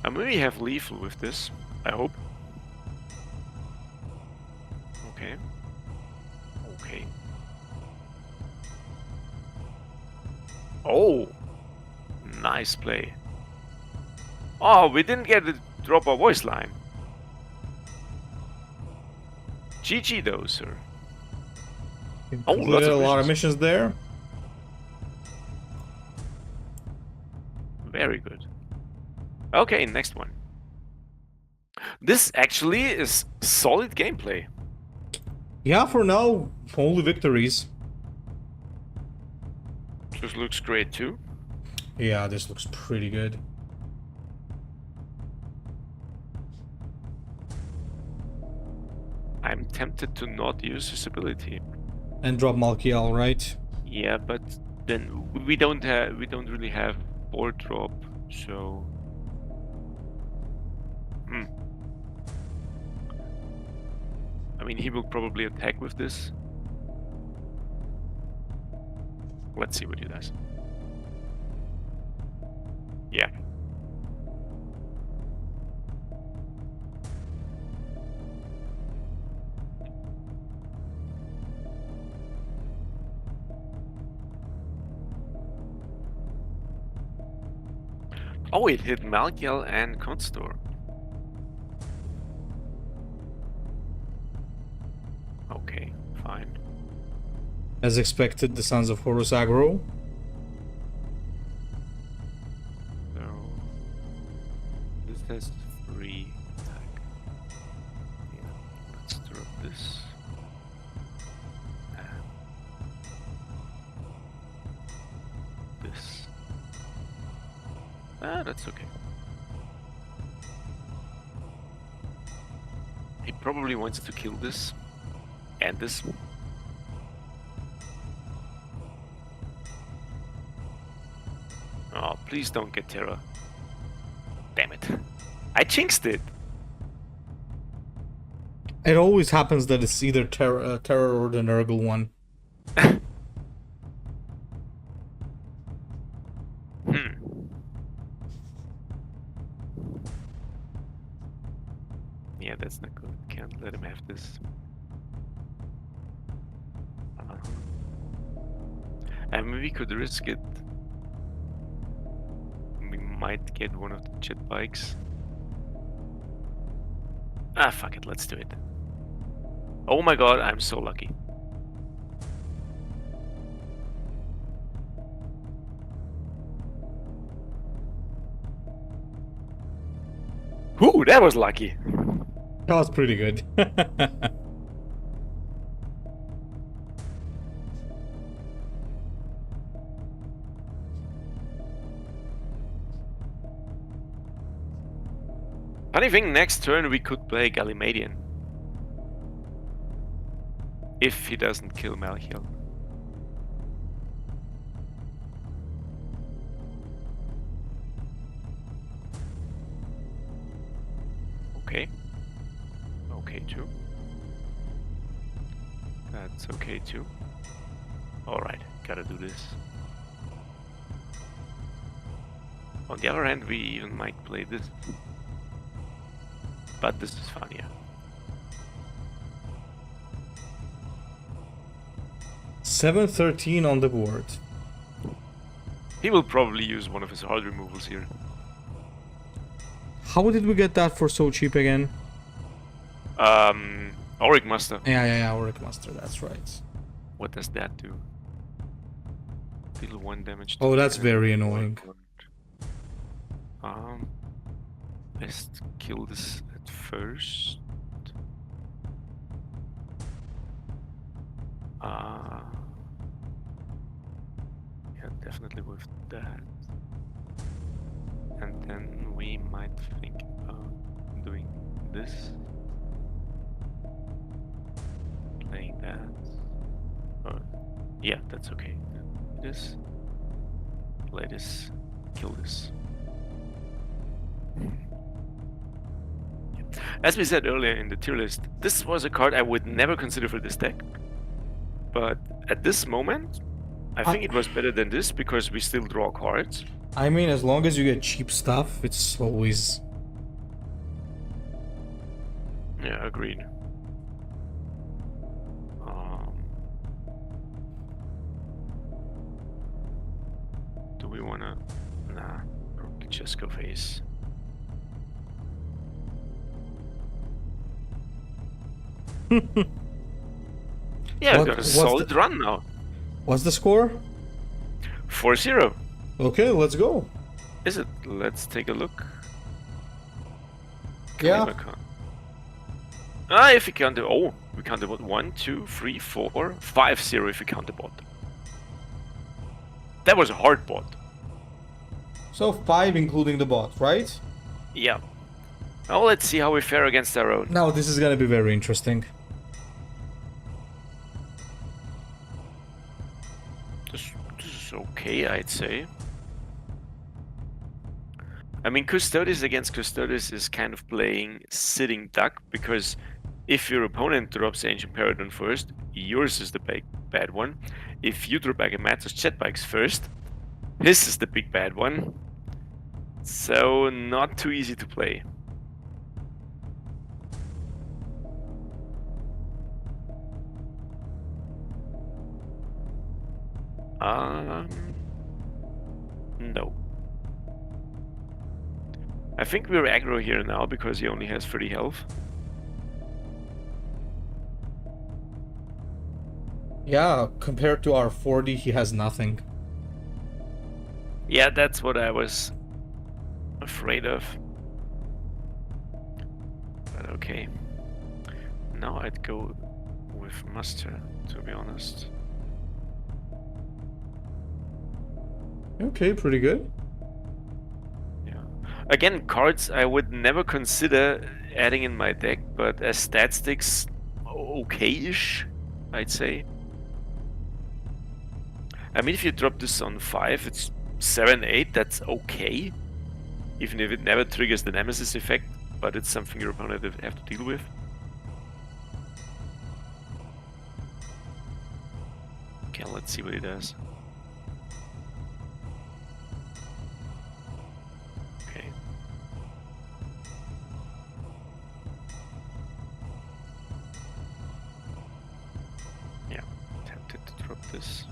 I maybe have lethal with this, I hope. Okay. Okay. Oh! Nice play. Oh, we didn't get to drop our voice line. GG though, sir. Oh, lots of a lot of missions. missions there. Very good. Okay, next one. This actually is solid gameplay. Yeah, for now, only victories. This looks great too. Yeah, this looks pretty good. I'm tempted to not use his ability. And drop Malkiel, right? Yeah, but then we don't really have board drop, so I mean, he will probably attack with this. Let's see what he does. Yeah. Oh, it hit Malkiel and Constor. Okay, fine. As expected, the Sons of Horus aggro. So this has 3 attack. Yeah, let's drop this. And this. Ah, that's okay. He probably wants to kill this. And this. Oh, please don't get Terra. Damn it. I jinxed it. It always happens that it's either Terror or the Nurgle one. Yeah, that's not good. Can't let him have this. And we could risk it. We might get one of the jet bikes. Ah, fuck it, let's do it. Oh my god, I'm so lucky. Ooh, that was lucky. That was pretty good. Funny thing, next turn we could play Kalimakon. If he doesn't kill Malkiel. Okay. Okay too. That's okay too. Alright, gotta do this. On the other hand, we even might play this. But this is fun, yeah. $713 on the board. He will probably use one of his hard removals here. How did we get that for so cheap again? Auric Master. Yeah, Auric Master, that's right. What does that do? Deal 1 damage. Oh, that's very annoying. Best kill this at first. Yeah, definitely with that. And then we might think about doing this. Playing that. Oh, yeah, that's okay. This. Play this. Kill this. As we said earlier in the tier list, this was a card I would never consider for this deck. But at this moment, I think it was better than this because we still draw cards. I mean, as long as you get cheap stuff, it's always... Yeah, agreed. Do we wanna... Nah, probably just go face. Yeah, What- we got a what's solid the- run now. What's the score? 4-0. Okay, let's go. Is it? Let's take a look. Yeah. Kalimakon. Ah, if we count the... Oh, we count the bot. 1, 2, 3, 4, 5-0 if we count the bot. That was a hard bot. So 5 including the bot, right? Yeah. Now let's see how we fare against our own. Now this is gonna be very interesting. This is okay, I'd say. I mean, Custodes against Custodes is kind of playing sitting duck, because if your opponent drops Ancient Paradigm first, yours is the bad one. If you drop Agamatos Jetbikes first, his is the big bad one. So, not too easy to play. No. I think we're aggro here now because he only has 30 health. Yeah, compared to our 40, he has nothing. Yeah, that's what I was afraid of. But okay. Now I'd go with Muster, to be honest. Okay, pretty good. Yeah. Again, cards I would never consider adding in my deck, but as stat sticks, okay-ish, I'd say. I mean, if you drop this on 5, it's 7, 8, that's okay. Even if it never triggers the Nemesis effect, but it's something your opponent will have to deal with. Okay, let's see what he does. Okay. Yeah, tempted to drop this.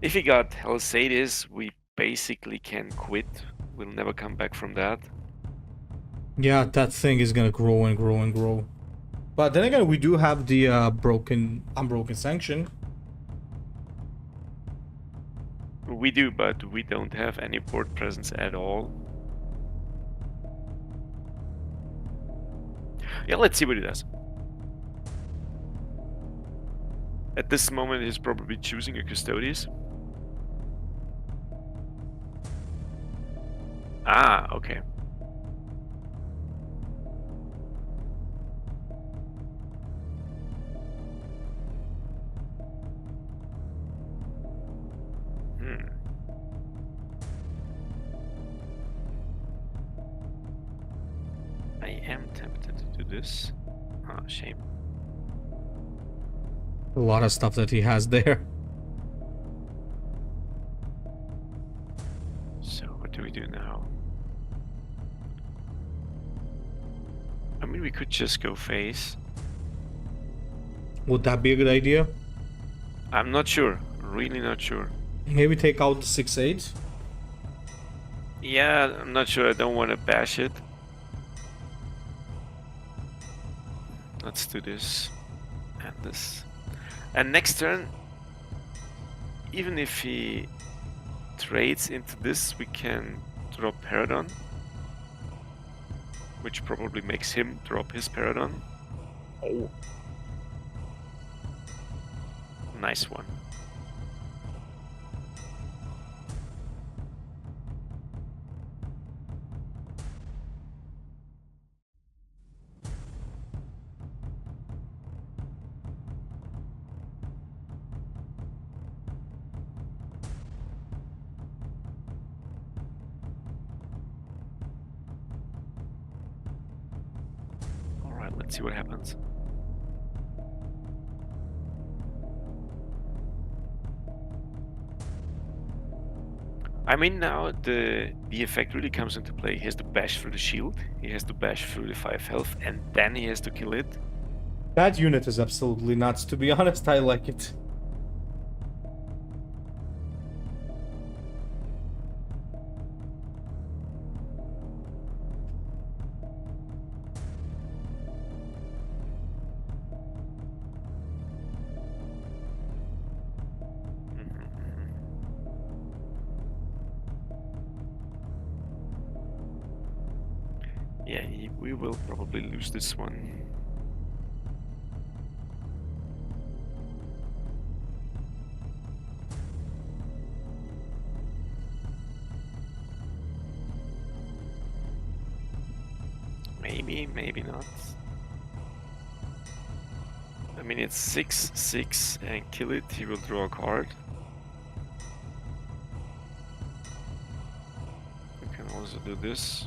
If he got Hellsades, we basically can quit. We'll never come back from that. Yeah, that thing is gonna grow and grow and grow. But then again, we do have the unbroken sanction. We do, but we don't have any board presence at all. Yeah, let's see what he does. At this moment, he's probably choosing a Custodes. Ah, okay. I am tempted to do this. Ah, shame. A lot of stuff that he has there. So, what do we do now? I mean, we could just go face. Would that be a good idea? I'm not sure. Really not sure. Maybe take out the 6-8. Yeah, I'm not sure. I don't want to bash it. Let's do this. And this. And next turn, even if he trades into this, we can drop Paradon. Which probably makes him drop his Paradon. Oh. Nice one. Alright, let's see what happens. I mean, now the effect really comes into play. He has to bash through the shield, he has to bash through the 5 health, and then he has to kill it. That unit is absolutely nuts, to be honest. I like it. Yeah, we will probably lose this one. Maybe not. I mean, it's 6/6 and kill it. He will draw a card. We can also do this.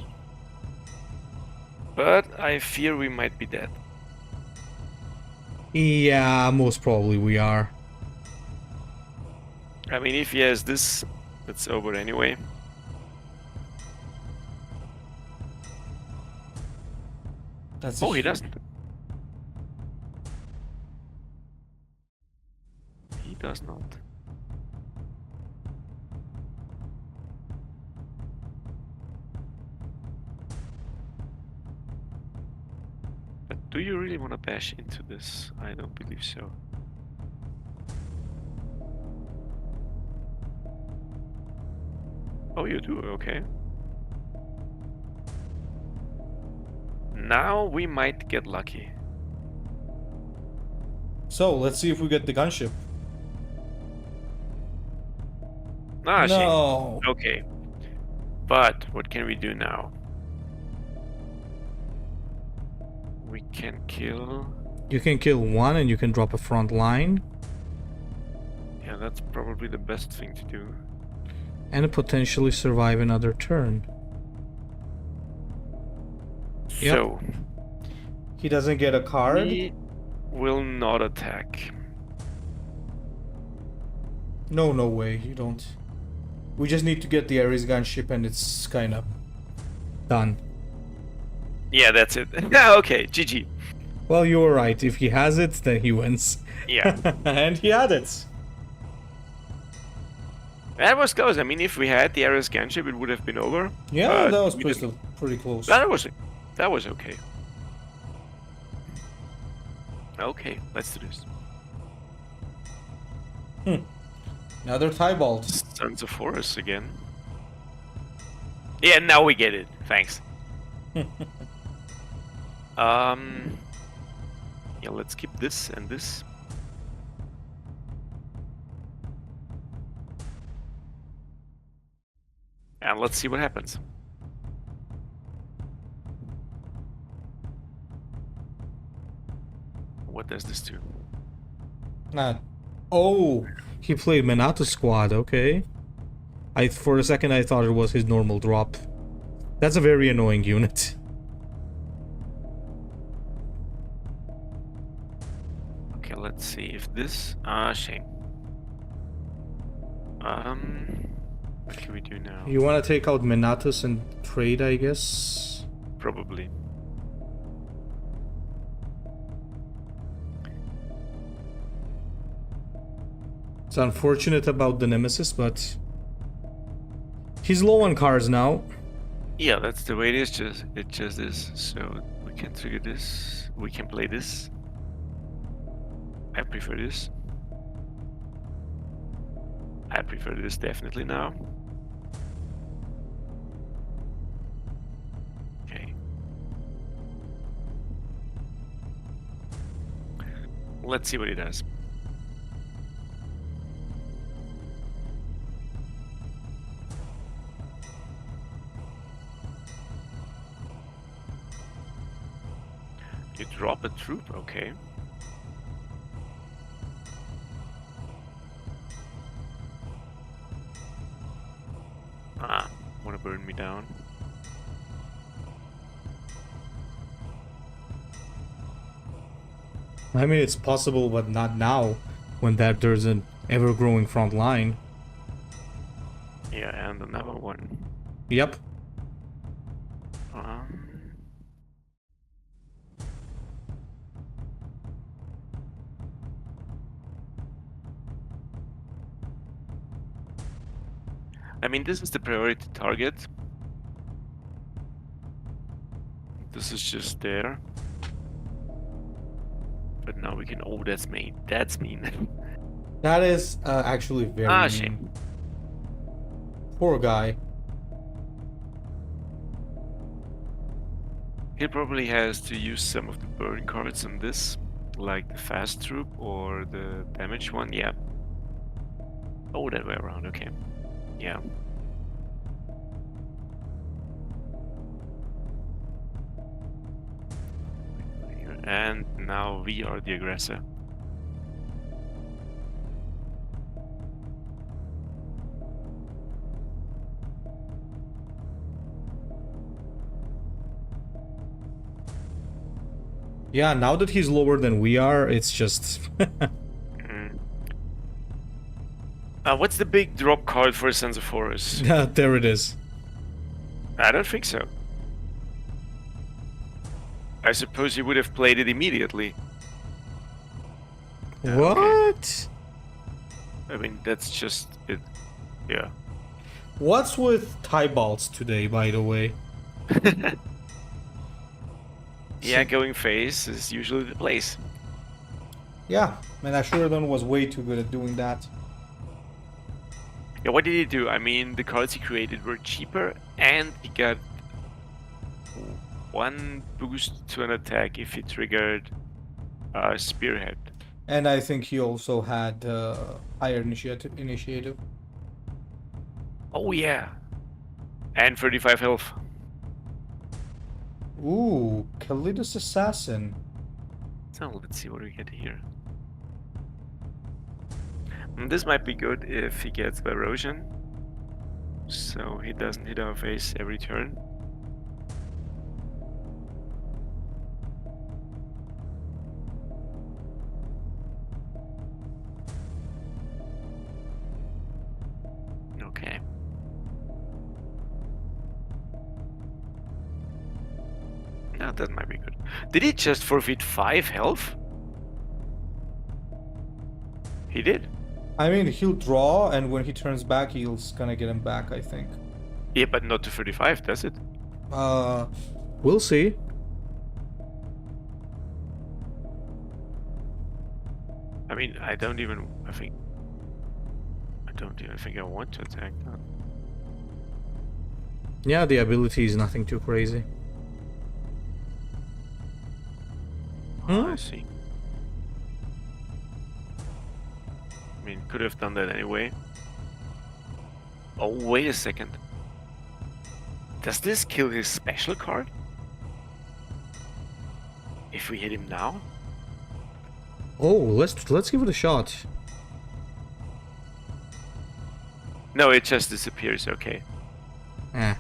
But I fear we might be dead. Yeah, most probably we are. I mean, if he has this, it's over anyway. That's Oh, he doesn't. He does not. But do you really want to bash into this? I don't believe so. Oh, you do? Okay. Now we might get lucky. So, let's see if we get the gunship. Ah, shame. No. Okay. But what can we do now? We can kill... You can kill one and you can drop a front line. Yeah, that's probably the best thing to do. And potentially survive another turn. Yep. So, He doesn't get a card. we will not attack. No way, you don't. We just need to get the Ares gunship and it's kind of done. Yeah, that's it. Yeah, okay, GG. Well, you were right. If he has it, then he wins. Yeah, And he had it. that was close. I mean, if we had the Ares gunship, it would have been over. Yeah, but that was we pretty, didn't. pretty close. That was okay. Okay, let's do this. Another Tybalt. Sons of Horus again. Yeah, now we get it. Thanks. Yeah, let's keep this and this. And let's see what happens. What does this do? Oh, he played Minato Squad, okay. For a second I thought it was his normal drop. That's a very annoying unit. Okay, let's see if this... shame. What can we do now? You want to take out Minatus and trade, I guess? Probably. It's unfortunate about the Nemesis, but... He's low on cards now. Yeah, that's the way it is. It just is. So we can trigger this. We can play this. I prefer this. I prefer this definitely now. Okay. Let's see what he does. You drop a troop, okay. Wanna burn me down? I mean, it's possible, but not now, when there's an ever-growing front line. Yeah, and another one. Yep. I mean, this is the priority target. This is just there. But now we can... Oh, that's mean. That's mean. That is actually very mean. Shame. Poor guy. He probably has to use some of the burn cards on this, like the fast troop or the damage one. Yeah. Oh, that way around. Okay. Yeah. And now we are the aggressor. Yeah, now that he's lower than we are, it's just... What's the big drop card for Sons of Horus? There it is. I don't think so. I suppose you would have played it immediately. What? Okay. I mean, that's just it. Yeah. What's with Tybalts today, by the way? Yeah, going face is usually the place. Yeah, and Ashuradan was way too good at doing that. Yeah, what did he do? I mean, the cards he created were cheaper, and he got one boost to an attack if he triggered Spearhead. And I think he also had higher initiative. Oh yeah, and 35 health. Ooh, Kalidus Assassin. So let's see what we get here. This might be good if he gets Erosion, so he doesn't hit our face every turn. Okay. No, that might be good. Did he just forfeit 5 health? He did. I mean, he'll draw, and when he turns back, he's gonna get him back, I think. Yeah, but not to 35, does it? We'll see. I mean, I don't even think I want to attack that. Yeah, the ability is nothing too crazy. Oh, I see. I mean, could have done that anyway. Oh, wait a second. Does this kill his special card? If we hit him now? Oh, let's give it a shot. No, it just disappears, okay. Eh.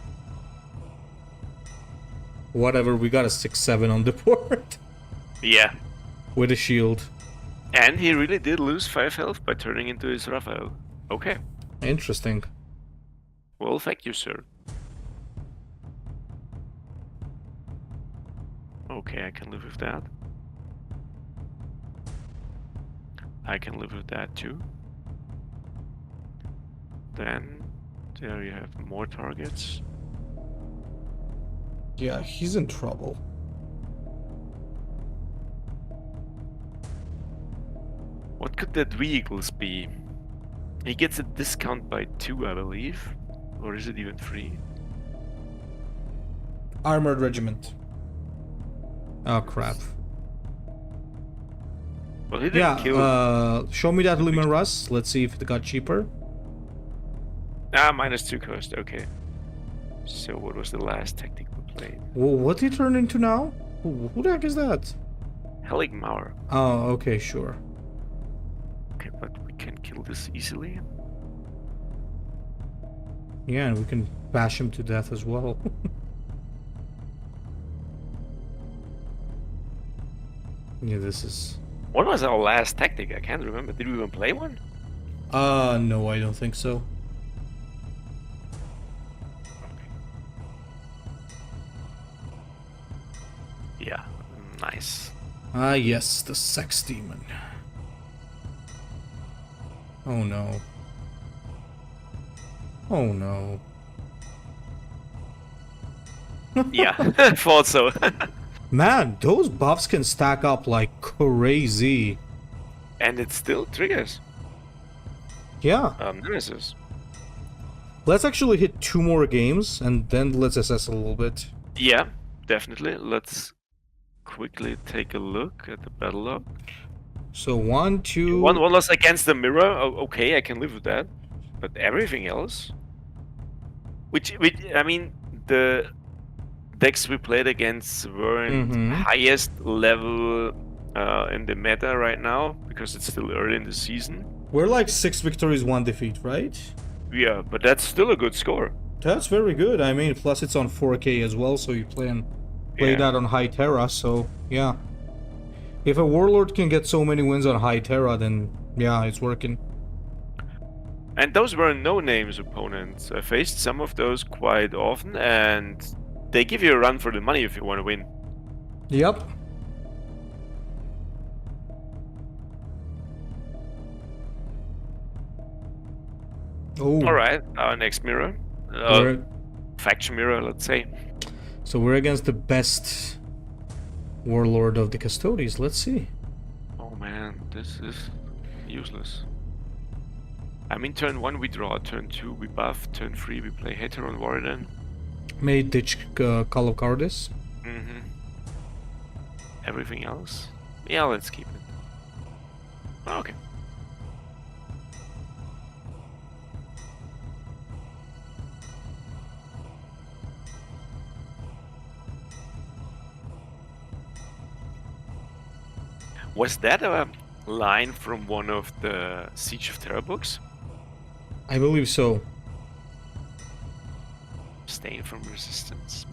Whatever, we got a 6-7 on the board. Yeah. With a shield. And he really did lose 5 health by turning into his Raphael. Okay. Interesting. Well, thank you, sir. Okay, I can live with that. I can live with that too. Then, there you have more targets. Yeah, he's in trouble. What could that vehicles be? He gets a discount by 2, I believe. Or is it even 3? Armored Regiment. Oh, crap. Well, he didn't kill... show me that Lumen Rust. Let's see if it got cheaper. Ah, -2 cost, okay. So what was the last tactic we played? Well, what did he turn into now? Who the heck is that? Heligmauer. Oh, okay, sure. Okay, but we can kill this easily. Yeah, and we can bash him to death as well. Yeah, this is... What was our last tactic? I can't remember. Did we even play one? No, I don't think so. Yeah, nice. Ah, yes, the sex demon. Oh no. Oh no. Yeah, thought so. Man, those buffs can stack up like crazy. And it still triggers. Yeah. Nemesis. Let's actually hit 2 more games and then let's assess a little bit. Yeah, definitely. Let's quickly take a look at the battle log. So 1, 2. One loss against the mirror. Okay, I can live with that. But everything else, which I mean, the decks we played against weren't highest level in the meta right now because it's still early in the season. We're like 6 victories, 1 defeat, right? Yeah, but that's still a good score. That's very good. I mean, plus it's on 4K as well, so you play that on High Terra, so yeah. If a Warlord can get so many wins on High Terra, then yeah, it's working. And those were no-names opponents. I faced some of those quite often, and they give you a run for the money if you want to win. Yep. Oh. Alright, our next mirror. Faction mirror, let's say. So we're against the best Warlord of the Custodes. Let's see. Oh man, this is useless. I mean, turn 1 we draw, turn 2 we buff, turn 3 we play Heteron Warden. May ditch Call of Cardis. Everything else? Yeah, let's keep it. Okay. Was that a line from one of the Siege of Terra books? I believe so. Abstain from resistance.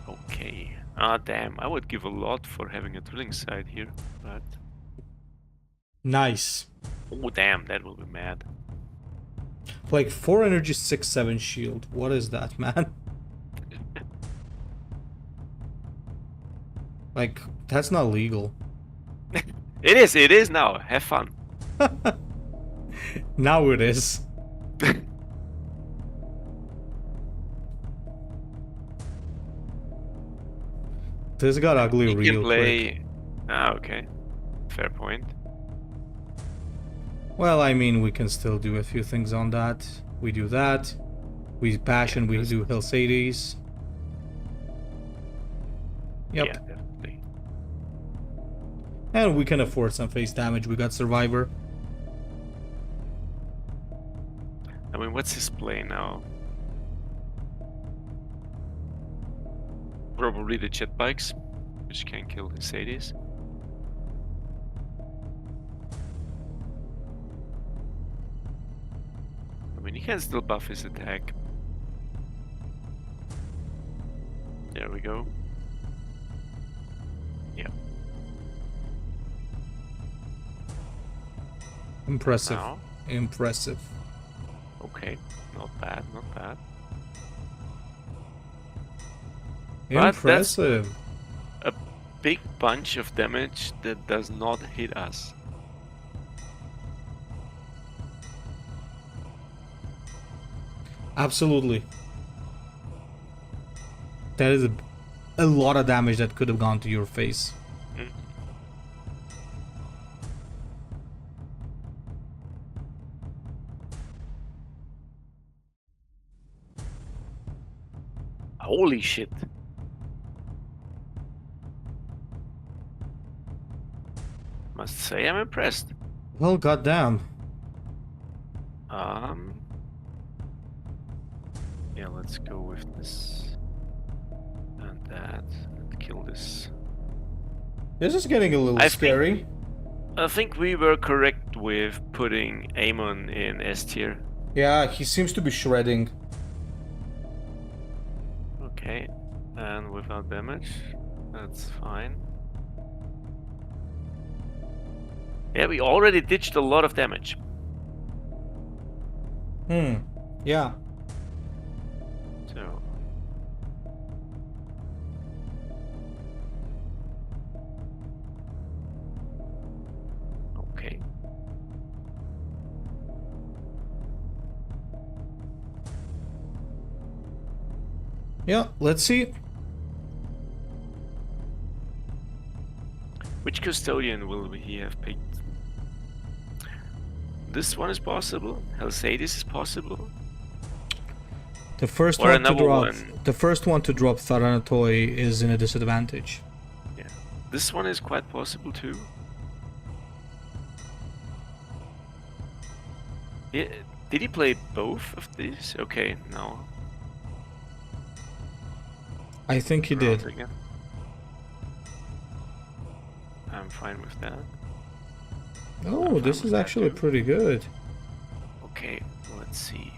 Okay. Ah, damn. I would give a lot for having a drilling site here, but... Nice. Oh, damn. That will be mad. Like 4 energy, 6, 7 shield. What is that, man? Like, that's not legal. It is now. Have fun. Now it is. This got ugly real quick. Ah, okay. Fair point. Well, I mean, we can still do a few things on that. We do that. We passion, we do Helsades. Yep. Yeah, definitely. And we can afford some face damage. We got Survivor. I mean, what's his play now? Probably the jet bikes, which can kill Hades. I mean, he can still buff his attack. There we go. Yeah. Impressive. Now. Impressive. Okay, not bad, not bad. Impressive. A big bunch of damage that does not hit us. Absolutely. That is a lot of damage that could have gone to your face. Holy shit. Must say I'm impressed. Well, goddamn. Yeah, let's go with this and that and kill this. This is getting a little scary. I think we were correct with putting Amon in S tier. Yeah, he seems to be shredding. Okay, and without damage, that's fine. Yeah, we already ditched a lot of damage. Yeah. So. Okay. Yeah, let's see. Which custodian will he have picked? This one is possible. Helsades is possible. The first Or one to another drop. one. The first one to drop Tharanatoi is in a disadvantage. Yeah. This one is quite possible too. Yeah. Did he play both of these? Okay, no. I think he Round did. again. I'm fine with that. Oh, I'm this fine is with that actually too. pretty good. Okay, let's see.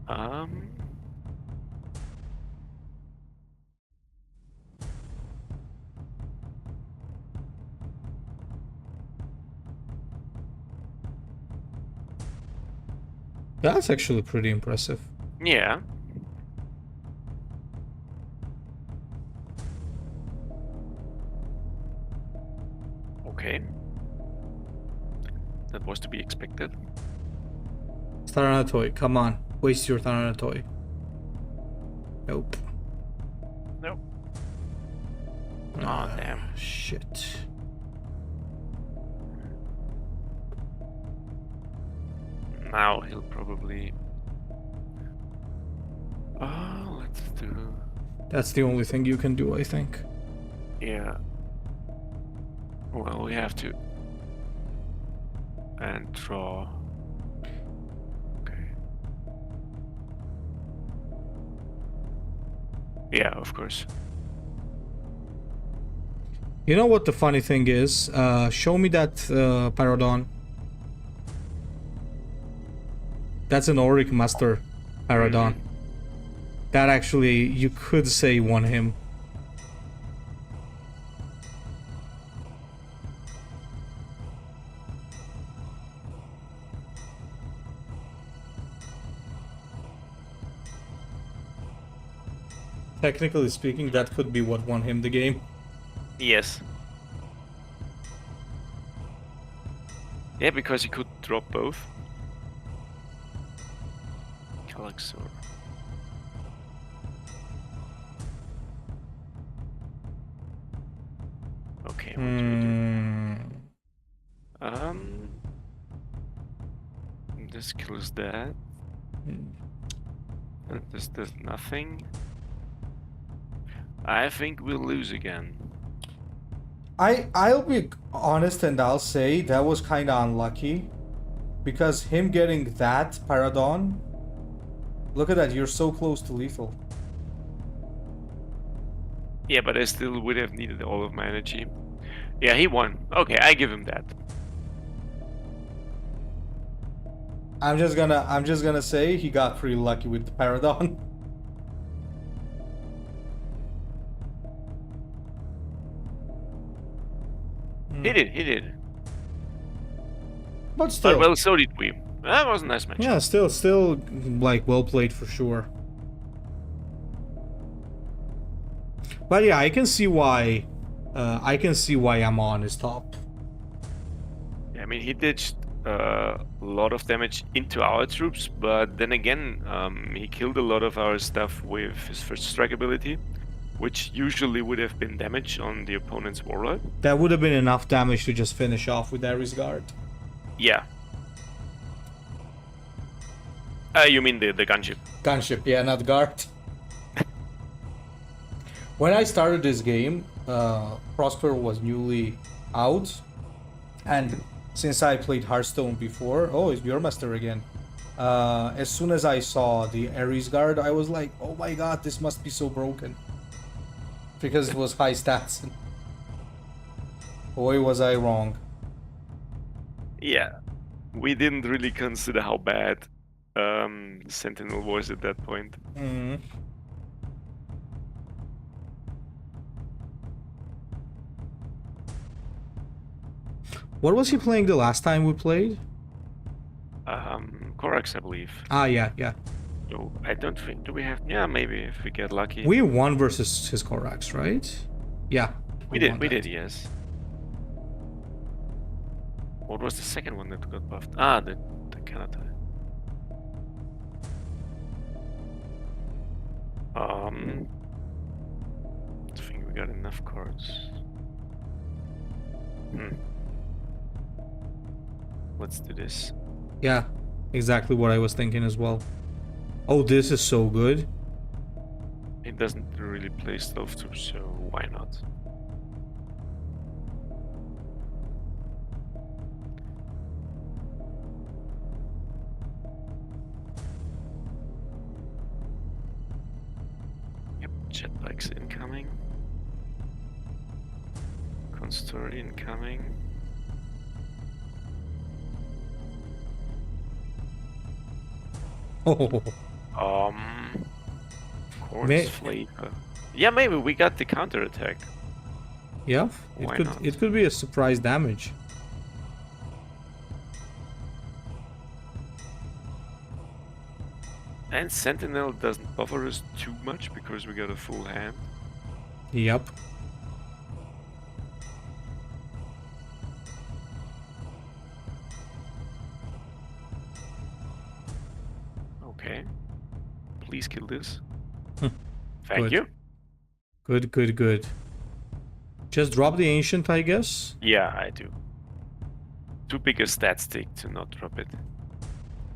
Um. That's actually pretty impressive. Yeah. Okay. That was to be expected. Tharanatoi, come on. Waste your Tharanatoi. Nope. Nope. Oh, damn. Shit. Now he'll probably. Oh, let's do. That's the only thing you can do, I think. Yeah. Well, we have to. And draw. Okay. Yeah, of course. You know what the funny thing is? Show me that Paradon. That's an Auric Master Paradon. That actually, you could say won him. Technically speaking, that could be what won him the game. Yes. Yeah, because he could drop both. Galaxor. Okay, what do we do? This kills that. And this does nothing. I think we'll lose again. I'll be honest and I'll say that was kind of unlucky, because him getting that Paradon, look at that, you're so close to lethal. Yeah, but I still would have needed all of my energy. Yeah, he won. Okay, I give him that. I'm just gonna say he got pretty lucky with the Paradon. He did. But still. But well, so did we. That was a nice match. Yeah, still, like, well played for sure. But yeah, I can see why Amon is top. Yeah, I mean, he ditched a lot of damage into our troops, but then again, he killed a lot of our stuff with his first strike ability, which usually would have been damage on the opponent's warlord. That would have been enough damage to just finish off with Ares Guard. Yeah. You mean the gunship? Gunship, yeah, not guard. When I started this game, Prosper was newly out, and since I played Hearthstone before, oh, it's Bjormaster again. As soon as I saw the Ares Guard, I was like, oh my god, this must be so broken. Because it was high stats. Boy, was I wrong. Yeah. We didn't really consider how bad Sentinel was at that point. What was he playing the last time we played? Korax, I believe. Ah, yeah. No, I don't think. Do we have? Yeah, maybe if we get lucky. We won versus his Korax, right? Yeah. We did, yes. What was the second one that got buffed? Ah, the Canada. I think we got enough cards. Let's do this. Yeah, exactly what I was thinking as well. Oh, this is so good. It doesn't really play stealth troops, so why not? Yep, jetpacks incoming. Constor incoming. Oh, Horus flavor. Yeah, maybe we got the counter attack. yeah. Why It not? could be a surprise damage. And Sentinel doesn't buffer us too much because we got a full hand. Yep. Okay. Please kill this. Hmm, Thank good. you. Good, good, good. Just drop the ancient, I guess. Yeah, I do. Too big a stat stick to not drop it.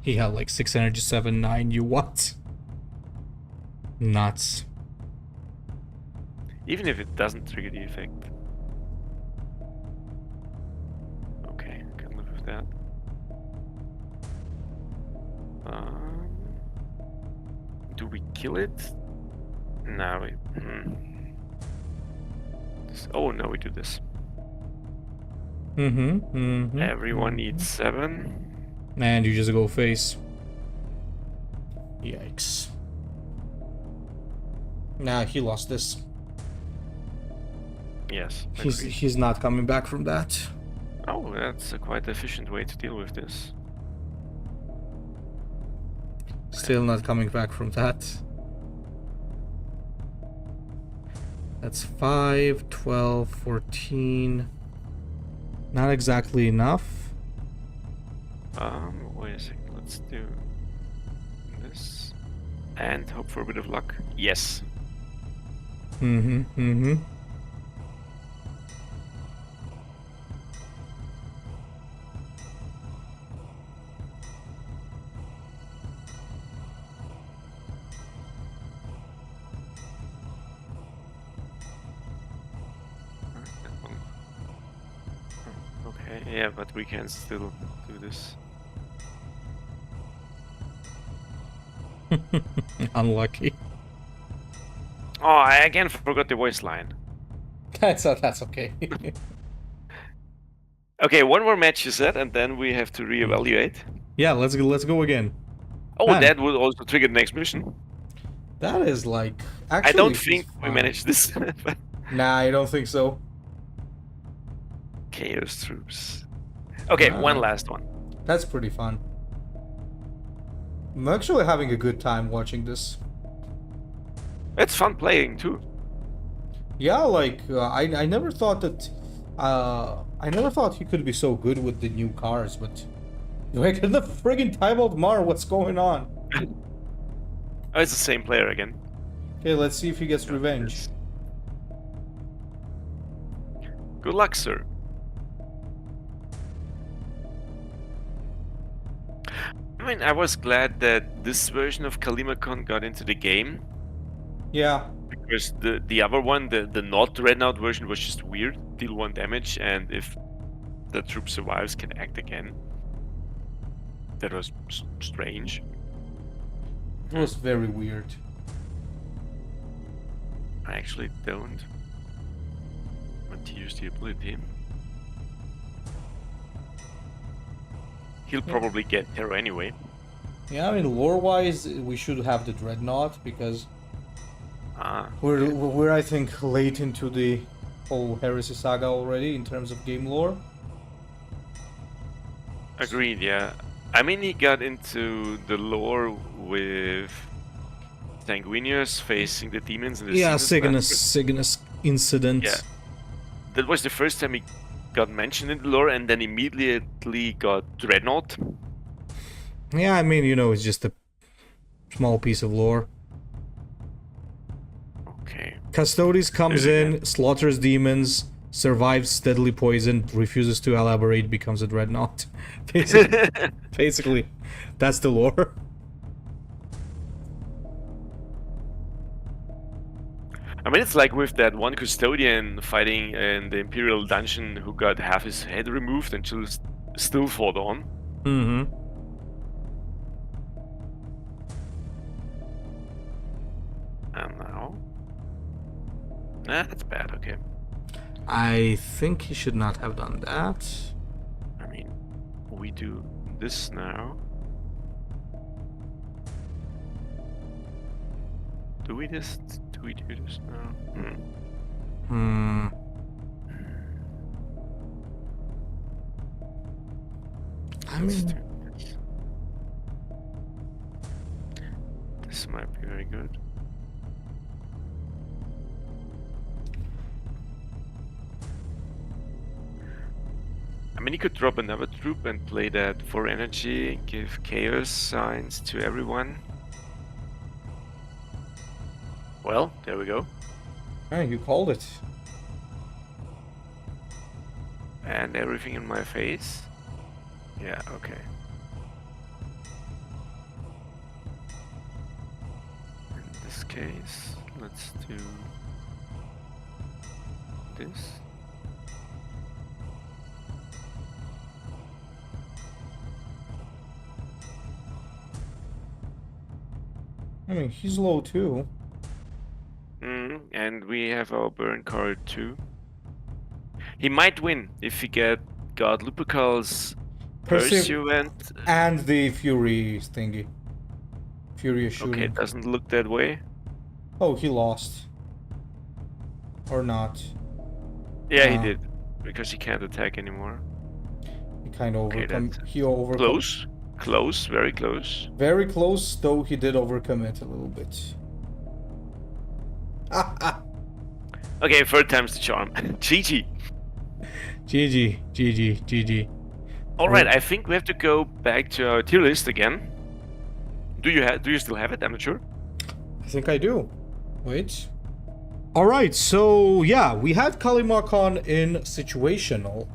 He had like 6 energy, 7, 9. You what? Nuts. Even if it doesn't trigger the effect. Okay, I can live with that. Do we kill it? No, oh no, we do this. Everyone needs 7. And you just go face. Yikes. Nah, he lost this. Yes. agreed. He's not coming back from that. Oh, that's a quite efficient way to deal with this. Still not coming back from that. That's 5, 12, 14. Not exactly enough. Wait a second. Let's do this. And hope for a bit of luck. Yes. Mm-hmm. Okay, yeah, but we can still do this. Unlucky. Oh, I again forgot the voice line. That's okay. Okay, one more match you said, and then we have to reevaluate. Yeah, let's go again. Oh, Man. that would also trigger the next mission. That is like actually. I don't it's think we fine. managed this. But Nah, I don't think so. Chaos troops. Okay, one last one. That's pretty fun. I'm actually having a good time watching this. It's fun playing too. Yeah, like I never thought that I never thought he could be so good with the new cars, but like the friggin' Tybalt Mar, what's going on? Oh, it's the same player again. Okay, let's see if he gets revenge. Good luck, sir. I mean, I was glad that this version of Kalimakon got into the game, Yeah. because the other one, the not Dreadnought version, was just weird. Deal 1 damage, and if the troop survives, can act again. That was strange. It was very weird. I actually don't want to use the ability. He'll probably get there anyway. Yeah, I mean, lore-wise, we should have the Dreadnought because we're I think late into the whole Heresy saga already in terms of game lore. Agreed, yeah. I mean, he got into the lore with Sanguinius facing the demons in the Yeah, Cygnus Cygnus incident. Yeah. That was the first time he got mentioned in the lore, and then immediately got Dreadnought. Yeah, I mean, you know, it's just a small piece of lore. Okay. Custodes comes There's in, slaughters demons, survives deadly poison, refuses to elaborate, becomes a dreadnought. Basically, that's the lore. I mean, it's like with that one custodian fighting in the Imperial dungeon who got half his head removed and still fought on. Mm-hmm. And now... Nah, that's bad, okay. I think he should not have done that. I mean, we do this now. Do we do this now? Hmm. I Let's mean, do this. This might be very good. I mean, he could drop another troop and play that for energy, give chaos signs to everyone. Well, there we go. yeah, you called it. And everything in my face. Yeah, okay. In this case, let's do this. I mean, he's low too. And we have our burn card too. He might win if he got Lupercal's Pursuant. And the Fury thingy. Furious shooting. Okay, it doesn't look that way. Oh, he lost. Or not. Yeah, he did. Because he can't attack anymore. He kind of Okay, overcome. that's He overcome. Close. Close, very close. Very close, though he did overcome it a little bit. Okay, third time's the charm. GG. GG. Alright, I think we have to go back to our tier list again. Do you still have it? I'm not sure. I think I do. Wait. Alright, so yeah, we had Kalimakon in Situational.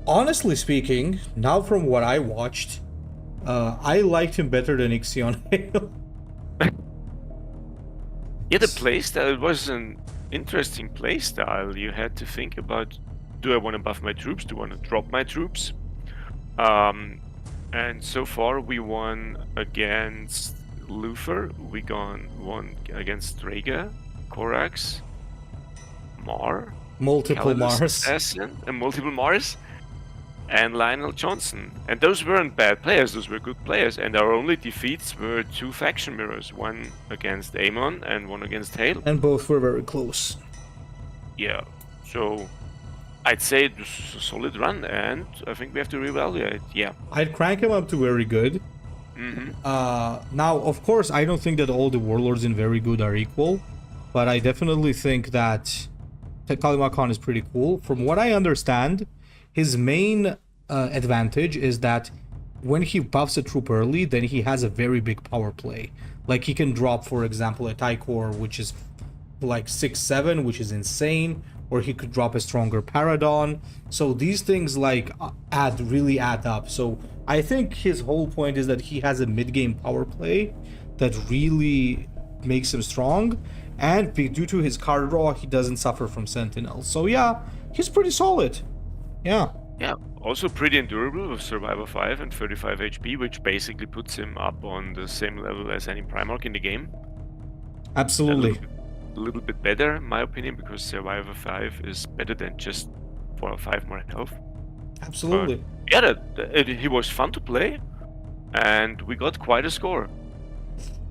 Honestly speaking, now from what I watched, I liked him better than Ixion Hale. Yeah, the playstyle was an interesting playstyle. You had to think about, do I want to buff my troops? Do I want to drop my troops? And so far we won against Luther, we won against Strega, Korax, Mar, Multiple Calidus Mars. Assassin, and multiple Mars, and Lionel Johnson. And those weren't bad players, those were good players. And our only defeats were 2 faction mirrors, one against Amon and one against Hale. And both were very close. Yeah, so I'd say it was a solid run, and I think we have to reevaluate. Yeah. I'd crank him up to very good. Now, of course, I don't think that all the warlords in very good are equal, but I definitely think that Kalimakon is pretty cool. From what I understand, his main advantage is that when he buffs a troop early, then he has a very big power play. Like, he can drop, for example, a Tycor, which is like 6-7, which is insane, or he could drop a stronger Paradon. So these things like really add up. So I think his whole point is that he has a mid-game power play that really makes him strong, and due to his card draw, he doesn't suffer from Sentinels. So yeah, he's pretty solid. Yeah. Yeah, also pretty endurable with Survivor 5 and 35 HP, which basically puts him up on the same level as any Primarch in the game. Absolutely. A little bit better, in my opinion, because Survivor 5 is better than just 4 or 5 more health. Absolutely. But yeah, he was fun to play, and we got quite a score.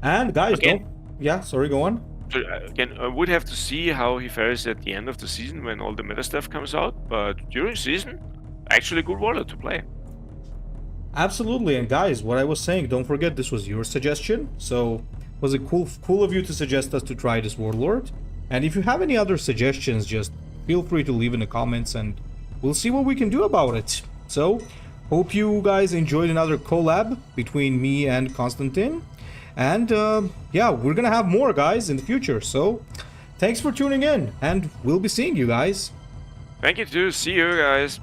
And guys, Again, go on. So, again, I would have to see how he fares at the end of the season when all the meta stuff comes out, but during season, actually a good warlord to play. Absolutely. And guys, what I was saying, don't forget this was your suggestion, so was it cool of you to suggest us to try this warlord? And if you have any other suggestions, just feel free to leave in the comments and we'll see what we can do about it. So, hope you guys enjoyed another collab between me and Constantine. And yeah, we're gonna have more, guys, in the future. So, thanks for tuning in, and we'll be seeing you guys. Thank you too. See you guys.